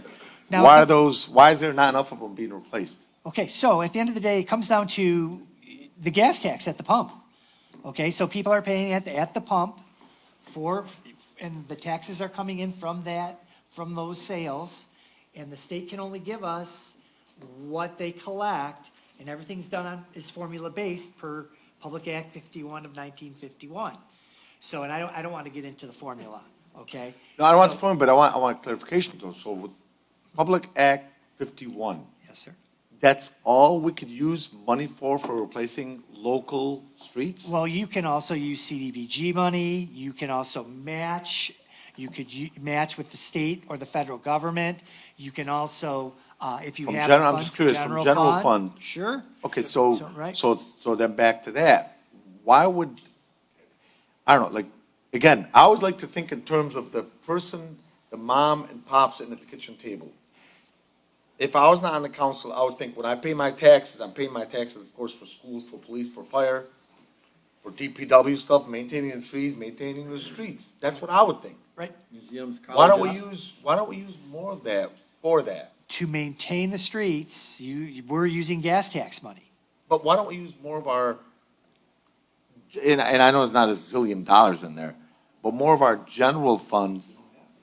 Now, Why is there not enough of them being replaced? okay, so at the end of the day, it comes down to the gas tax at the pump. Okay, so people are paying at the pump and the taxes are coming in from those sales. And the state can only give us what they collect, and everything's done is formula-based per Public Act 51 of 1951. So, and I don't want to get into the formula, okay? No, I don't want So- the phone, but I want clarification though. So with Public Act 51, Yes, sir. that's all we could use money for replacing local streets? Well, you can also use CDBG money, you can also match, you could match with the state or the federal government. You can also, if you From have general- I'm funds, just curious, from general fund. Sure. Okay, so, right. so then back to that. Why would, I don't know, like, again, I always like to think in terms of the person, the mom and pop sitting at the kitchen table. If I was not on the council, I would think when I pay my taxes, I'm paying my taxes, of course, for schools, for police, for fire, for DPW stuff, maintaining the trees, maintaining the streets. That's what I would think. Museums, Why don't colleges. we use more of that for that? To maintain the streets, we're using gas tax money. But why don't we use more of our, and I know there's not a zillion dollars in there, but more of our general fund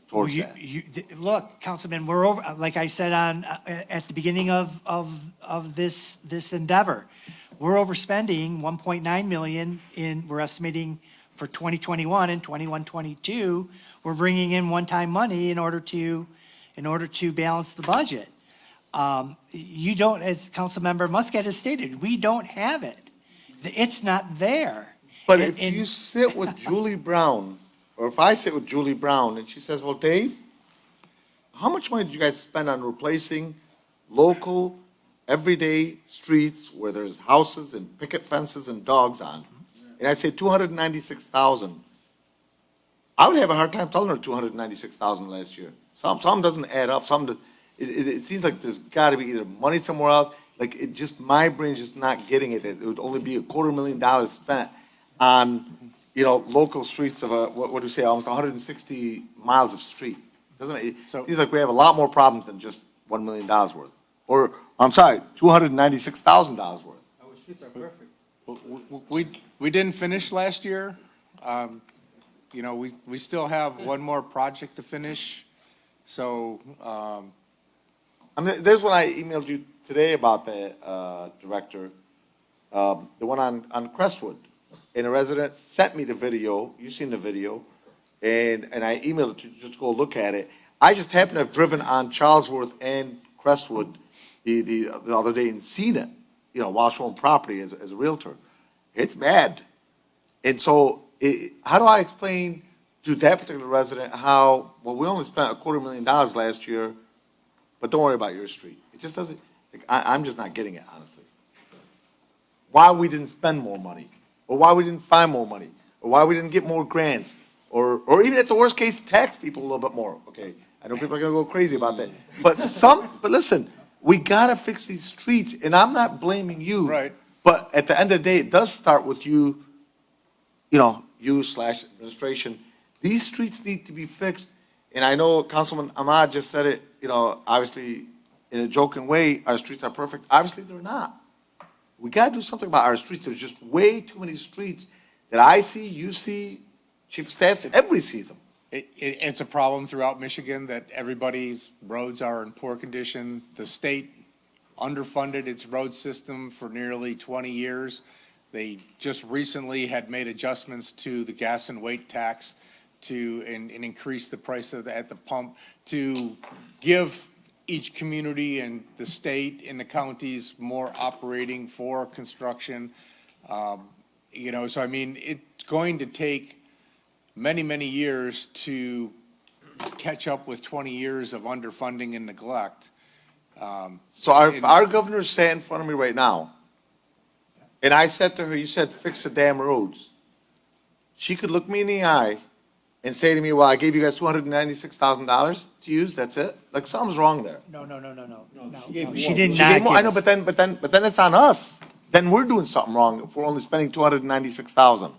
towards that? Look, Councilman, we're over, like I said at the beginning of this endeavor, we're overspending 1.9 million we're estimating for 2021 and 22, we're bringing in one-time money in order to balance the budget. You don't, as Councilmember Muscat has stated, we don't have it. It's not there. But if you sit with Julie Brown, or if I sit with Julie Brown and she says, well, Dave, how much money did you guys spend on replacing local, everyday streets where there's houses and picket fences and dogs on? And I say 296,000. I would have a hard time telling her 296,000 last year. Some doesn't add up, it seems like there's gotta be either money somewhere else, like it just, my brain's just not getting it, that it would only be $250,000 spent on, local streets of what do you say, almost 160 miles of street. Doesn't it? Seems like we have a lot more problems than just $1 million worth. Or, I'm sorry, $296,000 worth. Our streets are perfect. We didn't finish last year. We still have one more project to finish, so, I mean, there's one I emailed you today about the, director, the one on Crestwood. And a resident sent me the video, you seen the video, and I emailed it to you, just go look at it. I just happened to have driven on Charlesworth and Crestwood the other day and seen it, while showing property as a realtor. It's bad. And so, how do I explain to that particular resident how, well, we only spent $250,000 last year, but don't worry about your street. It just doesn't, I'm just not getting it, honestly. Why we didn't spend more money, or why we didn't find more money, or why we didn't get more grants, or even at the worst case, tax people a little bit more, okay? I know people are gonna go crazy about that. But listen, we gotta fix these streets, and I'm not blaming you. Right. But at the end of the day, it does start with you, you/administration. These streets need to be fixed, and I know Councilman Ahmad just said it, obviously, in a joking way, our streets are perfect. Obviously, they're not. We gotta do something about our streets. There's just way too many streets that I see, you see, Chief of Staff, everybody sees them. It's a problem throughout Michigan that everybody's roads are in poor condition. The state underfunded its road system for nearly 20 years. They just recently had made adjustments to the gas and weight tax and increase the price at the pump to give each community and the state and the counties more operating for construction. So I mean, it's going to take many, many years to catch up with 20 years of underfunding and neglect. So our governor sat in front of me right now, and I said to her, you said fix the damn roads, she could look me in the eye and say to me, well, I gave you guys $296,000 to use, that's it? Like, something's wrong there. No, gave she more. did She not gave more, I give know, us. but then it's on us. Then we're doing something wrong if we're only spending 296,000.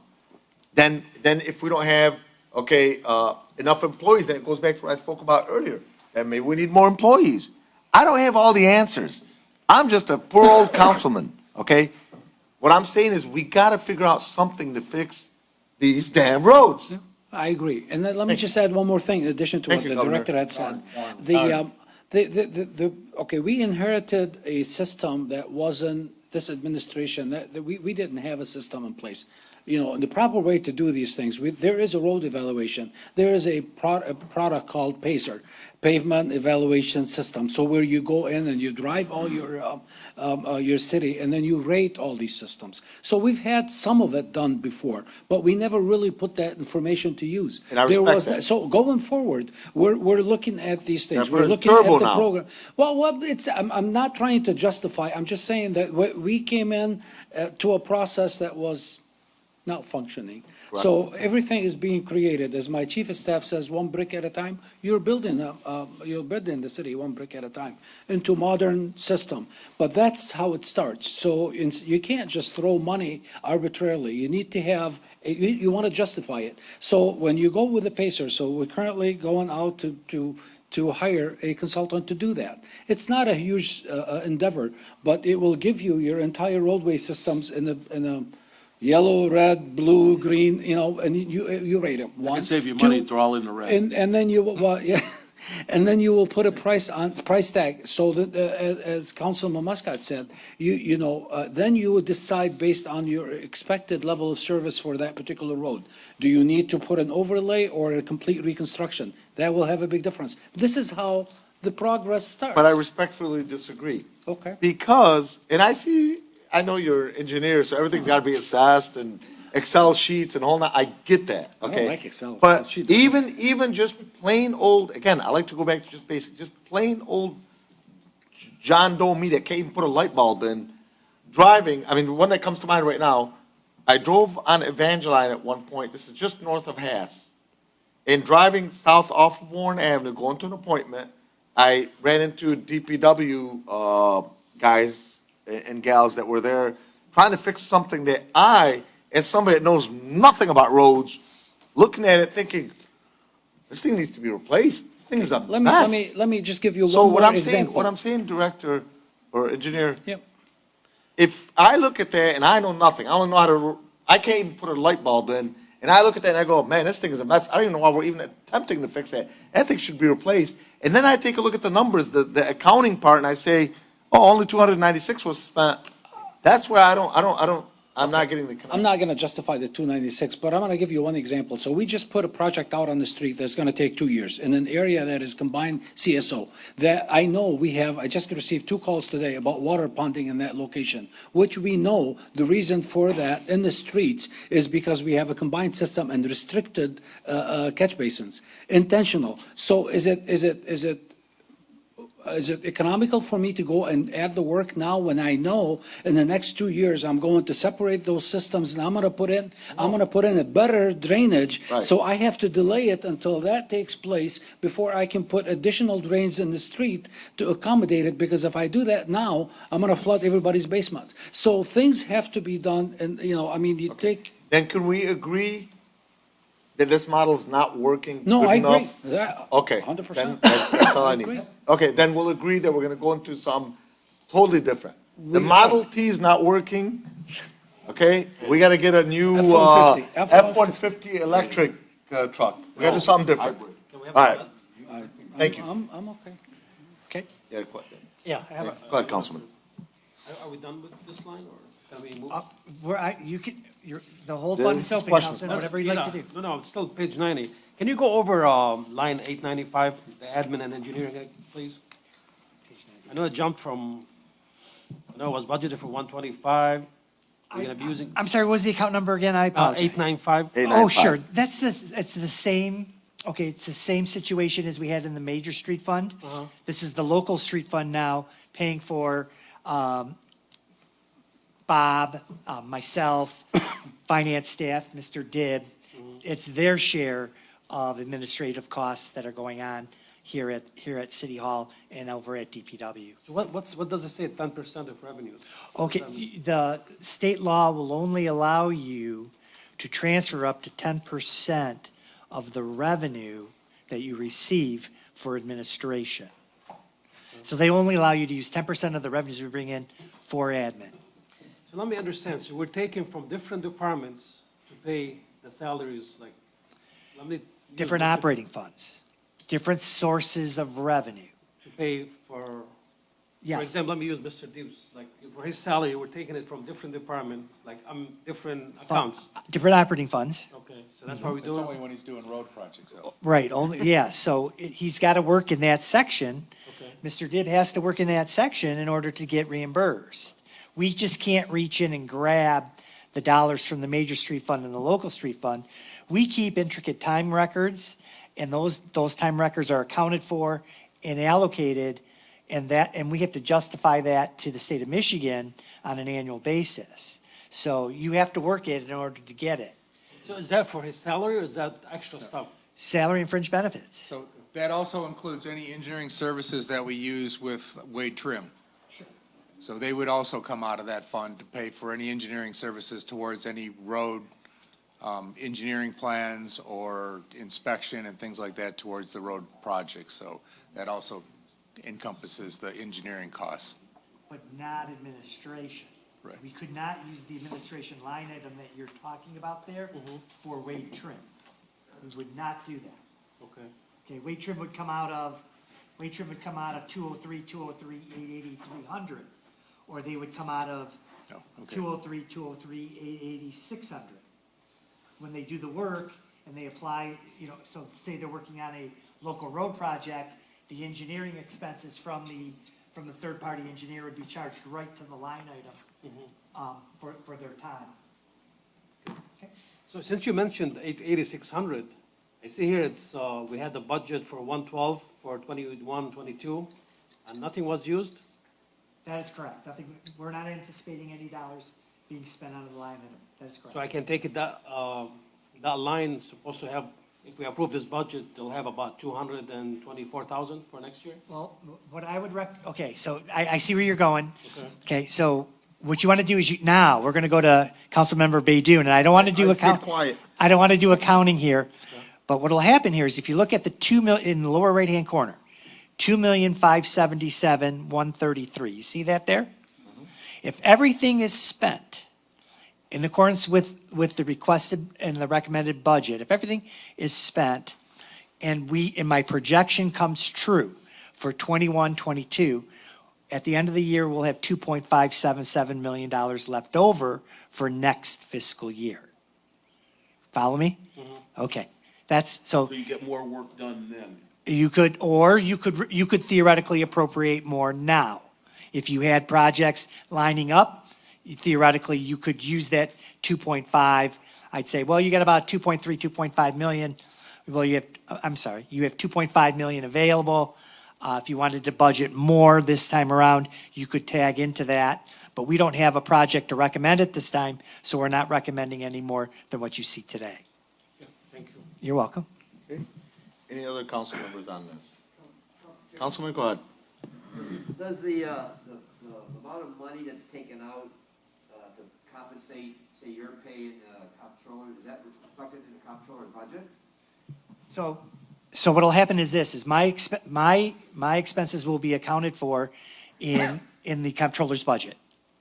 Then if we don't have, enough employees, then it goes back to what I spoke about earlier. Then maybe we need more employees. I don't have all the answers. I'm just a poor old councilman, okay? What I'm saying is we gotta figure out something to fix these damn roads. I agree. And then let me just add one more thing in addition to Thank what you, the Governor. director had said. We inherited a system that wasn't, this administration, that we didn't have a system in place. You know, and the proper way to do these things, there is a road evaluation. There is a product called PACER, Pavement Evaluation System. So where you go in and you drive all your city and then you rate all these systems. So we've had some of it done before, but we never really put that information to use. And I respect that. So going forward, we're looking at these things. Yeah, we're We're in looking at turbo the now. program. Well, I'm not trying to justify, I'm just saying that we came in to a process that was not functioning. So everything is being created, as my chief of staff says, one brick at a time. You're building the city one brick at a time into modern system. But that's how it starts. So you can't just throw money arbitrarily. You need to have, you want to justify it. So when you go with the PACER, so we're currently going out to hire a consultant to do that. It's not a huge endeavor, but it will give you your entire roadway systems in a yellow, red, blue, green, and you rate them. I can save you money, throw all in the red. And then you, and then you will put a price tag, so that, as Councilman Muscat said, then you would decide based on your expected level of service for that particular road. Do you need to put an overlay or a complete reconstruction? That will have a big difference. This is how the progress starts. But I respectfully disagree. Okay. Because, and I know you're engineers, so everything's gotta be assessed and Excel sheets and all that, I get that, I don't okay? like Excel. But She doesn't. even just plain old, again, I like to go back to just basic, just plain old John Doe me that can't even put a light bulb in, driving, I mean, the one that comes to mind right now, I drove on Evangeline at one point, this is just north of Haas, and driving south off of Warren Avenue, going to an appointment, I ran into DPW, guys and gals that were there trying to fix something that I, as somebody that knows nothing about roads, looking at it thinking, this thing needs to be replaced. This thing is a mess. Let me just give you So one what more I'm saying, example. what I'm saying, Director or Engineer. Yep. If I look at that and I know nothing, I don't know how to, I can't even put a light bulb in, and I look at that and I go, man, this thing is a mess. I don't even know why we're even attempting to fix that. That thing should be replaced. And then I take a look at the numbers, the accounting part, and I say, oh, only 296 was spent. That's where I'm not getting the connection. I'm not going to justify the 296, but I'm going to give you one example. So we just put a project out on the street that's going to take 2 years in an area that is combined CSO. That I know I just received 2 calls today about water ponding in that location, which we know the reason for that in the streets is because we have a combined system and restricted catch basins, intentional. So is it economical for me to go and add the work now when I know in the next 2 years I'm going to separate those systems and I'm going to put in a better drainage. Right. So I have to delay it until that takes place before I can put additional drains in the street to accommodate it, because if I do that now, I'm going to flood everybody's basement. So things have to be done, and take. Then can we agree that this model is not working No, good I agree. enough? Okay. 100%. Then that's all I need. agree. Okay, then we'll agree that we're gonna go into something totally different. The Model T is not working, okay? We gotta get a new, F-150. F-150 electric, truck. We gotta do something different. All right, thank you. I'm okay. Okay. Yeah, go ahead. Yeah, I have a. Go ahead, Councilman. Are we done with this line, or can we move? The whole This fund is open, question- Councilman, whatever you'd like to do. No, it's still page 90. Can you go over line 895, the admin and engineering, please? I know it jumped from, I know it was budgeted for 125. We're gonna be using I'm sorry, what was the account number again? I apologize. 895. Oh, sure. It's the same, okay, it's the same situation as we had in the major street fund. This is the local street fund now paying for Bob, myself, finance staff, Mr. Dibb, it's their share of administrative costs that are going on here at City Hall and over at DPW. So what does it say, 10% of revenues? Okay, the state law will only allow you to transfer up to 10% of the revenue that you receive for administration. So they only allow you to use 10% of the revenues we bring in for admin. So let me understand, so we're taking from different departments to pay the salaries, like, let me. Different operating funds, different sources of revenue. To pay for Yes. example, let me use Mr. Deeps, like, for his salary, we're taking it from different departments, like, different accounts. Different operating funds. Okay, so that's why we're It's doing. only when he's doing road projects, though. Right, only, yeah, so he's got to work in that section. Okay. Mr. Dibb has to work in that section in order to get reimbursed. We just can't reach in and grab the dollars from the major street fund and the local street fund. We keep intricate time records, and those time records are accounted for and allocated, and we have to justify that to the state of Michigan on an annual basis. So you have to work it in order to get it. So is that for his salary, or is that extra stuff? Salary and fringe benefits. So that also includes any engineering services that we use with Wade Trim. So they would also come out of that fund to pay for any engineering services towards any road engineering plans or inspection and things like that towards the road project. So that also encompasses the engineering costs. But not administration. Right. We could not use the administration line item that you're talking about there for Wade Trim. We would not do that. Okay. Okay, Wade Trim would come out of 203, 880, 300. Or they would come out of No, okay. 203, 880, 600. When they do the work and they apply, so say they're working on a local road project, the engineering expenses from the third-party engineer would be charged right to the line item for their time. Okay. So since you mentioned 8,600, I see here it's, we had the budget for 112 for 21, 22, and nothing was used? That is correct. We're not anticipating any dollars being spent out of the line item. That is correct. So I can take it that, that line is supposed to have, if we approve this budget, it'll have about 224,000 for next year? Well, what I would okay, so I see where you're going. Okay. Okay, so what you want to do is now, we're going to go to Councilmember Baydoun, and I don't want to do quiet. I don't want to do accounting here, but what'll happen here is if you look at the 2 million, in the lower right-hand corner, 2,577,133, you see that there? If everything is spent in accordance with the requested and the recommended budget, if everything is spent and my projection comes true for 21, 22, at the end of the year, we'll have $2.577 million left over for next fiscal year. Follow me? Okay, So you get more work done then. you could theoretically appropriate more now. If you had projects lining up, theoretically, you could use that 2.5. I'd say, well, you got about 2.3, 2.5 million. Well, you have 2.5 million available. If you wanted to budget more this time around, you could tag into that. But we don't have a project to recommend at this time, so we're not recommending any more than what you see today. Thank you. You're welcome. Any other council members on this? Councilman, go ahead. Does the amount of money that's taken out to compensate, say, your pay in the comptroller, is that reflected in the comptroller budget? So what'll happen is this, is my expenses will be accounted for in the comptroller's budget,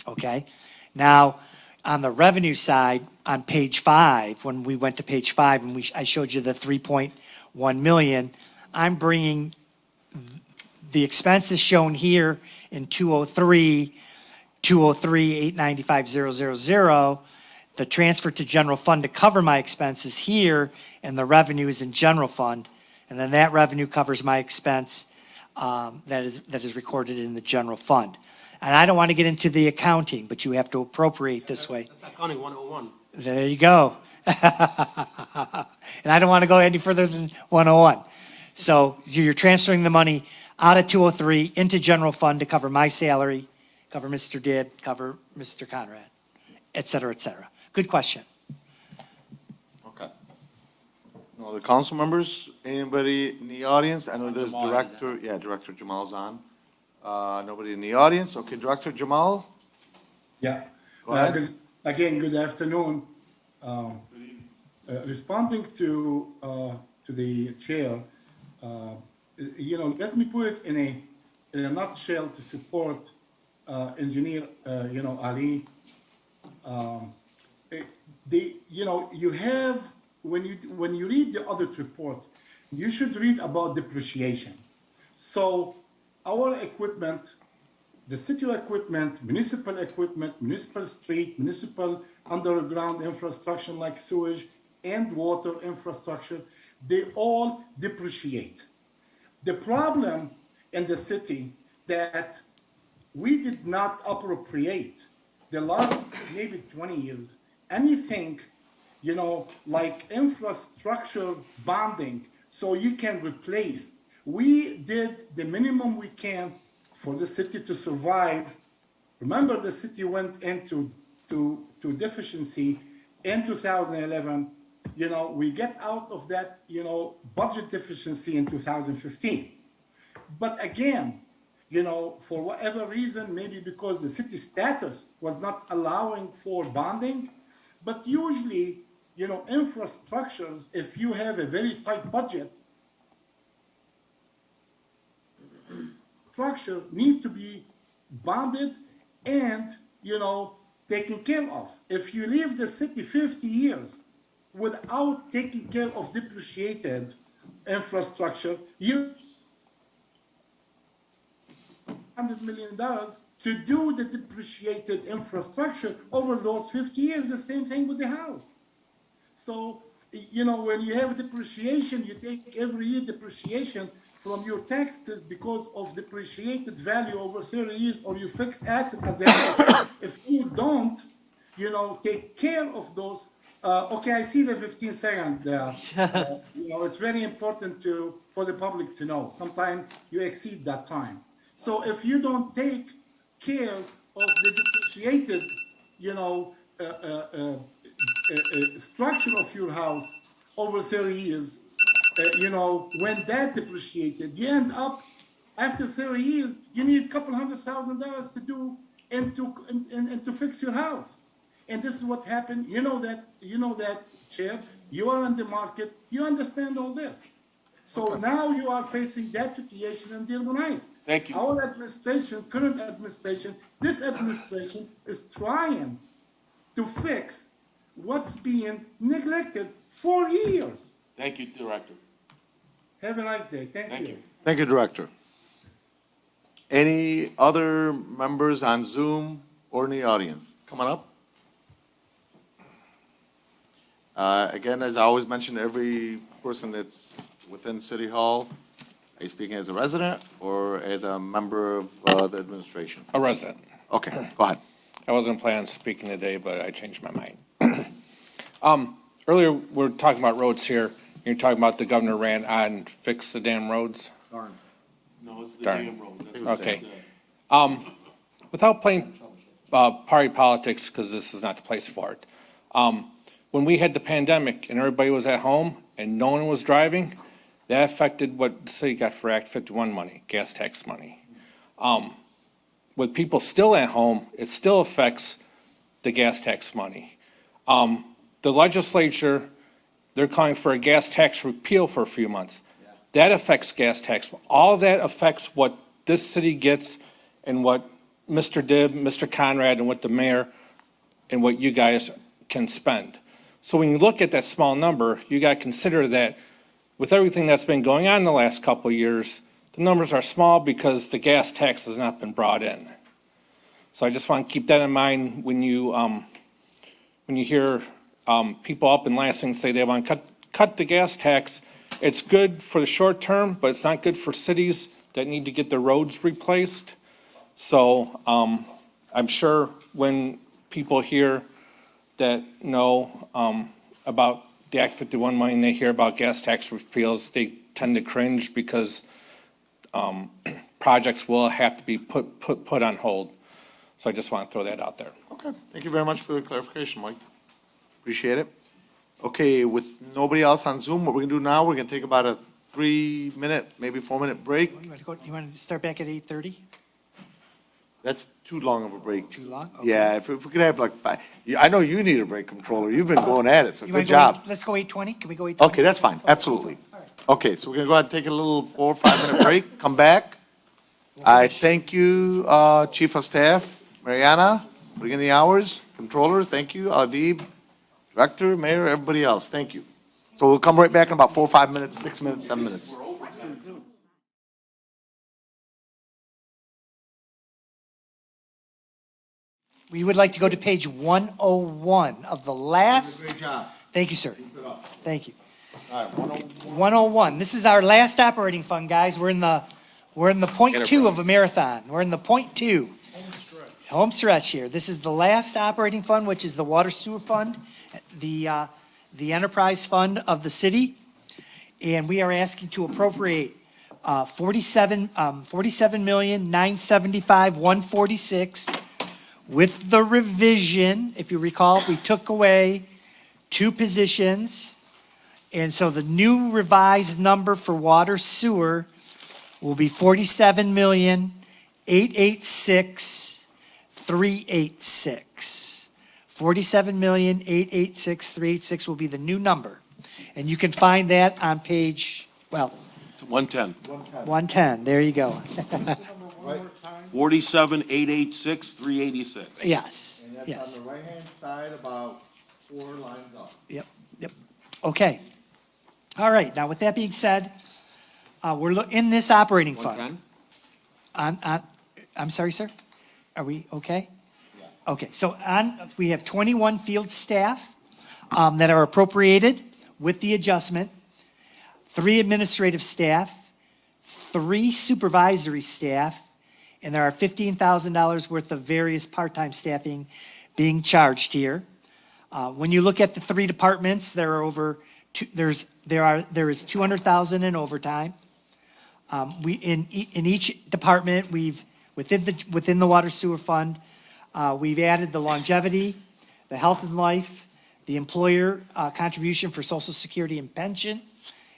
okay? Now, on the revenue side, on page 5, when we went to page 5 and I showed you the 3.1 million, I'm bringing the expenses shown here in 203, 895,000, the transfer to general fund to cover my expenses here, and the revenue is in general fund. And then that revenue covers my expense that is recorded in the general fund. And I don't want to get into the accounting, but you have to appropriate this way. That's accounting 101. There you go. And I don't want to go any further than 101. So you're transferring the money out of 203 into general fund to cover my salary, cover Mr. Dibb, cover Mr. Conrad. et cetera, et cetera. Good question. Okay. No other council members? Anybody in the audience? I know there's Director, Director Jamal's on. Nobody in the audience? Okay, Director Jamal? Yeah. Go ahead. Again, good afternoon. Responding to the chair, let me put it in a nutshell to support Engineer, Ali. You have, when you read the audit report, you should read about depreciation. So our equipment, the city equipment, municipal street, municipal underground infrastructure like sewage and water infrastructure, they all depreciate. The problem in the city that we did not appropriate the last maybe 20 years, anything, like infrastructure bonding, so you can replace. We did the minimum we can for the city to survive. Remember, the city went into deficiency in 2011. We get out of that, budget deficiency in 2015. But again, for whatever reason, maybe because the city status was not allowing for bonding, but usually, infrastructures, if you have a very tight budget, structure need to be bonded and, taken care of. If you leave the city 50 years without taking care of depreciated infrastructure, you $100 million to do the depreciated infrastructure over those 50 years. The same thing with the house. So, when you have depreciation, you take every year depreciation from your taxes because of depreciated value over 30 years, or you fix asset as a house. If you don't, take care of those. Okay, I see the 15-second. It's very important for the public to know. Sometimes you exceed that time. So if you don't take care of the depreciated, structure of your house over 30 years, when that depreciated, you end up after 30 years, you need a couple $100,000 to do and to fix your house. And this is what happened. You know that, Chair. You are on the market. You understand all this. So now you are facing that situation in Dearborn Heights. Thank you. Our administration, current administration, this administration is trying to fix what's being neglected for years. Thank you, Director. Have a nice day. Thank you. Thank you, Director. Any other members on Zoom or in the audience? Come on up. Again, as I always mention, every person that's within City Hall, are you speaking as a resident or as a member of the administration? A resident. Okay, go ahead. I wasn't planning on speaking today, but I changed my mind. Earlier, we were talking about roads here. You're talking about the governor ran on fix the damn roads. No, it's the Darn. damn road. Okay. Without playing party politics, because this is not the place for it. When we had the pandemic and everybody was at home and no one was driving, that affected what the city got for Act 51 money, gas tax money. With people still at home, it still affects the gas tax money. The legislature, they're calling for a gas tax repeal for a few months. That affects gas tax. All that affects what this city gets and what Mr. Dibb, Mr. Conrad, and what the mayor and what you guys can spend. So when you look at that small number, you got to consider that with everything that's been going on in the last couple of years, the numbers are small because the gas tax has not been brought in. So I just want to keep that in mind when you hear people up in Lansing say they want to cut the gas tax. It's good for the short term, but it's not good for cities that need to get their roads replaced. So I'm sure when people hear that know about the Act 51 money and they hear about gas tax repeals, they tend to cringe because projects will have to be put on hold. So I just want to throw that out there. Okay, thank you very much for the clarification, Mike. Appreciate it. Okay, with nobody else on Zoom, what we're gonna do now, we're gonna take about a 3-minute, maybe 4-minute break. You want to start back at 8:30? That's too long of a break. Too long? Okay. Yeah, if we could have like 5, I know you need a break, Controller. You've been going at it, so You wanna good go job. Let's go 8:20. Can we go 8:20? Okay, that's fine, absolutely. Okay, so we're gonna go ahead and take a little 4 or 5-minute break, come back. I thank you, Chief of Staff, Mariana, bringing the hours, Controller, thank you, Adib, Director, Mayor, everybody else, thank you. So we'll come right back in about 4 or 5 minutes, 6 minutes, 7 minutes. We would like to go to page 101 of the last. Great job. Thank you, sir. Keep it up. Thank you. All right, 101. This is our last operating fund, guys. We're in the point two of a marathon. We're in the point two. Home stretch here. This is the last operating fund, which is the water sewer fund, the enterprise fund of the city. And we are asking to appropriate $47,975,146 with the revision. If you recall, we took away 2 positions. And so the new revised number for water sewer will be 47,886,386. 47,886,386 will be the new number. And you can find that on page, 110. 110. There you go. 47,886,386. Yes, And that's yes. on the right-hand side, about 4 lines up. Yep. Okay. All right. Now, with that being said, we're in this operating fund. 110? I'm sorry, sir? Are we okay? Okay, so we have 21 field staff that are appropriated with the adjustment, 3 administrative staff, 3 supervisory staff, and there are $15,000 worth of various part-time staffing being charged here. When you look at the 3 departments, there is $200,000 in overtime. In each department, within the water sewer fund, we've added the longevity, the health and life, the employer contribution for Social Security and pension.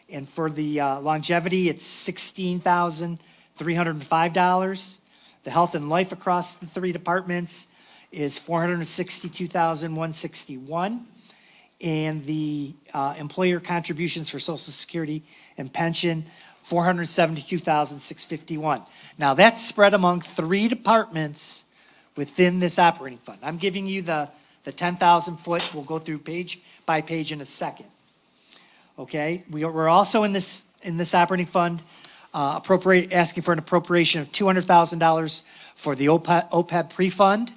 And for the longevity, it's $16,305. The health and life across the 3 departments is $462,161. And the employer contributions for Social Security and pension, $472,651. Now, that's spread among 3 departments within this operating fund. I'm giving you the 10,000 foot. We'll go through page by page in a second. Okay, we're also in this operating fund asking for an appropriation of $200,000 for the OPEB pre-fund.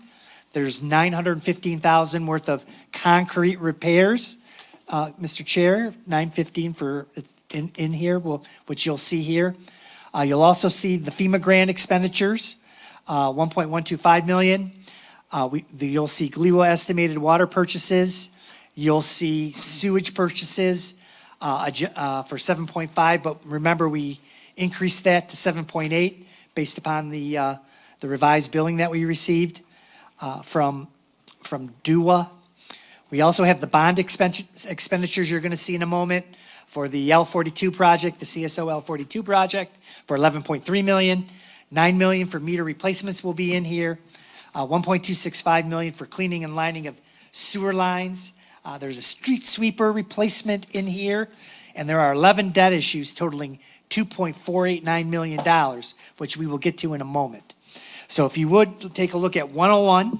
There's $915,000 worth of concrete repairs, Mr. Chair, $915 for in here, which you'll see here. You'll also see the FEMA grant expenditures, $1.125 million. You'll see GLEWA estimated water purchases. You'll see sewage purchases for 7.5, but remember, we increased that to 7.8 based upon the revised billing that we received from DUA. We also have the bond expenditures you're going to see in a moment for the L42 project, the CSO L42 project for $11.3 million. $9 million for meter replacements will be in here. $1.265 million for cleaning and lining of sewer lines. There's a street sweeper replacement in here, and there are 11 debt issues totaling $2.489 million, which we will get to in a moment. So if you would take a look at 101,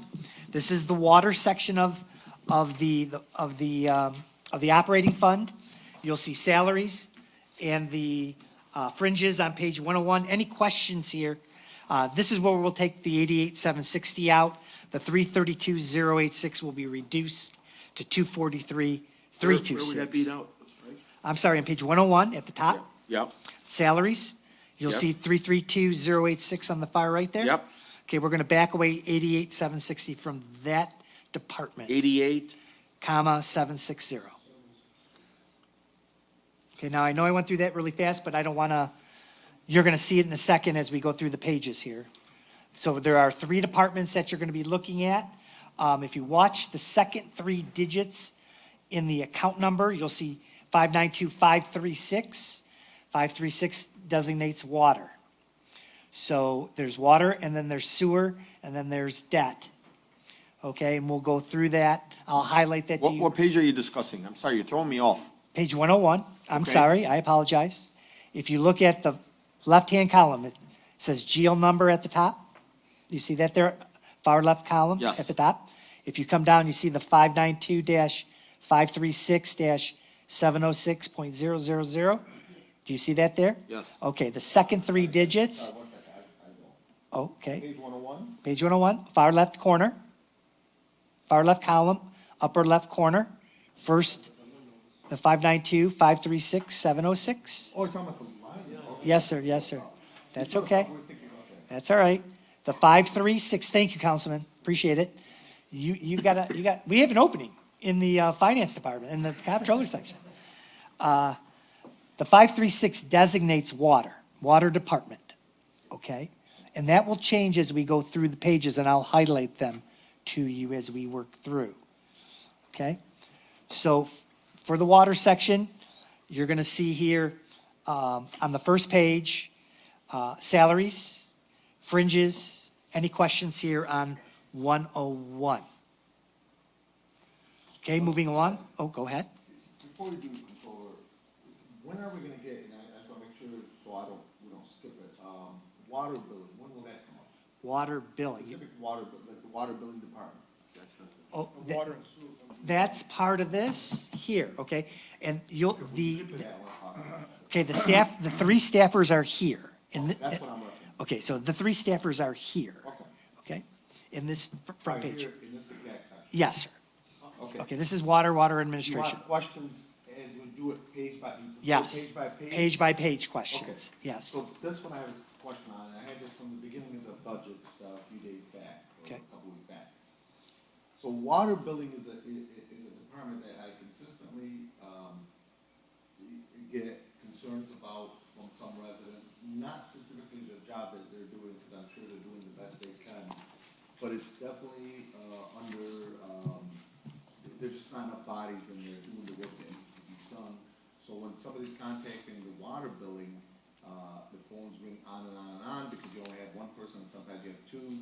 this is the water section of the operating fund. You'll see salaries and the fringes on page 101. Any questions here? This is where we'll take the 88,760 out. The 332,086 will be reduced to 243,326. Where would that beat out? I'm sorry, on page 101 at the top. Yep, Salaries, you'll Yep. see 332,086 on the far right there. yep. Okay, we're gonna back away 88,760 from that department. 88, Comma, 760. Okay, now I know I went through that really fast, but I don't wanna, you're gonna see it in a second as we go through the pages here. So there are 3 departments that you're gonna be looking at. If you watch the second three digits in the account number, you'll see 592-536. 536 designates water. So there's water, and then there's sewer, and then there's debt. Okay, and we'll go through that. I'll highlight that to you. What page are you discussing? I'm sorry, you're throwing me off. Page 101. I'm Okay. sorry, I apologize. If you look at the left-hand column, it says GL number at the top. You see that there, far left column? Yes. At the top? If you come down, you see the 592-536-706.000. Do you see that there? Yes. Okay, the second three digits. Okay. Page 101? Page 101, far left corner. Far left column, upper left corner. First, the 592-536-706. Oh, you're talking about the line? Yes, sir, yes, sir. That's okay. That's all right. The 536, thank you, Councilman, appreciate it. You got, we have an opening in the Finance Department, in the Comptroller section. The 536 designates water department, okay? And that will change as we go through the pages, and I'll highlight them to you as we work through, okay? So for the water section, you're gonna see here, on the first page, salaries, fringes. Any questions here on 101? Okay, moving along. Oh, go ahead. Before we do controller, when are we gonna get, and I just wanna make sure, so we don't skip it, water billing, when will that come up? Water billing. Specific water, like the water billing department. Oh, Water and sewer. that's part of this here, okay? And you'll, Skip to that one, okay, the staff, the three staffers are here. And that's what I'm referencing. okay, so the three staffers are here, Okay. okay? In this front Right page. here in this exact section. Yes, sir. Okay. Okay, this is water You want administration. questions as we do it page by? Yes. Page by page? Page by page questions, Okay. yes. So this one I have a question on, and I had this from the beginning of the budgets a few days back, or Okay. a couple weeks back. So water billing is a department that I consistently, get concerns about from some residents, not specifically the job that they're doing, because I'm sure they're doing the best they can, but it's definitely, there's just not enough bodies in there doing the work that needs to be done. So when somebody's contacting the water billing, the phones ring on and on and on, because you only have one person, sometimes you have two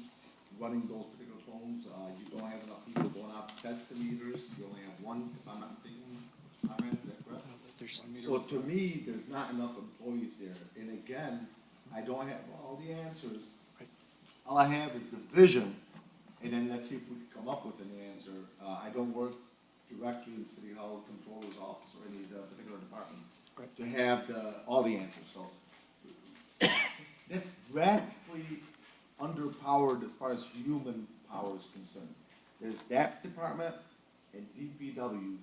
running those particular phones. You don't have enough people going out to test the meters, you only have one, if I'm not mistaken. Conrad, is that correct? So to me, there's not enough employees there, and again, I don't have all the answers. All I have is the vision, and then let's see if we can come up with an answer. I don't work directly in City Hall, Controller's Office, or any of the particular departments to have all the answers, so. That's drastically underpowered as far as human power is concerned. There's that department and DPW,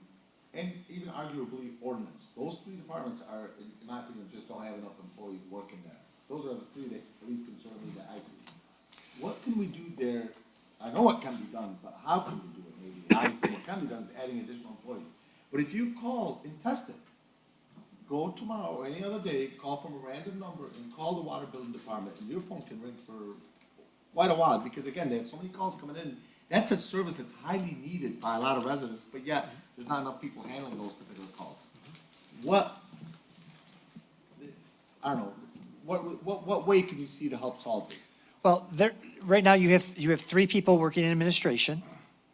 and even arguably ordinance. Those three departments are, in my opinion, just don't have enough employees working there. Those are the three that at least concern me that I see. What can we do there? I know what can be done, but how can we do it maybe? What can be done is adding additional employees. But if you call and test it, go tomorrow or any other day, call from a random number and call the water billing department, and your phone can ring for quite a while, because again, they have so many calls coming in. That's a service that's highly needed by a lot of residents, but yet, there's not enough people handling those particular calls. I don't know, what way can you see to help solve this? Well, right now you have three people working in administration.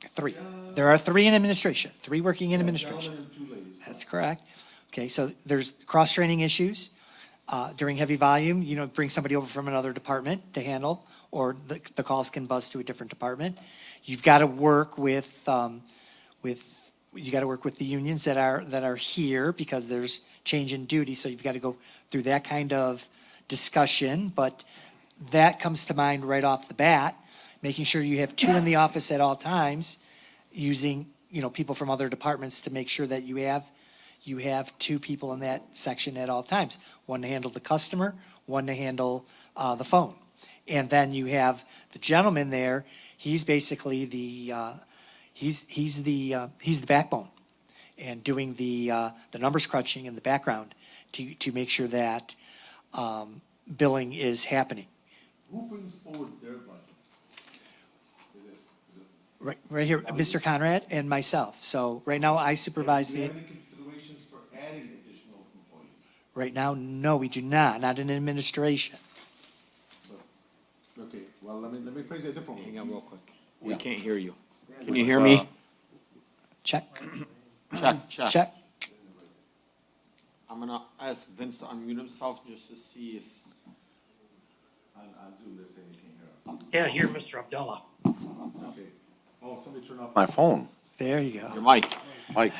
Three. There are three in administration, three working in administration. Gentlemen and two ladies. That's correct. Okay, so there's cross-training issues. During heavy volume, bring somebody over from another department to handle, or the calls can buzz to a different department. You've got to work with the unions that are here, because there's change in duty, so you've got to go through that kind of discussion. But that comes to mind right off the bat, making sure you have two in the office at all times, using, people from other departments to make sure that you have two people in that section at all times. One to handle the customer, one to handle the phone. And then you have the gentleman there, he's basically he's the backbone, and doing the numbers crunching in the background to make sure that billing is happening. Who brings forward their budget? Is it Right here, Mr. Conrad and myself. So right now, I supervise Do you the, have any considerations for adding additional employees? right now, no, we do not in administration. Okay, well, let me phrase it a different way. Hang on real quick. We Yeah. can't hear you. Can you hear me? Check, Check. check. I'm gonna ask Vince to unmute himself just to see if. On Zoom, they're saying you can't hear us. Yeah, here, Mr. Abdullah. Okay. Oh, somebody turn off my phone. There you go. Your mic. Mike,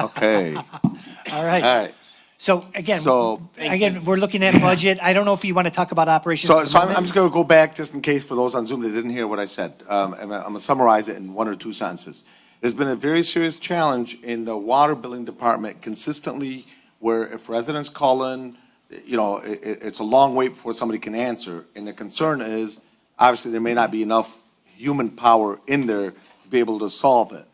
okay. All right. All right. So again, So- we're looking at budget. I don't know if you want to talk about operations. at the So I'm moment. just gonna go back, just in case for those on Zoom that didn't hear what I said. I'm gonna summarize it in one or two sentences. There's been a very serious challenge in the water billing department consistently, where if residents call in, it's a long wait before somebody can answer. And the concern is, obviously, there may not be enough human power in there to be able to solve it.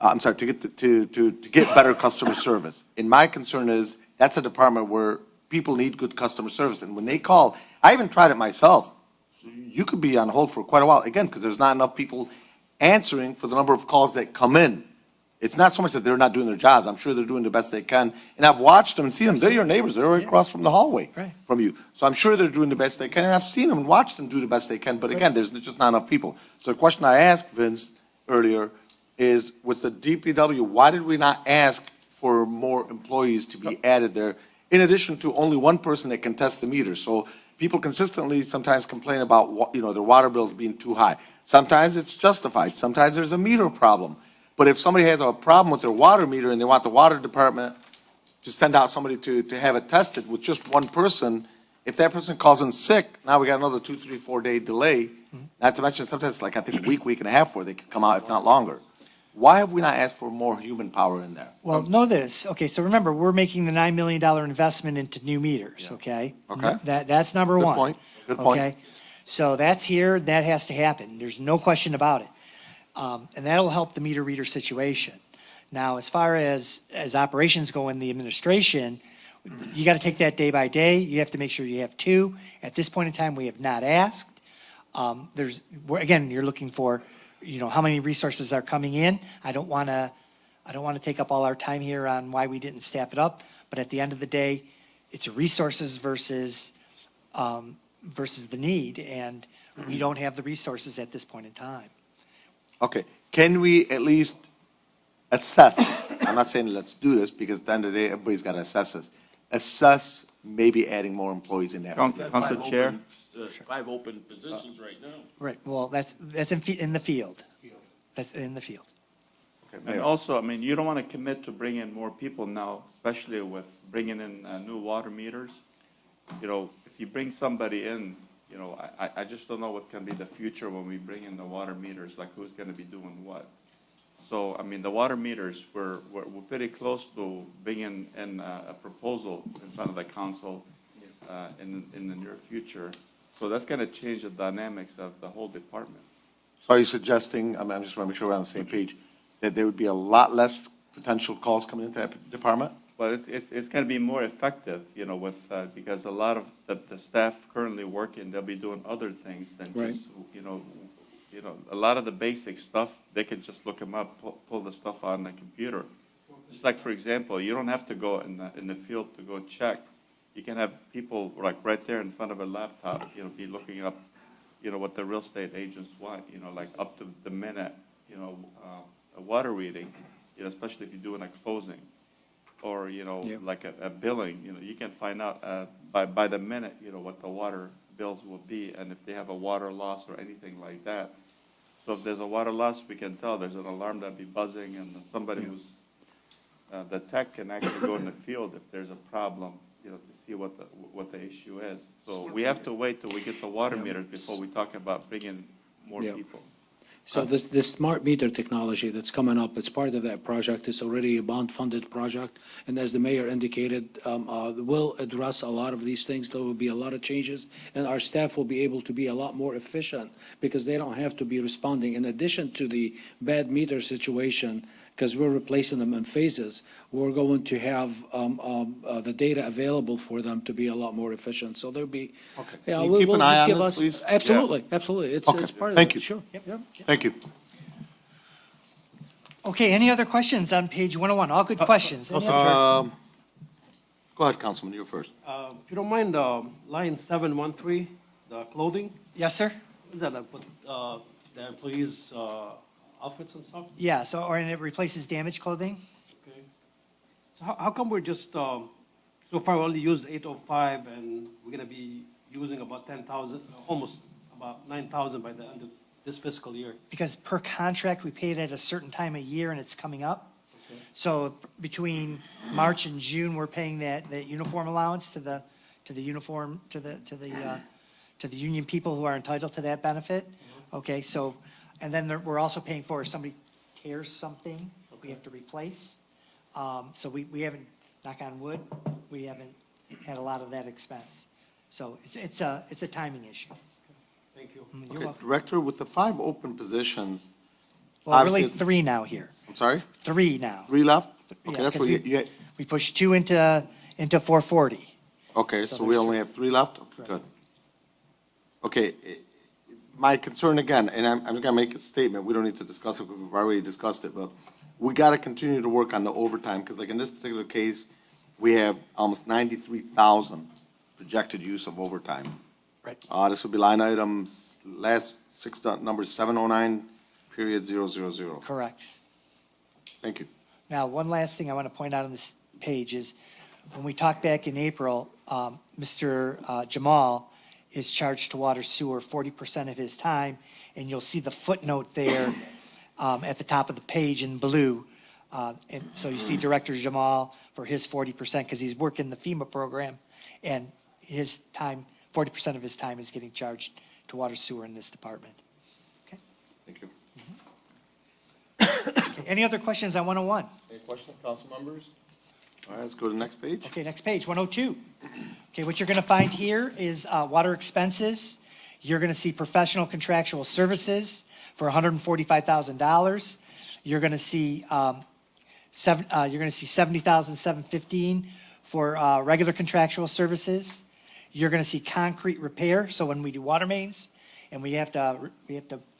I'm sorry, to get better customer service. And my concern is, that's a department where people need good customer service. And when they call, I even tried it myself. You could be on hold for quite a while, again, because there's not enough people answering for the number of calls that come in. It's not so much that they're not doing their jobs. I'm sure they're doing the best they can. And I've watched them and seen them. They're your neighbors. They're right across from the hallway from you. So I'm sure they're doing the best they can. And I've seen them and watched them do the best they can. But again, there's just not enough people. So the question I asked Vince earlier is, with the DPW, why did we not ask for more employees to be added there, in addition to only one person that can test the meter? So people consistently sometimes complain about, their water bills being too high. Sometimes it's justified. Sometimes there's a meter problem. But if somebody has a problem with their water meter and they want the water department to send out somebody to have it tested with just one person, if that person calls in sick, now we got another 2, 3, 4 day delay. Not to mention sometimes like I think a week and a half where they could come out, if not longer. Why have we not asked for more human power in there? Well, know this. Okay, so remember, we're making the $9 million investment into new meters, okay? Okay. That's number Good one. point. Good point. Okay? So that's here, that has to happen. There's no question about it. And that'll help the meter reader situation. Now, as far as operations go in the administration, you gotta take that day by day. You have to make sure you have two. At this point in time, we have not asked. Again, you're looking for, how many resources are coming in. I don't wanna take up all our time here on why we didn't staff it up, but at the end of the day, it's resources versus the need, and we don't have the resources at this point in time. Okay, can we at least assess, I'm not saying let's do this, because at the end of the day, everybody's got to assess this. Assess maybe adding more employees in that. Council Chair? 5 open positions right now. Right, well, that's in the field. That's in the field. And also, you don't want to commit to bring in more people now, especially with bringing in new water meters. If you bring somebody in, I just don't know what can be the future when we bring in the water meters, like who's going to be doing what. So, the water meters, we're pretty close to bringing in a proposal in front of the council in the near future. So that's going to change the dynamics of the whole department. So are you suggesting, I just want to make sure we're on the same page, that there would be a lot less potential calls coming into that department? Well, it's going to be more effective, because a lot of the staff currently working, they'll be doing other things than just, a lot of the basic stuff, they can just look them up, pull the stuff on the computer. Just like, for example, you don't have to go in the field to go check. You can have people like right there in front of a laptop, be looking up, what the real estate agents want, like up to the minute, a water reading, especially if you're doing a closing. Or, like a billing, you can find out by the minute, what the water bills will be, and if they have a water loss or anything like that. So if there's a water loss, we can tell there's an alarm that'll be buzzing, and somebody who's, the tech can actually go in the field if there's a problem, to see what the issue is. So we have to wait till we get the water meters before we talk about bringing more people. So this smart meter technology that's coming up, it's part of that project. It's already a bond-funded project. And as the mayor indicated, we'll address a lot of these things. There will be a lot of changes, and our staff will be able to be a lot more efficient because they don't have to be responding. In addition to the bad meter situation, because we're replacing them in phases, we're going to have the data available for them to be a lot more efficient. So there'll be, Can you keep an eye on this, please? Absolutely, absolutely. It's part of it. Thank you. Sure. Yep. Thank you. Okay, any other questions on page 101? All good questions. Any other- Go ahead, Councilman, you're first. If you don't mind, line 713, the clothing, Yes, sir? is that like, the employees' outfits and stuff? Yeah, so, or and it replaces damaged clothing? Okay. So how come we're just, so far we only used 805 and we're gonna be using about 10,000, almost about 9,000 by the end of this fiscal year? Because per contract, we pay it at a certain time of year and it's coming up. Okay. So between March and June, we're paying that uniform allowance to the uniform, to the union people who are entitled to that benefit. Okay, so, and then we're also paying for if somebody tears something, we have to replace. So we haven't, knock on wood, we haven't had a lot of that expense. So it's a timing issue. Thank you. You're Okay, welcome. Director, with the 5 open positions, Well, really obviously- 3 now here. I'm sorry, 3 now. 3 left? Yeah, Okay, that's 'cause what you, We pushed 2 into 440. okay, So so we there's only have 3 left? Okay, Right. good. Okay, my concern again, and I'm just gonna make a statement, we don't need to discuss it, because we've already discussed it, but we gotta continue to work on the overtime, because like in this particular case, we have almost 93,000 projected use of overtime. Right. This will be line items, last 6 numbers, 709.000. Correct. Thank you. Now, one last thing I want to point out on this page is, when we talked back in April, Mr. Jamal is charged to water sewer 40% of his time, and you'll see the footnote there at the top of the page in blue. And so you see Director Jamal for his 40%, because he's working the FEMA program, and his time, 40% of his time is getting charged to water sewer in this department. Thank you. Okay, any other questions on 101? Any questions, council members? All right, let's go to the next page. Okay, next page, 102. Okay, what you're going to find here is water expenses. You're going to see professional contractual services for $145,000. You're going to see $70,715 for regular contractual services. You're going to see concrete repair. So when we do water mains and we have to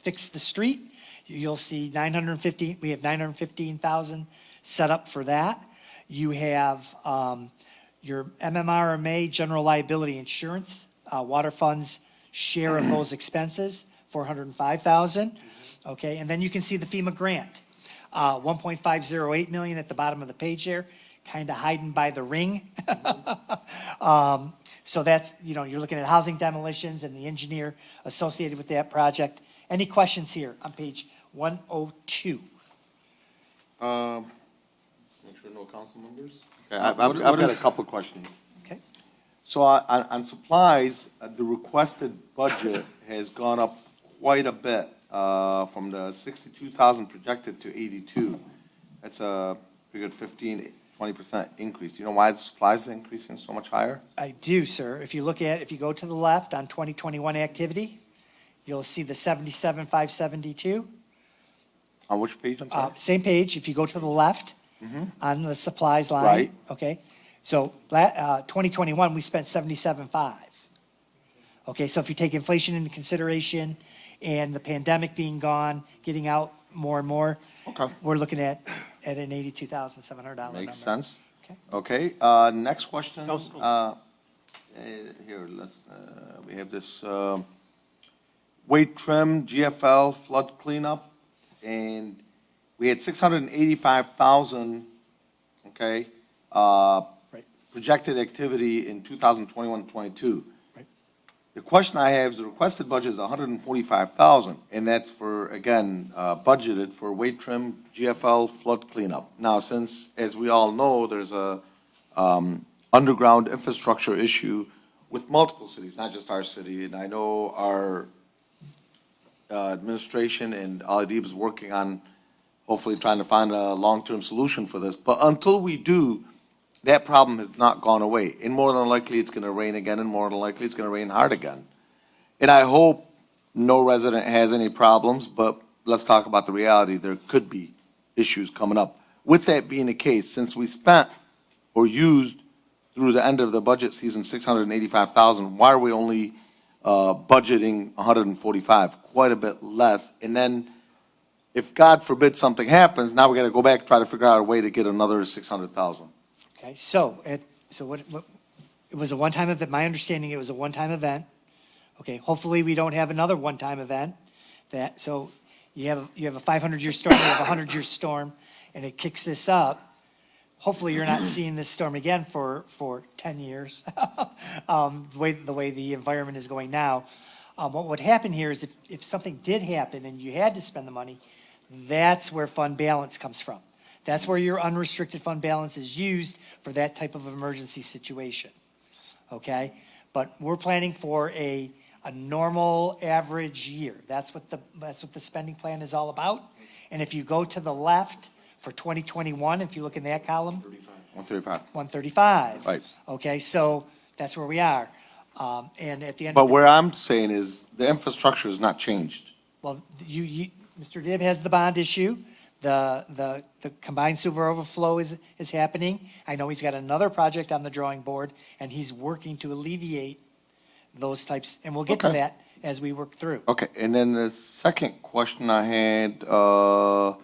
fix the street, you'll see we have 915,000 set up for that. You have your MMRMA, general liability insurance, water funds share of those expenses, 405,000. Okay, and then you can see the FEMA grant, 1.508 million at the bottom of the page there, kind of hiding by the ring. So that's, you're looking at housing demolitions and the engineer associated with that project. Any questions here on page 102? Make sure no council members? Okay, I've got a couple of questions. Okay. So on supplies, the requested budget has gone up quite a bit, from the 62,000 projected to 82. That's a pretty good 15-20% increase. Do you know why the supplies is increasing so much higher? I do, sir. If you go to the left on 2021 activity, you'll see the 77,572. On which page, I'm sorry? Same page, if you go to the left on the supplies line. Right. Okay, so 2021, we spent 77.5. Okay, so if you take inflation into consideration and the pandemic being gone, getting out more and more, Okay. we're looking at an $82,700 number. Makes sense. Okay. Okay, next question. Council- Here, we have this, weight trim, GFL, flood cleanup, and we had 685,000, okay, projected activity in 2021-22. Right. The question I have is the requested budget is 145,000, and that's for, again, budgeted for weight trim, GFL, flood cleanup. Now, since, as we all know, there's a underground infrastructure issue with multiple cities, not just our city, and I know our administration and Ali is working on hopefully trying to find a long-term solution for this. But until we do, that problem has not gone away. And more than likely, it's going to rain again, and more than likely, it's going to rain hard again. And I hope no resident has any problems, but let's talk about the reality. There could be issues coming up. With that being the case, since we spent or used through the end of the budget season 685,000, why are we only budgeting 145, quite a bit less? And then if God forbid something happens, now we gotta go back, try to figure out a way to get another 600,000. Okay, so, what, it was a one-time event, my understanding, it was a one-time event. Okay, hopefully we don't have another one-time event so you have a 500-year storm, you have a 100-year storm, and it kicks this up. Hopefully you're not seeing this storm again for 10 years, the way the environment is going now. What would happen here is if something did happen and you had to spend the money, that's where fund balance comes from. That's where your unrestricted fund balance is used for that type of emergency situation, okay? But we're planning for a normal average year. That's what the spending plan is all about. And if you go to the left for 2021, if you look in that column. 135. 135. Right. Okay, so that's where we are. And at the end But of the. where I'm saying is, the infrastructure has not changed. Well, Mr. Dibb has the bond issue. The combined sewer overflow is happening. I know he's got another project on the drawing board, and he's working to alleviate those types, and we'll get to Okay. that as we work through. Okay, and then the second question I had, and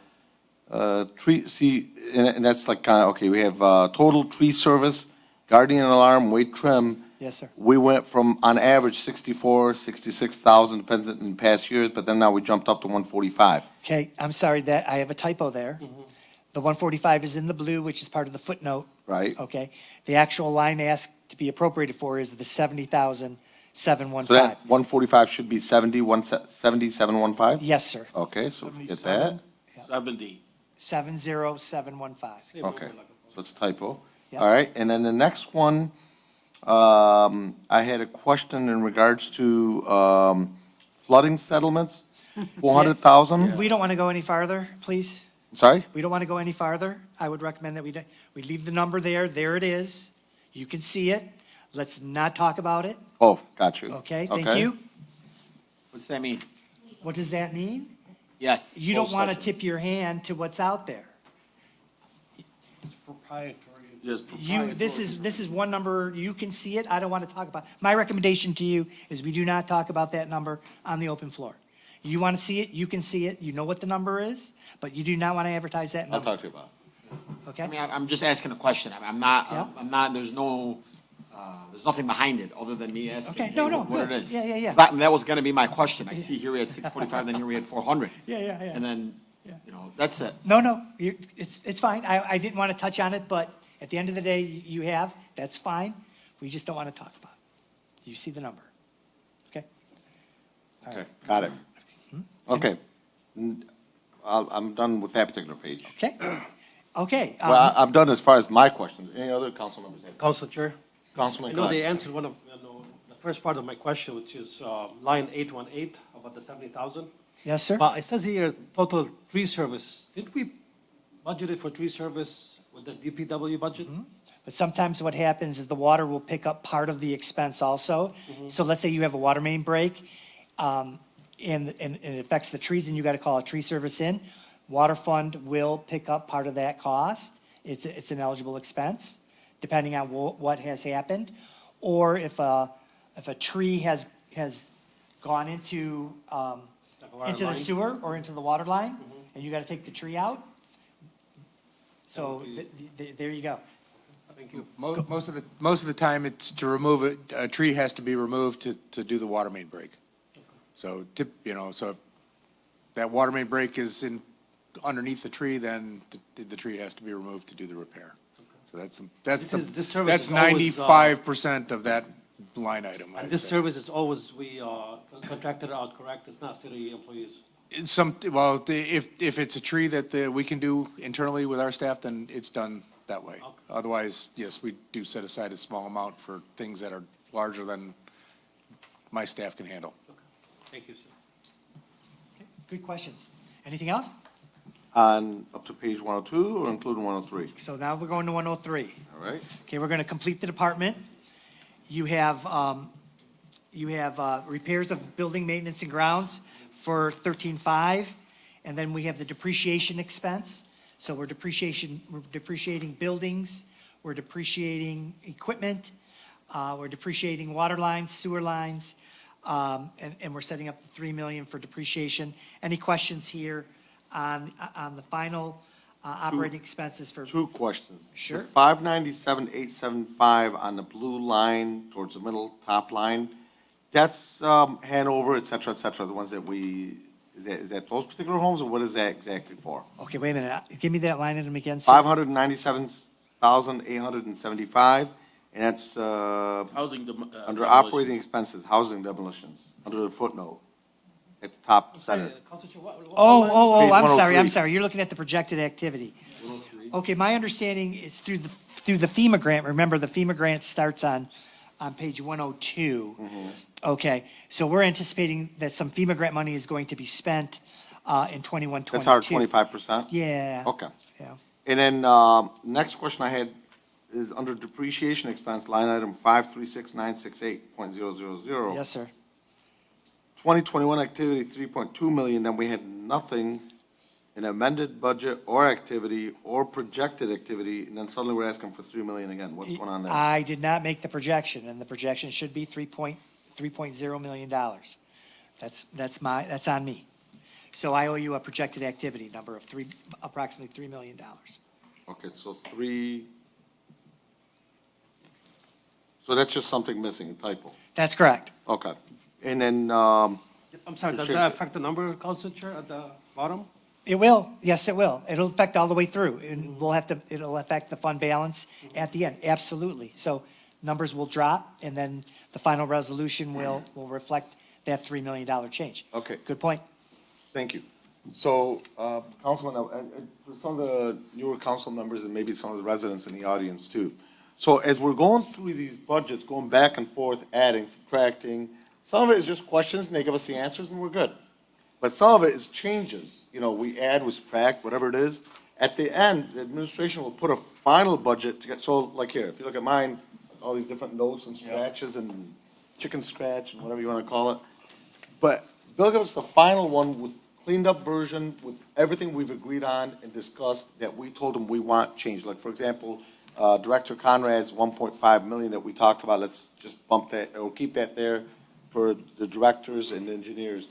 that's like kind of, okay, we have, total tree service, guardian alarm, weight trim. Yes, sir. We went from, on average, 66,000, depends in past years, but then now we jumped up to 145. Okay, I'm sorry that, I have a typo there. The 145 is in the blue, which is part of the footnote. Right. Okay. The actual line asked to be appropriated for is the 70,715. So that 145 should be 7715? Yes, sir. Okay, so get that. 70. 70715. Okay, so it's a typo. Yep. All right, and then the next one, I had a question in regards to flooding settlements, 400,000. We don't want to go any farther, please. Sorry? We don't want to go any farther. I would recommend that we leave the number there. There it is. You can see it. Let's not talk about it. Oh, got you. Okay, thank you. What's that mean? What does that mean? Yes. You don't closed want to session. tip your hand to what's out there. It's proprietary. Yes, This is one number, you can see it, I don't want to talk about. My recommendation to you is we do not talk about that number on the open floor. You want to see it, you can see it, you know what the number is, but you do not want to advertise that I'll number, talk to you about it. okay? I mean, I'm just asking a question. I'm not, Yeah. there's nothing behind it other than me asking. Okay, hey, no, what good. it is. Yeah. That was gonna be my question. I see here we had 645, then here we had 400. Yeah. And then, that's it. No, it's fine, I didn't want to touch on it, but at the end of the day, you have, that's fine. We just don't want to talk about it. You see the number, okay? All Okay, right. got it. Okay. I'm done with that particular page. Okay. Well, I'm done as far as my questions. Any other council members have? Council Chair? Councilman I know they Clark. answered the first part of my question, which is line 818 about the 70,000. Yes, sir. But it says here, total tree service. Did we budget it for tree service with the DPW budget? But sometimes what happens is the water will pick up part of the expense also. So let's say you have a water main break, and it affects the trees, and you got to call a tree service in. Water fund will pick up part of that cost. It's an eligible expense, depending on what has happened. Or if a tree has gone into the sewer or into the water line, and you got to take the tree out. So there you go. Thank you. Most of the time, it's to remove it, a tree has to be removed to do the water main break. So so if that water main break is underneath the tree, then the tree has to be removed to do the repair. So This service that's is always, 95% of that line item, And I'd this say. service is always, we contracted out, correct? It's not city employees. If it's a tree that we can do internally with our staff, then it's done that way. Otherwise, yes, we do set aside a small amount for things that are larger than my staff can handle. Thank you, sir. Okay, good questions. Anything else? On up to page 102 or including 103? So now we're going to 103. All right. Okay, we're going to complete the department. You have repairs of building maintenance and grounds for 13.5, and then we have the depreciation expense. So we're depreciating buildings, we're depreciating equipment, we're depreciating water lines, sewer lines, and we're setting up the 3 million for depreciation. Any questions here on the final operating expenses for, Two questions. Sure. 597,875 on the blue line towards the middle, top line, that's Hanover, et cetera, the ones that we, is that those particular homes, or what is that exactly for? okay, wait a minute, give me that line item again, sir. 597,875, and that's Housing. under operating expenses, housing demolitions, under the footnote. It's top center. Oh, Page I'm sorry, 103. you're looking at the projected activity. Okay, my understanding is through the FEMA grant, remember, the FEMA grant starts on page 102. Okay, so we're anticipating that some FEMA grant money is going to be spent in 21, 22. That's our 25%? Yeah. Okay. Yeah. And then, next question I had is under depreciation expense, line item 536,968.000. Yes, sir. 2021 activity, 3.2 million, then we had nothing in amended budget or activity or projected activity, and then suddenly we're asking for 3 million again. What's going on there? I did not make the projection, and the projection should be $3.0 million. That's on me. So I owe you a projected activity number of approximately $3 million. Okay, so so that's just something missing, a typo. That's correct. Okay. And then, I'm sorry, does that affect the number, Council Chair, at the bottom? It will, yes, it will. It'll affect all the way through, and it'll affect the fund balance at the end, absolutely. So numbers will drop, and then the final resolution will reflect that $3 million change. okay, Good point. thank you. So, Councilman, for some of the newer council members and maybe some of the residents in the audience too. So as we're going through these budgets, going back and forth, adding, subtracting, some of it is just questions and they give us the answers and we're good. But some of it is changes. You know, we add, we subtract, whatever it is. At the end, the administration will put a final budget to get, so like here, if you look at mine, all these different notes and scratches and chicken scratch and whatever you want to call it. But they'll give us the final one with cleaned up version with everything we've agreed on and discussed that we told them we want changed. Like, for example, Director Conrad's 1.5 million that we talked about, let's just bump that or keep that there for the directors and engineers.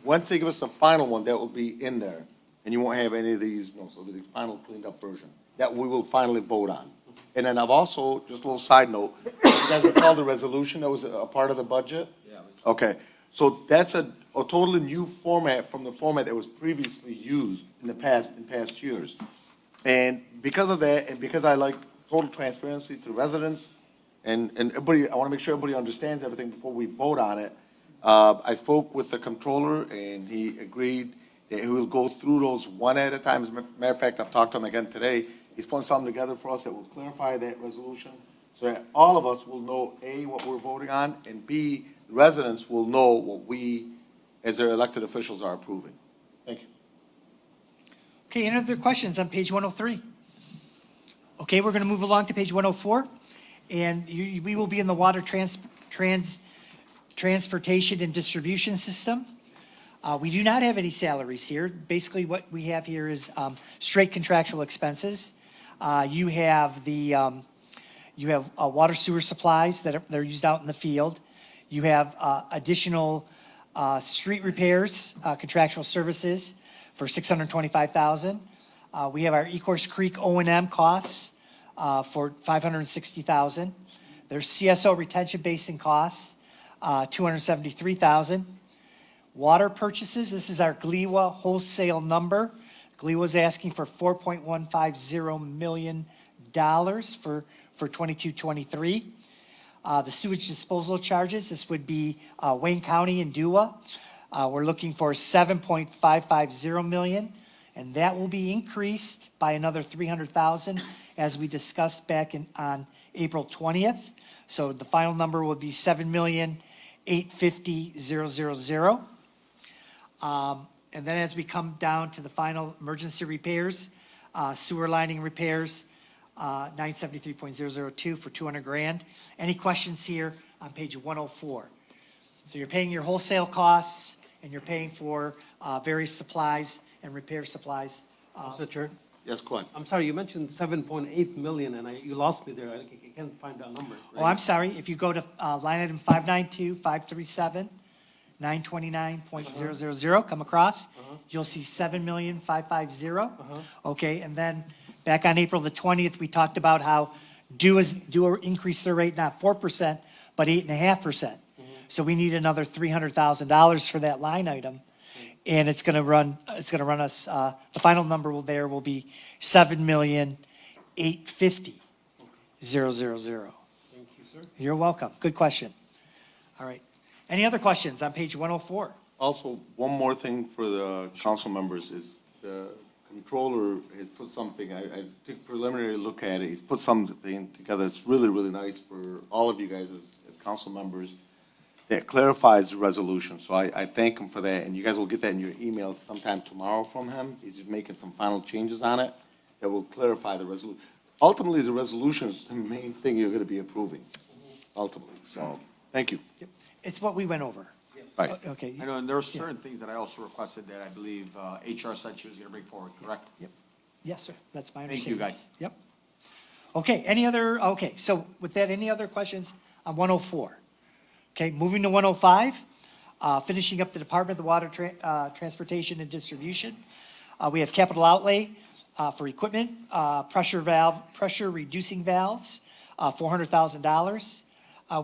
Once they give us the final one, that will be in there, and you won't have any of these notes. It'll be the final cleaned up version that we will finally vote on. And then I've also, just a little side note, you guys recall the resolution that was a part of the budget? Yeah. Okay, so that's a totally new format from the format that was previously used in past years. And because of that, and because I like total transparency to the residents, and everybody, I want to make sure everybody understands everything before we vote on it. I spoke with the controller, and he agreed that he will go through those one at a time. As a matter of fact, I've talked to him again today. He's putting something together for us that will clarify that resolution, so that all of us will know, A, what we're voting on, and B, residents will know what we, as their elected officials, are approving. Thank you. Okay, any other questions on page 103? Okay, we're going to move along to page 104, and we will be in the water transportation and distribution system. We do not have any salaries here. Basically, what we have here is straight contractual expenses. You have water sewer supplies that are used out in the field. You have additional street repairs, contractual services for $625,000. We have our Ecorse Creek O&M costs for $560,000. There's CSO retention basin costs, $273,000. Water purchases, this is our GLEWA wholesale number. GLEWA's asking for $4.150 million for 22-23. The sewage disposal charges, this would be Wayne County and DUA. We're looking for $7.550 million, and that will be increased by another $300,000 as we discussed back on April 20th. So the final number will be $7,850,000. And then as we come down to the final emergency repairs, sewer lining repairs, 973.002 for $200,000. Any questions here on page 104? So you're paying your wholesale costs and you're paying for various supplies and repair supplies. Mr. Chair? Yes, go ahead. I'm sorry, you mentioned 7.8 million, and you lost me there. I can't find that number. Oh, I'm sorry. If you go to line item 592, 537, 929.000, come across. You'll see 7,550,000. Okay, and then back on April the 20th, we talked about how do increase their rate, not 4%, but 8.5%. So we need another $300,000 for that line item. And it's gonna run us, the final number will be 7,850,000. Thank you, sir. You're welcome. Good question. All right. Any other questions on page 104? Also, one more thing for the council members is the controller has put something, I took preliminary look at it, he's put something together that's really, really nice for all of you guys as council members that clarifies the resolution. So I thank him for that, and you guys will get that in your emails sometime tomorrow from him. He's just making some final changes on it that will clarify the resolution. Ultimately, the resolution is the main thing you're gonna be approving, ultimately, so, thank you. It's what we went over. Right. Okay. I know, and there are certain things that I also requested that I believe HR said she was gonna bring forward, correct? Yes, sir. That's my Thank you, understanding. guys. Yep. Okay, so with that, any other questions on 104? Okay, moving to 105, finishing up the Department of the Water Transportation and Distribution. We have capital outlay for equipment, pressure reducing valves, $400,000.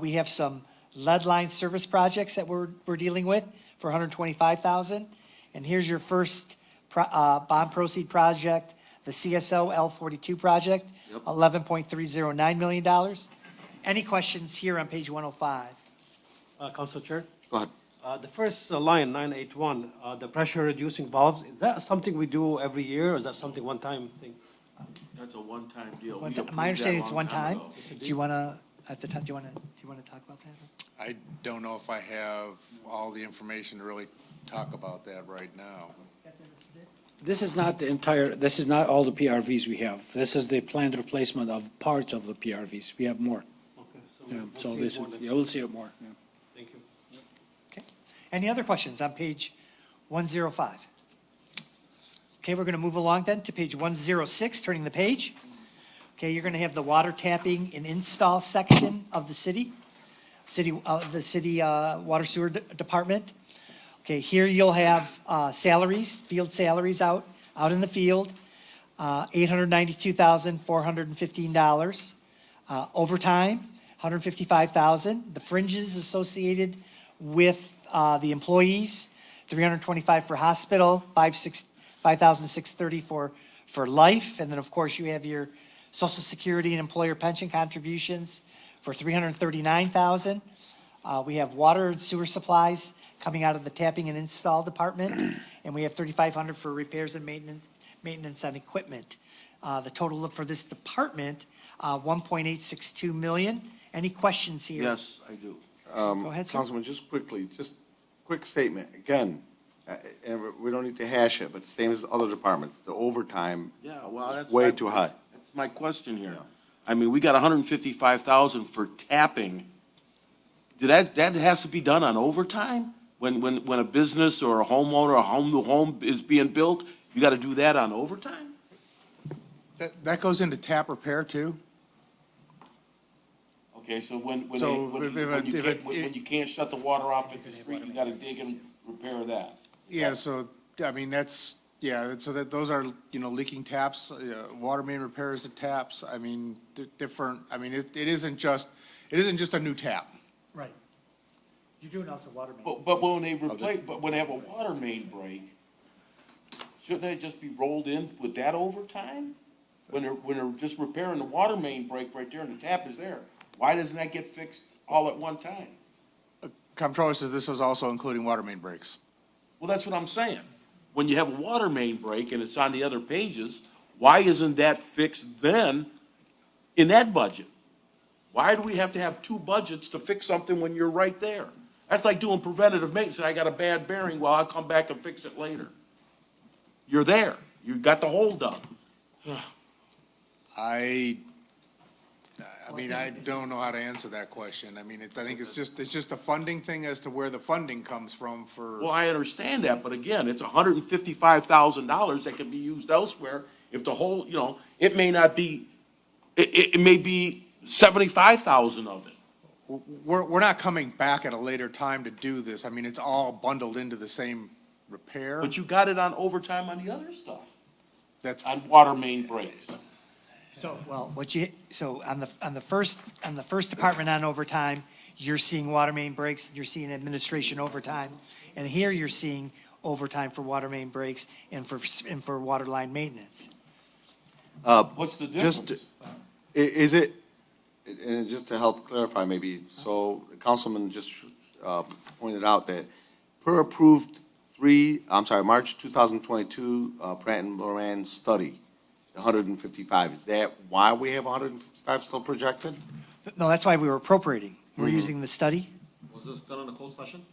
We have some lead line service projects that we're dealing with for $125,000. And here's your first bond proceed project, the CSO L42 project, $11.309 million. Any questions here on page 105? Council Chair? Go ahead. The first line, 981, the pressure reducing valves, is that something we do every year, or is that something one-time thing? That's a one-time deal. We My approved that understanding is long one time time. ago. Do you want to, at the time, do you want to talk about that? I don't know if I have all the information to really talk about that right now. This is not this is not all the PRVs we have. This is the planned replacement of parts of the PRVs. We have more. Okay, Yeah, we'll so see this more is, next yeah, we'll see it more, yeah. Thank you. Any other questions on page 105? Okay, we're going to move along then to page 106, turning the page. Okay, you're going to have the water tapping and install section of the city water sewer department. Okay, here you'll have salaries, field salaries out in the field, $892,415. Overtime, $155,000. The fringes associated with the employees, $325 for hospital, $5,630 for life, and then of course you have your Social Security and employer pension contributions for $339,000. We have water and sewer supplies coming out of the tapping and install department, and we have $3,500 for repairs and maintenance on equipment. The total for this department, $1.862 million. Any questions here? Yes, I do. Go ahead, sir. Councilman, just quickly, just quick statement. Again, and we don't need to hash it, but same as the other departments, the overtime Yeah, well, is that's. way too high. That's my question here. I mean, we got $155,000 for tapping. That has to be done on overtime? When a business or a homeowner, new home is being built, you gotta do that on overtime? That goes into tap repair too? Okay, so when So you can't shut the water off at the street, you gotta dig and repair that. Yeah, so, I mean, those are, leaking taps, water main repairs of taps, I mean, different, I mean, it isn't just a new tap. Right. You're doing also water main. But when they when they have a water main break, shouldn't that just be rolled in with that overtime? When they're just repairing the water main break right there and the tap is there, why doesn't that get fixed all at one time? Comptroller says this was also including water main breaks. Well, that's what I'm saying. When you have a water main break and it's on the other pages, why isn't that fixed then in that budget? Why do we have to have two budgets to fix something when you're right there? That's like doing preventative maintenance, and I got a bad bearing, well, I'll come back and fix it later. You're there, you got the hold up. I mean, I don't know how to answer that question. I mean, I think it's just a funding thing as to where the funding comes from for. Well, I understand that, but again, it's $155,000 that can be used elsewhere if the whole, it may not be, it may be 75,000 of it. we're not coming back at a later time to do this. I mean, it's all bundled into the same repair. But you got it on overtime on the other stuff, That's, on water main breaks. So, well, so on the first department on overtime, you're seeing water main breaks, you're seeing administration overtime. And here you're seeing overtime for water main breaks and for water line maintenance. What's the difference? Just, is it, and just to help clarify maybe, so the councilman just pointed out that per approved March 2022 Pratt and Moran study, 155, is that why we have 155 still projected? No, that's why we were appropriating. We're using the study. Was this done in a closed session?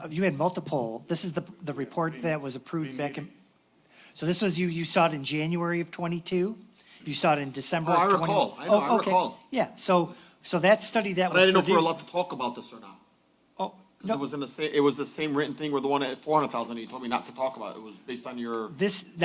You had multiple, this is the report that was approved back in, so this was, you saw it in January of '22? You saw it in December Oh, of I 20? recall. I know, I okay. recall. Yeah, so that study that But I was didn't know if we were produced. allowed to talk about this or not. Oh, 'Cause it was in the same, it was the same written thing where the one at 400,000, you told me not to talk about. It was based on your, This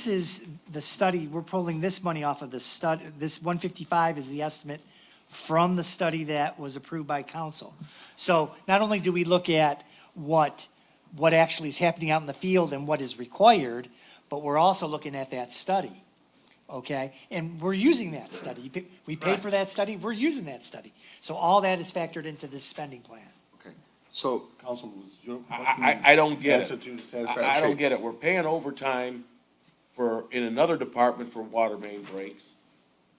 is the study, we're pulling this money off of the study, this 155 is the estimate from the study that was approved by council. So not only do we look at what actually is happening out in the field and what is required, but we're also looking at that study, okay? And we're using that study. We paid for that study, we're using that study. So all that is factored into this spending plan. Okay, so, Councilman, was your I don't get answer it. to satisfactory? I don't get it. We're paying overtime in another department for water main breaks,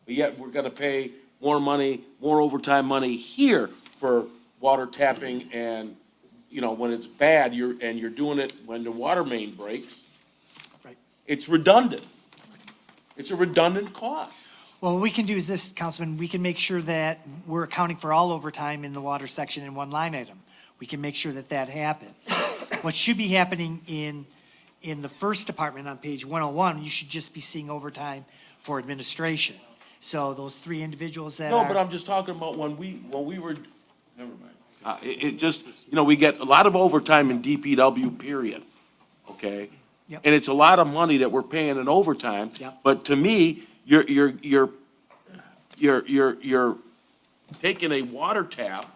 but yet we're gonna pay more money, more overtime money here for water tapping and, when it's bad, you're doing it when the water main breaks. Right. It's redundant. It's a redundant cost. Well, what we can do is this, Councilman, we can make sure that we're accounting for all overtime in the water section in one line item. We can make sure that happens. What should be happening in the first department on page 101, you should just be seeing overtime for administration. So those three individuals that No, are. but I'm just talking about when we were, never mind. It just, we get a lot of overtime in DPW, period, okay? Yep. And it's a lot of money that we're paying in overtime. Yep. But to me, you're taking a water tap,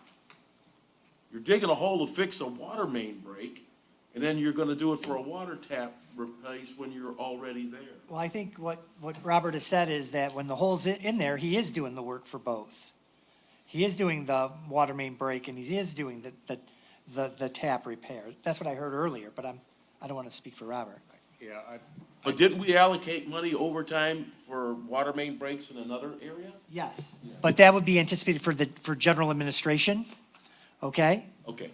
you're digging a hole to fix a water main break, and then you're gonna do it for a water tap replace when you're already there. Well, I think what Robert has said is that when the hole's in there, he is doing the work for both. He is doing the water main break and he is doing the tap repair. That's what I heard earlier, but I don't want to speak for Robert. yeah, But didn't we allocate money overtime for water main breaks in another area? Yes, but that would be anticipated for general administration, okay? Okay.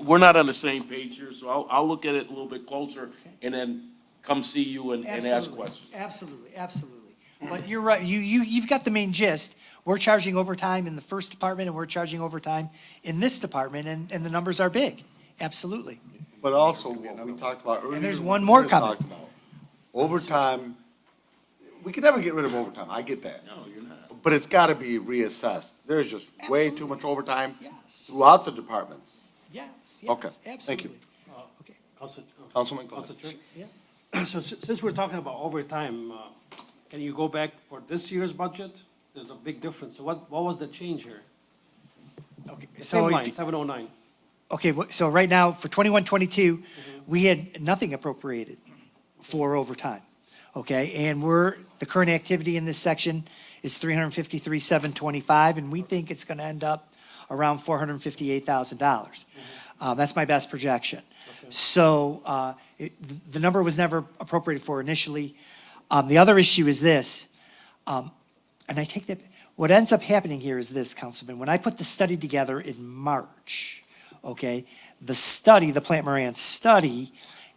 We're not on the same page here, so I'll look at it a little bit closer and then come see you and ask Absolutely. questions. Absolutely. But you're right, you've got the main gist. We're charging overtime in the first department and we're charging overtime in this department and the numbers are big. Absolutely. But also, what we talked about earlier. And there's one we more just coming. talked about, Overtime, we can never get rid of overtime, I get that. No, you're not. But it's gotta be reassessed. There's just way too much overtime throughout the departments. Yes, Okay, yes, thank you. absolutely. Councilman, go Council ahead. Chair? So since we're talking about overtime, can you go back for this year's budget? There's a big difference. So what was the change here? Okay, The so same if line, you- 709. Okay, so right now, for 21-22, we had nothing appropriated for overtime, okay? And the current activity in this section is 353,725, and we think it's gonna end up around $458,000. That's my best projection. So, the number was never appropriated for initially. The other issue is this, and I take that, what ends up happening here is this, Councilman, when I put the study together in March, okay, the Plant Moran study,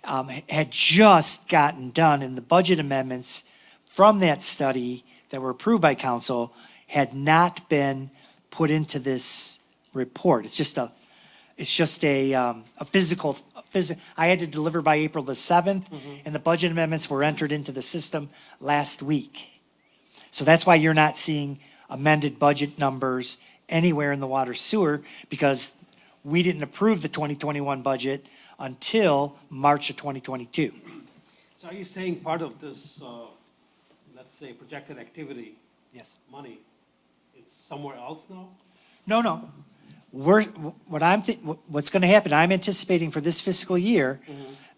had just gotten done, and the budget amendments from that study that were approved by council had not been put into this report. It's just a physical, I had to deliver by April the 7th, and the budget amendments were entered into the system last week. So that's why you're not seeing amended budget numbers anywhere in the water sewer, because we didn't approve the 2021 budget until March of 2022. So are you saying part of this, let's say, projected activity? Yes. Money it's somewhere else now? No. What's gonna happen, I'm anticipating for this fiscal year,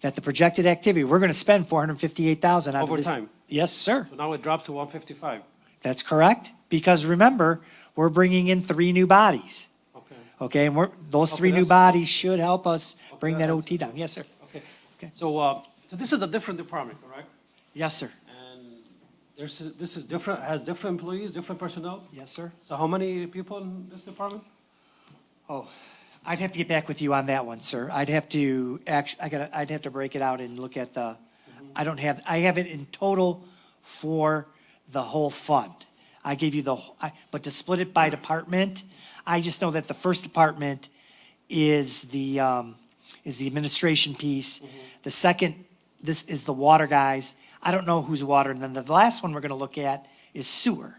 that the projected activity, we're gonna spend 458,000 out of this. Overtime. Yes, sir. So now it drops to 155. That's correct, because remember, we're bringing in 3 new bodies. Okay. Okay, and those Okay, 3 new that's- bodies should help us bring that OT down. Yes, sir. Okay. Okay. So this is a different department, correct? Yes, sir. And this is different, has different employees, different personnel? Yes, sir. So how many people in this department? Oh, I'd have to get back with you on that one, sir. I'd have to I'd have to break it out and look at the, I have it in total for the whole fund. I gave you but to split it by department, I just know that the first department is the administration piece. The second, this is the water guys. I don't know who's water, and then the last one we're gonna look at is sewer.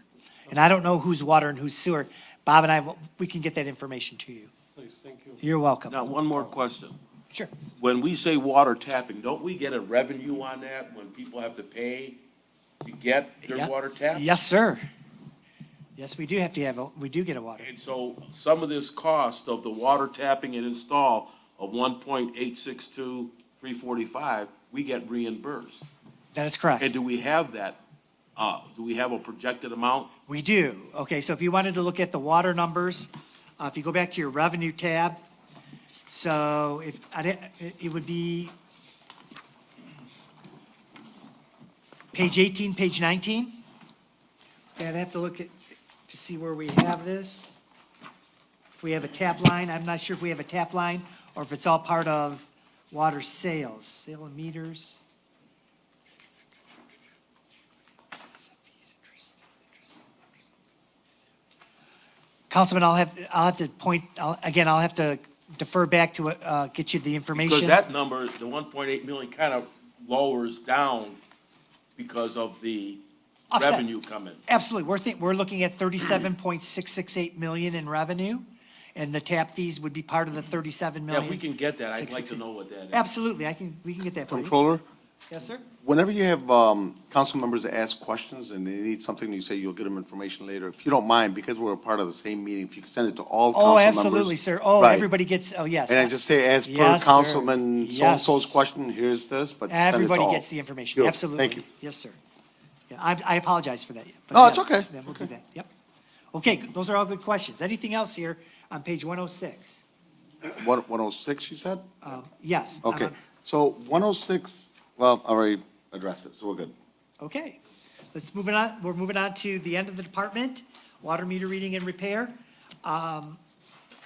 And I don't know who's water and who's sewer. Bob and I, we can get that information to you. Please, thank you. You're welcome. Now, one more question. Sure. When we say water tapping, don't we get a revenue on that when people have to pay to get their Yeah. water tapped? Yes, sir. Yes, we do have to we do get a water. And so some of this cost of the water tapping and install of 1.862345, we get reimbursed. That is correct. And do we have that? Do we have a projected amount? We do. Okay, so if you wanted to look at the water numbers, if you go back to your revenue tab, so it would be page 18, page 19. Okay, I'd have to look to see where we have this. If we have a tap line, I'm not sure if we have a tap line or if it's all part of water sales, sale of meters. Councilman, I'll have to I'll have to defer back to, get you the information. Because that number, the 1.8 million kind of lowers down because of the Offsets. revenue coming. Absolutely. We're looking at 37.668 million in revenue, and the tap fees would be part of the 37 Yeah, million. if we can get that, I'd like to know what that is. Absolutely. we can get that for you. Controller, Yes, sir? whenever you have council members that ask questions and they need something, you say you'll get them information later. If you don't mind, because we're a part of the same meeting, if you could send it to all council Oh, members. absolutely, sir. Oh, Right. everybody gets, yes. And I just say, as per Yes, sir. Councilman so-and-so's Yes. question, here's this, but send it to Everybody all. gets the information. Good. Absolutely. Thank you. Yes, sir. Yeah, I apologize for that. but No, it's yes, okay. Then we'll do that. Yep. Okay, those are all good questions. Anything else here on page 106? 106, you said? Yes. Okay, so 106, well, I already addressed it, so we're good. Okay, let's move it on. We're moving on to the end of the department, water meter reading and repair.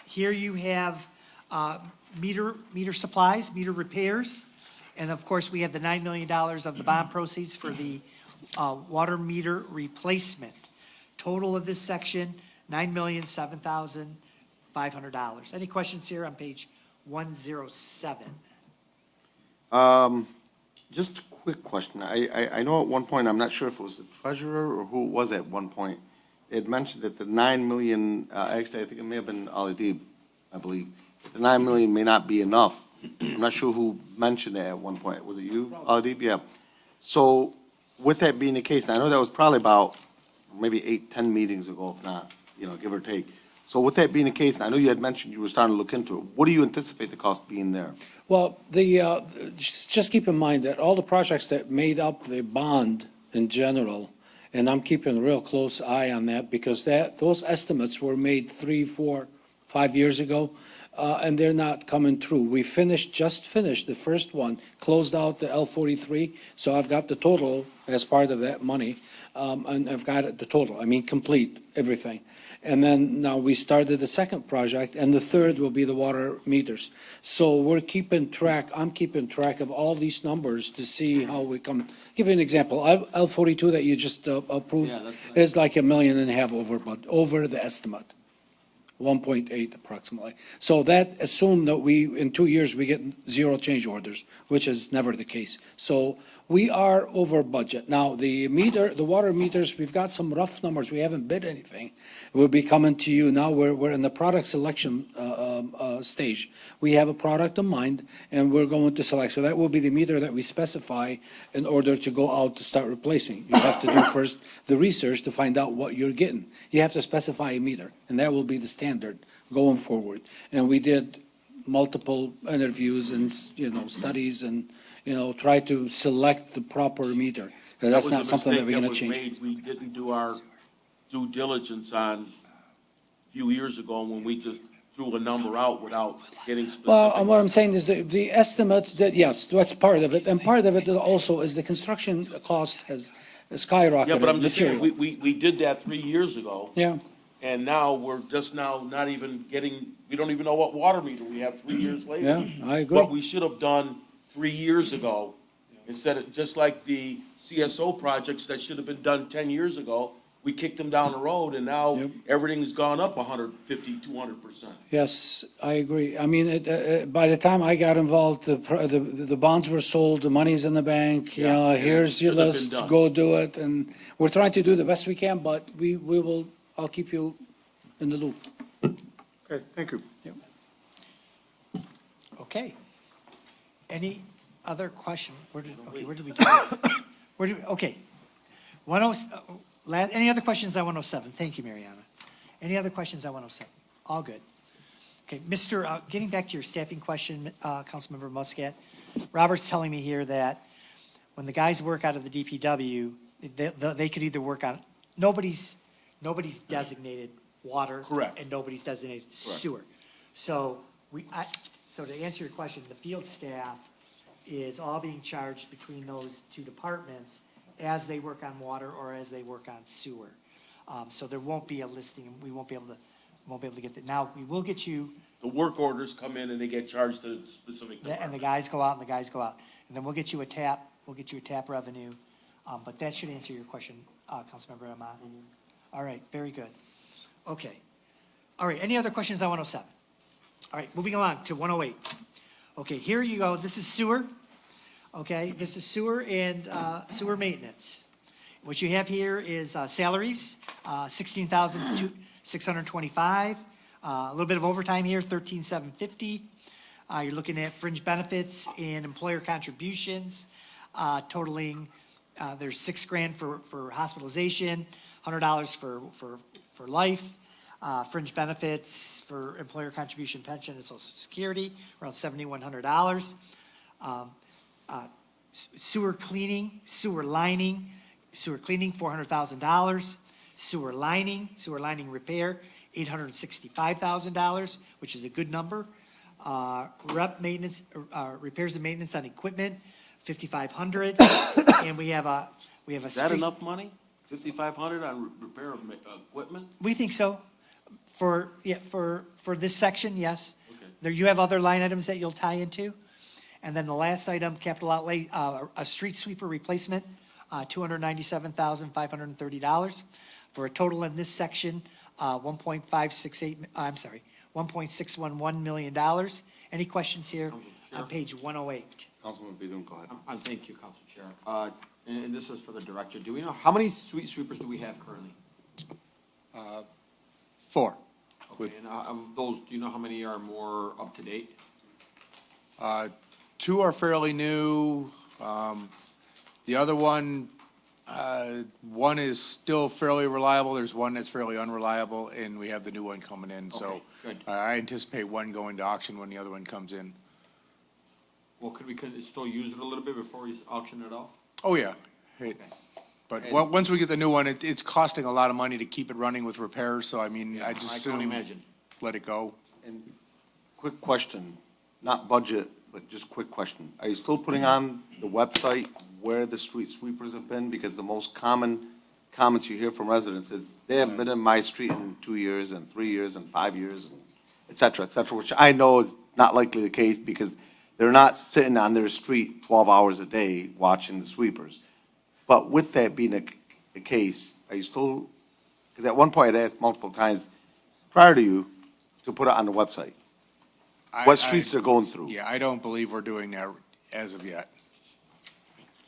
Here you have meter supplies, meter repairs, and of course, we have the $9 million of the bond proceeds for the water meter replacement. Total of this section, $9,007,500. Any questions here on page 107? Just a quick question. I know at one point, I'm not sure if it was the treasurer or who it was at one point, they had mentioned that the 9 million, actually, I think it may have been Ali Deeb, I believe. The 9 million may not be enough. I'm not sure who mentioned that at one point. Was it you, Ali Deeb? Yeah. So with that being the case, and I know that was probably about maybe 8-10 meetings ago, if not, give or take. So with that being the case, and I know you had mentioned you were starting to look into it, what do you anticipate the cost being there? Well, just keep in mind that all the projects that made up the bond in general, and I'm keeping a real close eye on that because those estimates were made 3, 4, 5 years ago, and they're not coming through. Just finished the first one, closed out the L43, so I've got the total as part of that money, and I've got the total, complete, everything. And then now we started the second project, and the third will be the water meters. So I'm keeping track of all these numbers to see how we come. Give you an example, L42 that you just approved is like $1.5 million over the estimate. 1.8 approximately. So that assumed that in 2 years, we get 0 change orders, which is never the case. So we are over budget. Now, the water meters, we've got some rough numbers. We haven't bid anything. We'll be coming to you now. We're in the product selection stage. We have a product in mind, and we're going to select. So that will be the meter that we specify in order to go out to start replacing. You have to do first the research to find out what you're getting. You have to specify a meter, and that will be the standard going forward. And we did multiple interviews and, studies and, try to select the proper meter. That's not something that we're going to change. We didn't do our due diligence on a few years ago when we just threw a number out without getting specific. Well, what I'm saying is the estimates that, yes, that's part of it. And part of it also is the construction cost has skyrocketed. Yeah, but I'm just saying, material. we did that 3 years ago. Yeah. And now we're just now not even getting, we don't even know what water meter we have 3 years later. Yeah, I agree. What we should have done 3 years ago, instead of, just like the CSO projects that should have been done 10 years ago, we kicked them down the road and now everything's gone up 150, 200%. Yes, I agree. I mean, by the time I got involved, the bonds were sold, the money's in the bank, here's your list, go do it. And we're trying to do the best we can, but I'll keep you in the loop. Okay, thank you. Okay. Any other question? Where did we go? Okay. Any other questions on 107? Thank you, Mariana. Any other questions on 107? All good. Okay, getting back to your staffing question, Councilmember Muscat, Robert's telling me here that when the guys work out of the DPW, they could either work on, nobody's designated water. Correct. And nobody's designated sewer. So so to answer your question, the field staff is all being charged between those two departments as they work on water or as they work on sewer. So there won't be a listing, we won't be able to get that. Now, we will get you. The work orders come in and they get charged to specific departments. And the guys go out and the guys go out. And then we'll get you a tap revenue. But that should answer your question, Councilmember Ahmad. All right, very good. Okay. All right, any other questions on 107? All right, moving along to 108. Okay, here you go. This is sewer. Okay, this is sewer and sewer maintenance. What you have here is salaries, $16,625. A little bit of overtime here, $13,750. You're looking at fringe benefits and employer contributions, totaling, there's $6,000 for hospitalization, $100 for life, fringe benefits for employer contribution, pension, and social security, around $7,100. Sewer cleaning, sewer lining, $400,000. Sewer lining repair, $865,000, which is a good number. Maintenance, repairs and maintenance on equipment, $5,500. And we have a. Is that enough money? $5,500 on repair of equipment? We think so. For this section, yes. Okay. There, you have other line items that you'll tie into. And then the last item, capital outlay, a street sweeper replacement, $297,530, for a total in this section, $1.611 million. Any questions here on page 108? Councilman Bidun, go ahead. Thank you, Council Chair. And this is for the director. Do we know, how many street sweepers do we have currently? 4. Okay, and of those, do you know how many are more up to date? 2 are fairly new. The other one is still fairly reliable. There's one that's fairly unreliable, and we have the new one coming in. So good. I anticipate one going to auction when the other one comes in. Well, could we still use it a little bit before we auction it off? Oh, yeah. But once we get the new one, it's costing a lot of money to keep it running with repairs. So, I mean, I just can only imagine. Let it go. And quick question, not budget, but just quick question. Are you still putting on the website where the street sweepers have been? Because the most common comments you hear from residents is they haven't been in my street in 2 years and 3 years and 5 years, and et cetera, which I know is not likely the case because they're not sitting on their street 12 hours a day watching the sweepers. But with that being the case, are you still, because at one point I'd asked multiple times prior to you, to put it on the website? I- What streets they're going through? Yeah, I don't believe we're doing that as of yet.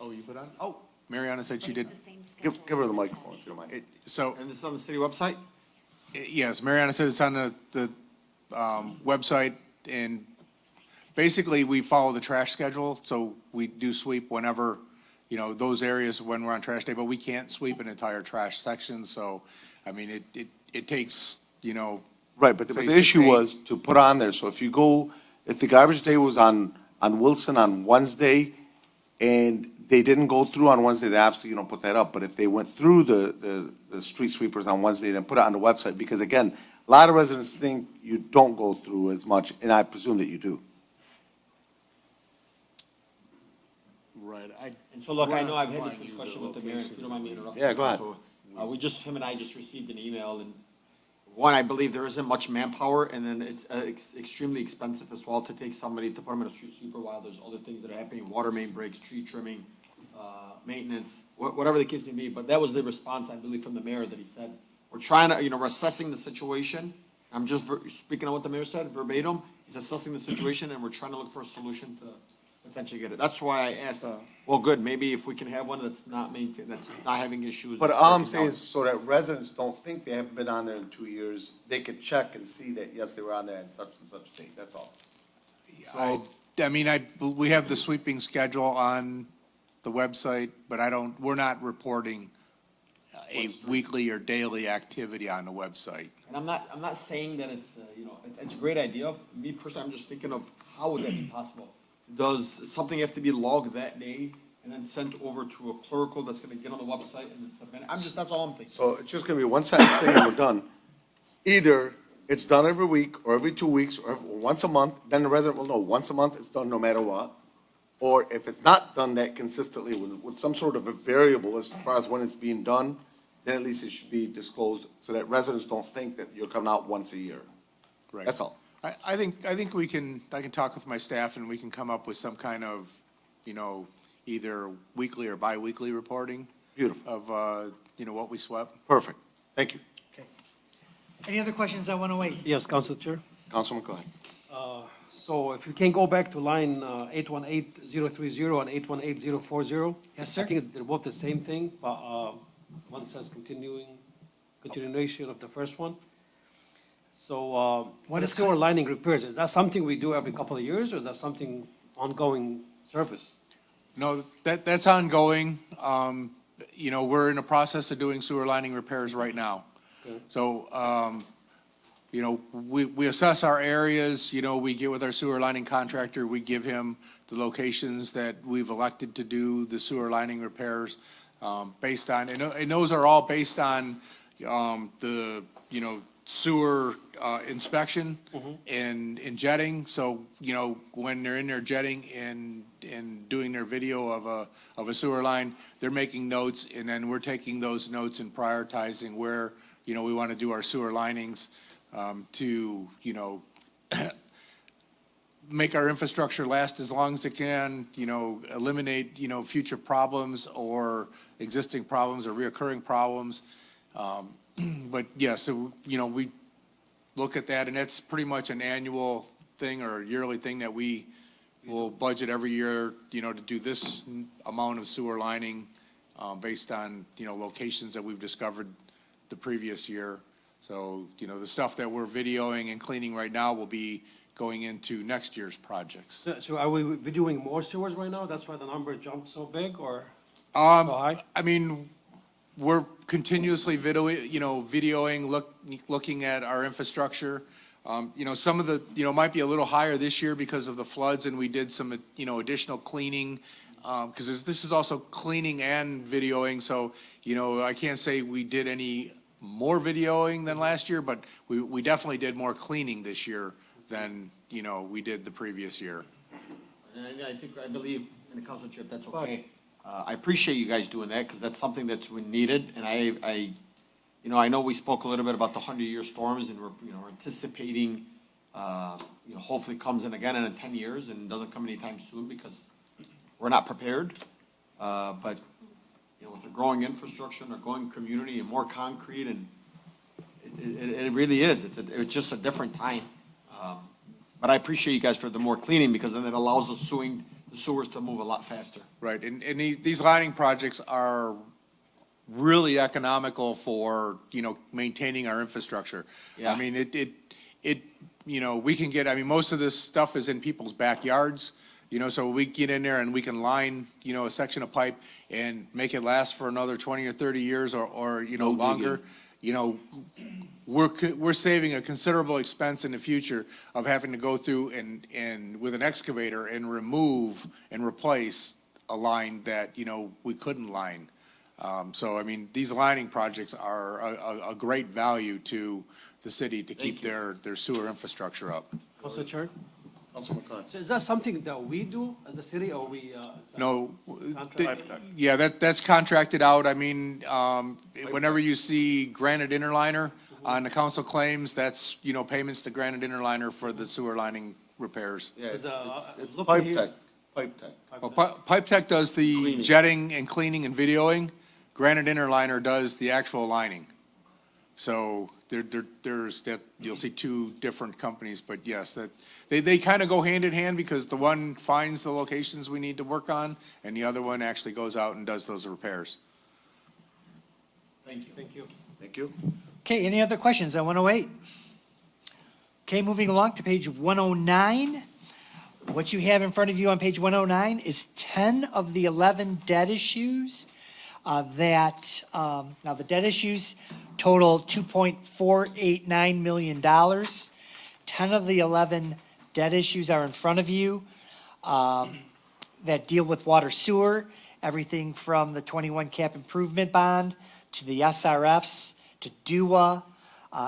Oh, you put on? Oh, Mariana said she did. Give her the microphone, if you don't mind. So, And this is on the city website? yes, Mariana says it's on the website, and basically, we follow the trash schedule, so we do sweep whenever, those areas when we're on trash day, but we can't sweep an entire trash section, so, I mean, it takes, Right, but say the issue 6 to 8. was to put on there, so if the garbage day was on Wilson on Wednesday, and they didn't go through on Wednesday, they have to, put that up, but if they went through the street sweepers on Wednesday, then put it on the website, because again, a lot of residents think you don't go through as much, and I presume that you do. Right, And so, look, I know I've had this discussion with the mayor, if you don't mind me interrupting. Yeah, go ahead. So, him and I just received an email, and one, I believe there isn't much manpower, and then it's extremely expensive as well to take somebody to put them in a street sweeper while there's other things that are happening, water main breaks, tree trimming, maintenance, whatever the case may be. But that was the response, I believe, from the mayor, that he said, we're trying to, we're assessing the situation. I'm just speaking on what the mayor said verbatim. He's assessing the situation, and we're trying to look for a solution to potentially get it. That's why I asked, well, good, maybe if we can have one that's not maintained, that's not having issues. But that's all I'm working saying out. is, so that residents don't think they haven't been on there in 2 years, they could check and see that, yes, they were on there in such and such date, that's all. I mean, we have the sweeping schedule on the website, but we're not reporting a weekly or daily activity on the website. And I'm not saying that it's, it's a great idea. Me personally, I'm just thinking of how would that be possible? Does something have to be logged that day and then sent over to a clerical that's gonna get on the website and then submit it? That's all I'm thinking. So it's just gonna be one sentence thing and we're done. Either it's done every week, or every 2 weeks, or once a month, then the resident will know, once a month it's done no matter what. Or if it's not done that consistently with some sort of a variable as far as when it's being done, then at least it should be disclosed so that residents don't think that you're coming out once a year. Right. That's all. I think I can talk with my staff and we can come up with some kind of, either weekly or bi-weekly reporting. Beautiful. Of, what we swept. Perfect. Thank you. Any other questions on 108? Yes, Council Chair. Councilman, go ahead. So if you can go back to line 818030 and 818040. Yes, sir. I think they're both the same thing, but one says continuation of the first one. So What the is sewer lining repairs, is that something we do every couple of years, or is that something ongoing service? No, that's ongoing. We're in the process of doing sewer lining repairs right now. Okay. So, we assess our areas, we get with our sewer lining contractor, we give him the locations that we've elected to do the sewer lining repairs, based on, and those are all based on, the, sewer, inspection and jetting. So, when they're in there jetting and doing their video of a sewer line, they're making notes, and then we're taking those notes and prioritizing where, we want to do our sewer linings, to, make our infrastructure last as long as it can, eliminate, future problems or existing problems or reoccurring problems. But yes, we look at that, and that's pretty much an annual thing or a yearly thing that we will budget every year, to do this amount of sewer lining, based on, locations that we've discovered the previous year. So, the stuff that we're videoing and cleaning right now will be going into next year's projects. So are we videoing more sewers right now? That's why the number jumped so big, or so high? I mean, we're continuously videoing, looking at our infrastructure. Some of the, might be a little higher this year because of the floods, and we did some, additional cleaning. Because this is also cleaning and videoing, so, I can't say we did any more videoing than last year, but we definitely did more cleaning this year than, we did the previous year. And I believe in the council chair, that's okay. I appreciate you guys doing that, because that's something that's needed, and I know we spoke a little bit about the 100-year storms, and we're anticipating, hopefully comes in again in 10 years and doesn't come anytime soon, because we're not prepared. But, with a growing infrastructure and a growing community and more concrete, and It really is. It's just a different time. But I appreciate you guys for the more cleaning, because then it allows the sewers to move a lot faster. Right, and these lining projects are really economical for, maintaining our infrastructure. Yeah. I mean, we can get, most of this stuff is in people's backyards, so we get in there and we can line, a section of pipe and make it last for another 20 or 30 years or longer. We're saving a considerable expense in the future of having to go through and with an excavator and remove and replace a line that, we couldn't line. These lining projects are a great value to the city to keep their sewer infrastructure up. Council Chair? Councilman McLean. So is that something that we do as a city, or we? No, Contract? yeah, that's contracted out. Whenever you see Granite Interliner on the council claims, that's, payments to Granite Interliner for the sewer lining repairs. Yeah, it's looking Pipe here- Tech, Pipe Tech. Well, Pipe Tech does the jetting and cleaning and videoing. Granite Interliner does the actual lining. So there's that, you'll see two different companies, but yes, that, they kind of go hand in hand, because the one finds the locations we need to work on, and the other one actually goes out and does those repairs. Thank you. Thank you. Thank you. Okay, any other questions on 108? Okay, moving along to page 109. What you have in front of you on page 109 is 10 of the 11 debt issues now the debt issues total $2.489 million. 10 of the 11 debt issues are in front of you that deal with water sewer, everything from the 21 cap improvement bond to the SRFs to DUA.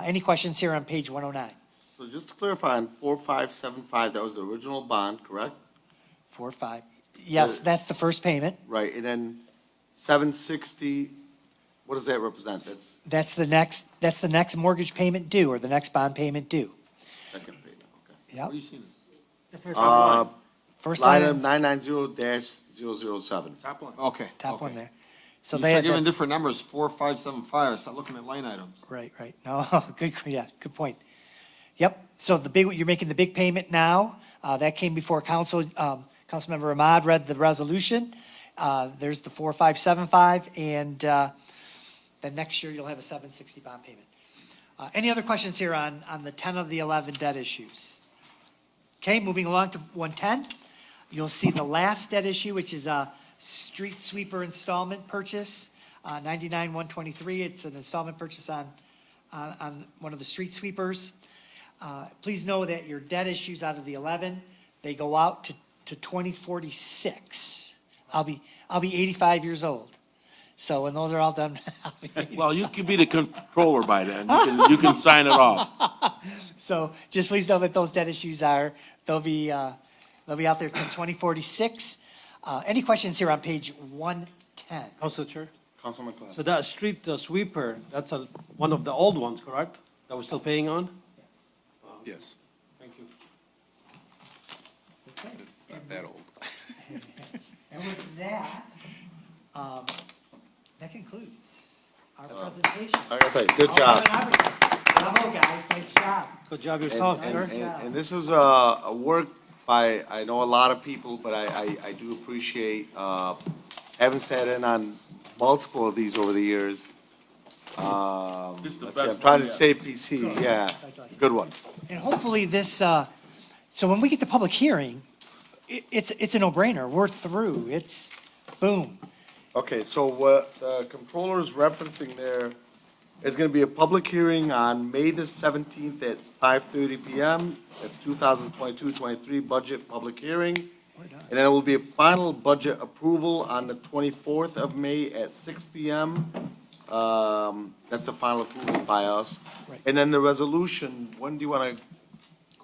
Any questions here on page 109? So just to clarify, on 4575, that was the original bond, correct? 4-5. Yes, that's the first payment. Right, and then 760, what does that represent? That's That's the next mortgage payment due, or the next bond payment due. second payment, okay. Yep. Where do you see this? The first Uh, First line line, item 990-007. Top one. Okay. top one okay. there. So You they start had giving that, different numbers, 4575, start looking at line items. right. No, good point. Yep, so you're making the big payment now. That came before council. Councilmember Ahmad read the resolution. There's the 4575, and then next year you'll have a 760 bond payment. Any other questions here on the 10 of the 11 debt issues? Okay, moving along to 110. You'll see the last debt issue, which is a street sweeper installment purchase, 99-123. It's an installment purchase on one of the street sweepers. Please know that your debt issues out of the 11, they go out to 2046. I'll be 85 years old. So when those are all done, I'll be 85. Well, you could be the controller by then. You can sign it off. So just please know that those debt issues they'll be out there till 2046. Any questions here on page 110? Council Chair? Councilman McLean. So that street sweeper, that's one of the old ones, correct? That we're still paying on? Yes, Thank you. not that old. And with that, that concludes our presentation. I gotta tell you, good job. Bravo, guys, nice job. Good job yourself, And- sir. And this is a work by, I know a lot of people, but I do appreciate, having sat in on multiple of these over the years. This is the Let's see, best I'm trying one to yet. say PC, yeah, good one. And hopefully this, so when we get to public hearing, it's a no-brainer. We're through. It's boom. Okay, so what the controller is referencing there is gonna be a public hearing on May the 17th at 5:30 PM. That's 2022-23 budget public hearing. And then it will be a final budget approval on the 24th of May at 6 PM. That's the final approval by us. Right. And then the resolution, when do you wanna?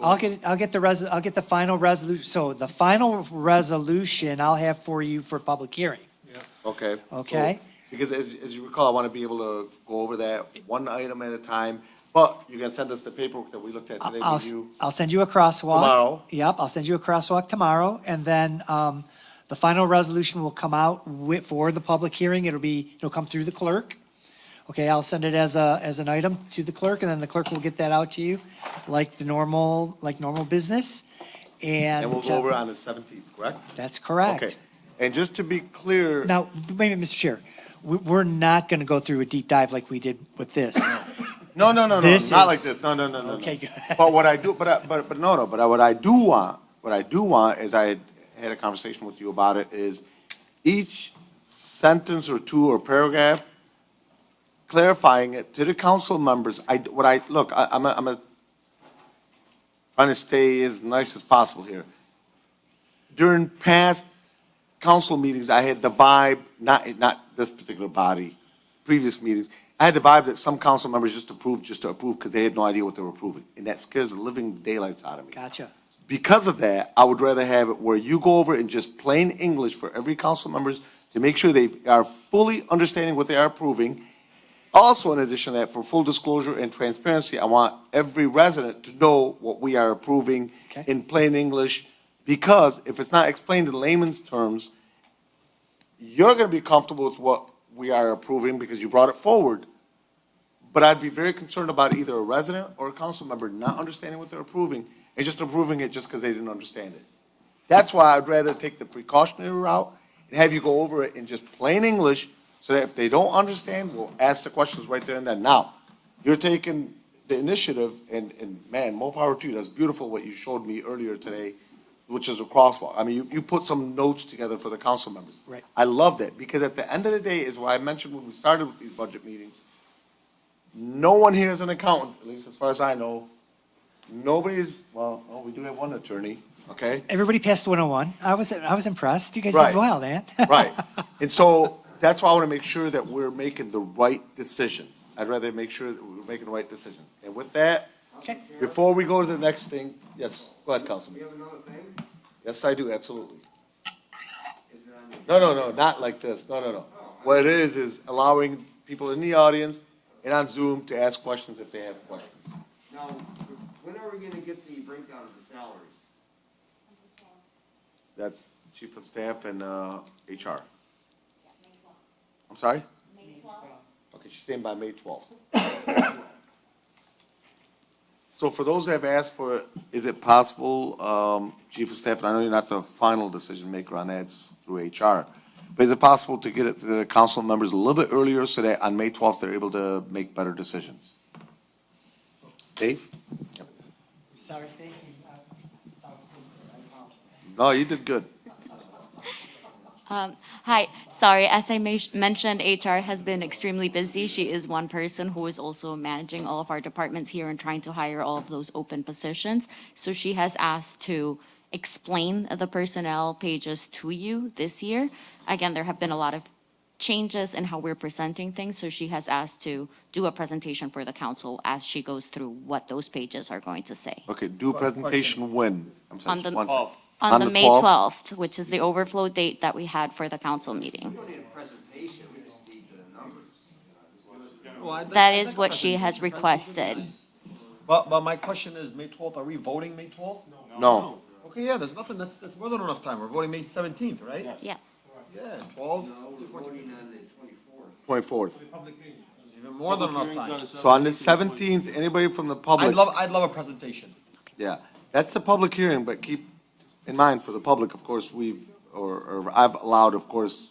I'll get the final resolution. So the final resolution I'll have for you for public hearing. Okay. Okay. So, because as you recall, I want to be able to go over that one item at a time, but you're gonna send us the paperwork that we looked at today with you. I'll send you a crosswalk. Tomorrow. Yep, I'll send you a crosswalk tomorrow, and then, the final resolution will come out for the public hearing. It'll come through the clerk. Okay, I'll send it as an item to the clerk, and then the clerk will get that out to you like normal business. And we'll go over on the 17th, correct? That's correct. Okay. And just to be clear. Now, wait a minute, Mr. Chair. We're not going to go through a deep dive like we did with this. No, not like This this. No. Okay, good. But what I do, what I do want is I had a conversation with you about it, is each sentence or two or paragraph, clarifying it to the council members. I'm trying to stay as nice as possible here. During past council meetings, I had the vibe, not this particular body, previous meetings, I had the vibe that some council members just to approve because they had no idea what they were approving. And that scares the living daylights out of me. Gotcha. Because of that, I would rather have it where you go over in just plain English for every council members to make sure they are fully understanding what they are approving. Also, in addition to that, for full disclosure and transparency, I want every resident to know what we are approving in plain English, because if it's not explained in layman's terms, you're going to be comfortable with what we are approving because you brought it forward. But I'd be very concerned about either a resident or a council member not understanding what they're approving and just approving it just because they didn't understand it. That's why I'd rather take the precautionary route and have you go over it in just plain English, so that if they don't understand, we'll ask the questions right there and then. Now, you're taking the initiative, and man, more power to you. That's beautiful what you showed me earlier today, which is a crosswalk. I mean, you put some notes together for the council members. Right. I love that, because at the end of the day, is what I mentioned when we started with these budget meetings, no one here is an accountant, at least as far as I know. Nobody's, well, we do have one attorney, okay? Everybody passed 101. I was impressed. You guys Right. did well, man. Right. And so that's why I want to make sure that we're making the right decisions. I'd rather make sure that we're making the right decision. And with that, before we go to the next thing, yes, go ahead, Councilman. You have another thing? Yes, I do, absolutely. Is it on your- No, not like this. No. What it is allowing people in the audience and on Zoom to ask questions if they have questions. Now, when are we gonna get the breakdown of the salaries? That's Chief of Staff and HR. I'm sorry? May 12th. Okay, she's saying by May 12th. So for those that have asked for it, is it possible, Chief of Staff, and I know you're not the final decision maker on that, it's through HR, but is it possible to get it to the council members a little bit earlier so that on May 12th, they're able to make better decisions? Dave? Sorry, thank you. No, you did good. Hi, sorry, as I mentioned, HR has been extremely busy. She is one person who is also managing all of our departments here and trying to hire all of those open positions. So she has asked to explain the personnel pages to you this year. Again, there have been a lot of changes in how we're presenting things, so she has asked to do a presentation for the council as she goes through what those pages are going to say. Okay, do a presentation when? I'm sorry, On the- one second. On the May 12th? 12th, which is the overflow date that we had for the council meeting. We don't need a presentation, we just need the numbers. Well, That is what she has requested. But my question is, May 12th, are we voting May 12th? No. Okay, yeah, there's nothing, that's more than enough time. We're voting May 17th, right? Yeah. Yeah, 12, No, we're voting on the 24th. 24th. even more than enough time. So on the 17th, anybody from the public? I'd love a presentation. Yeah, that's the public hearing, but keep in mind, for the public, of course, I've allowed, of course,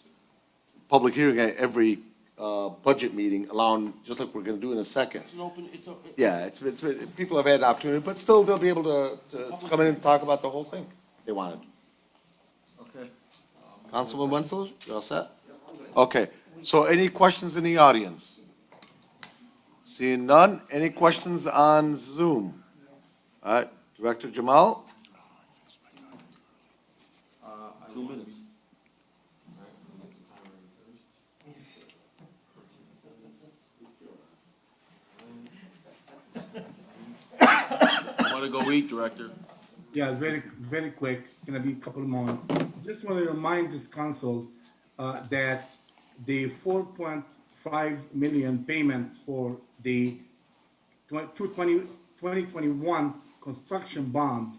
public hearing at every budget meeting, allowing, just like we're gonna do in a second. Yeah, it's people have had the opportunity, but still, they'll be able to come in and talk about the whole thing if they wanted. Okay. Councilman Wenzel, you all set? Okay, so any questions in the audience? Seeing none, any questions on Zoom? All right, Director Jamal? 2 minutes. I want to go eat, Director. Yeah, very quick. It's gonna be a couple of moments. Just want to remind this council that the 4.5 million payment for the 2021 construction bond,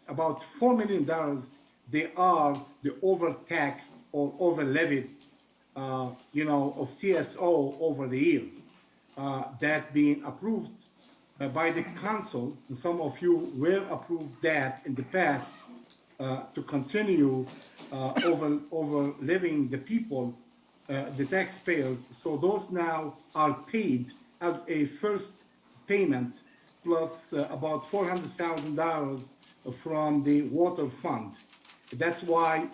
about $4 million, they are the overtaxed or over levied of CSO over the years. That being approved by the council, and some of you were approved that in the past to continue over living the people, the taxpayers. So those now are paid as a first payment plus about $400,000 from the water fund. That's why,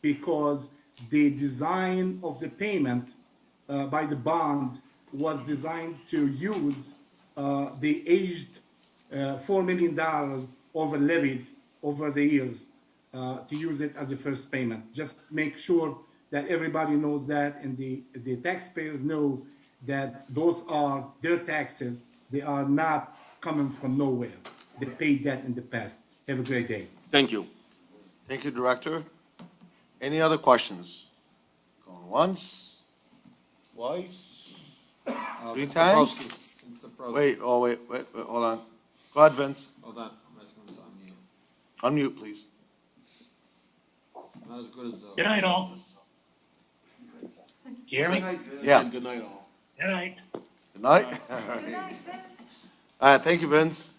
because the design of the payment by the bond was designed to use the aged $4 million over levied over the years to use it as a first payment. Just make sure that everybody knows that, and the taxpayers know that those are their taxes. They are not coming from nowhere. They paid that in the past. Have a great day. Thank you. Thank you, Director. Any other questions? Going once, twice, three Mr. times? Prostey, Mr. Prostey. Wait, hold on. Go ahead, Vince. Hold on, I'm asking him to unmute. Unmute, please. Not as good as the. Good night, all. You hear me? Yeah. Good night, all. Good night. Good night. All right, thank you, Vince.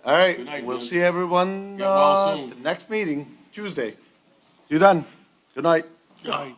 All right, Good night, we'll Vince. see everyone, Get well soon. the next meeting, Tuesday. See you then. Good night. Night.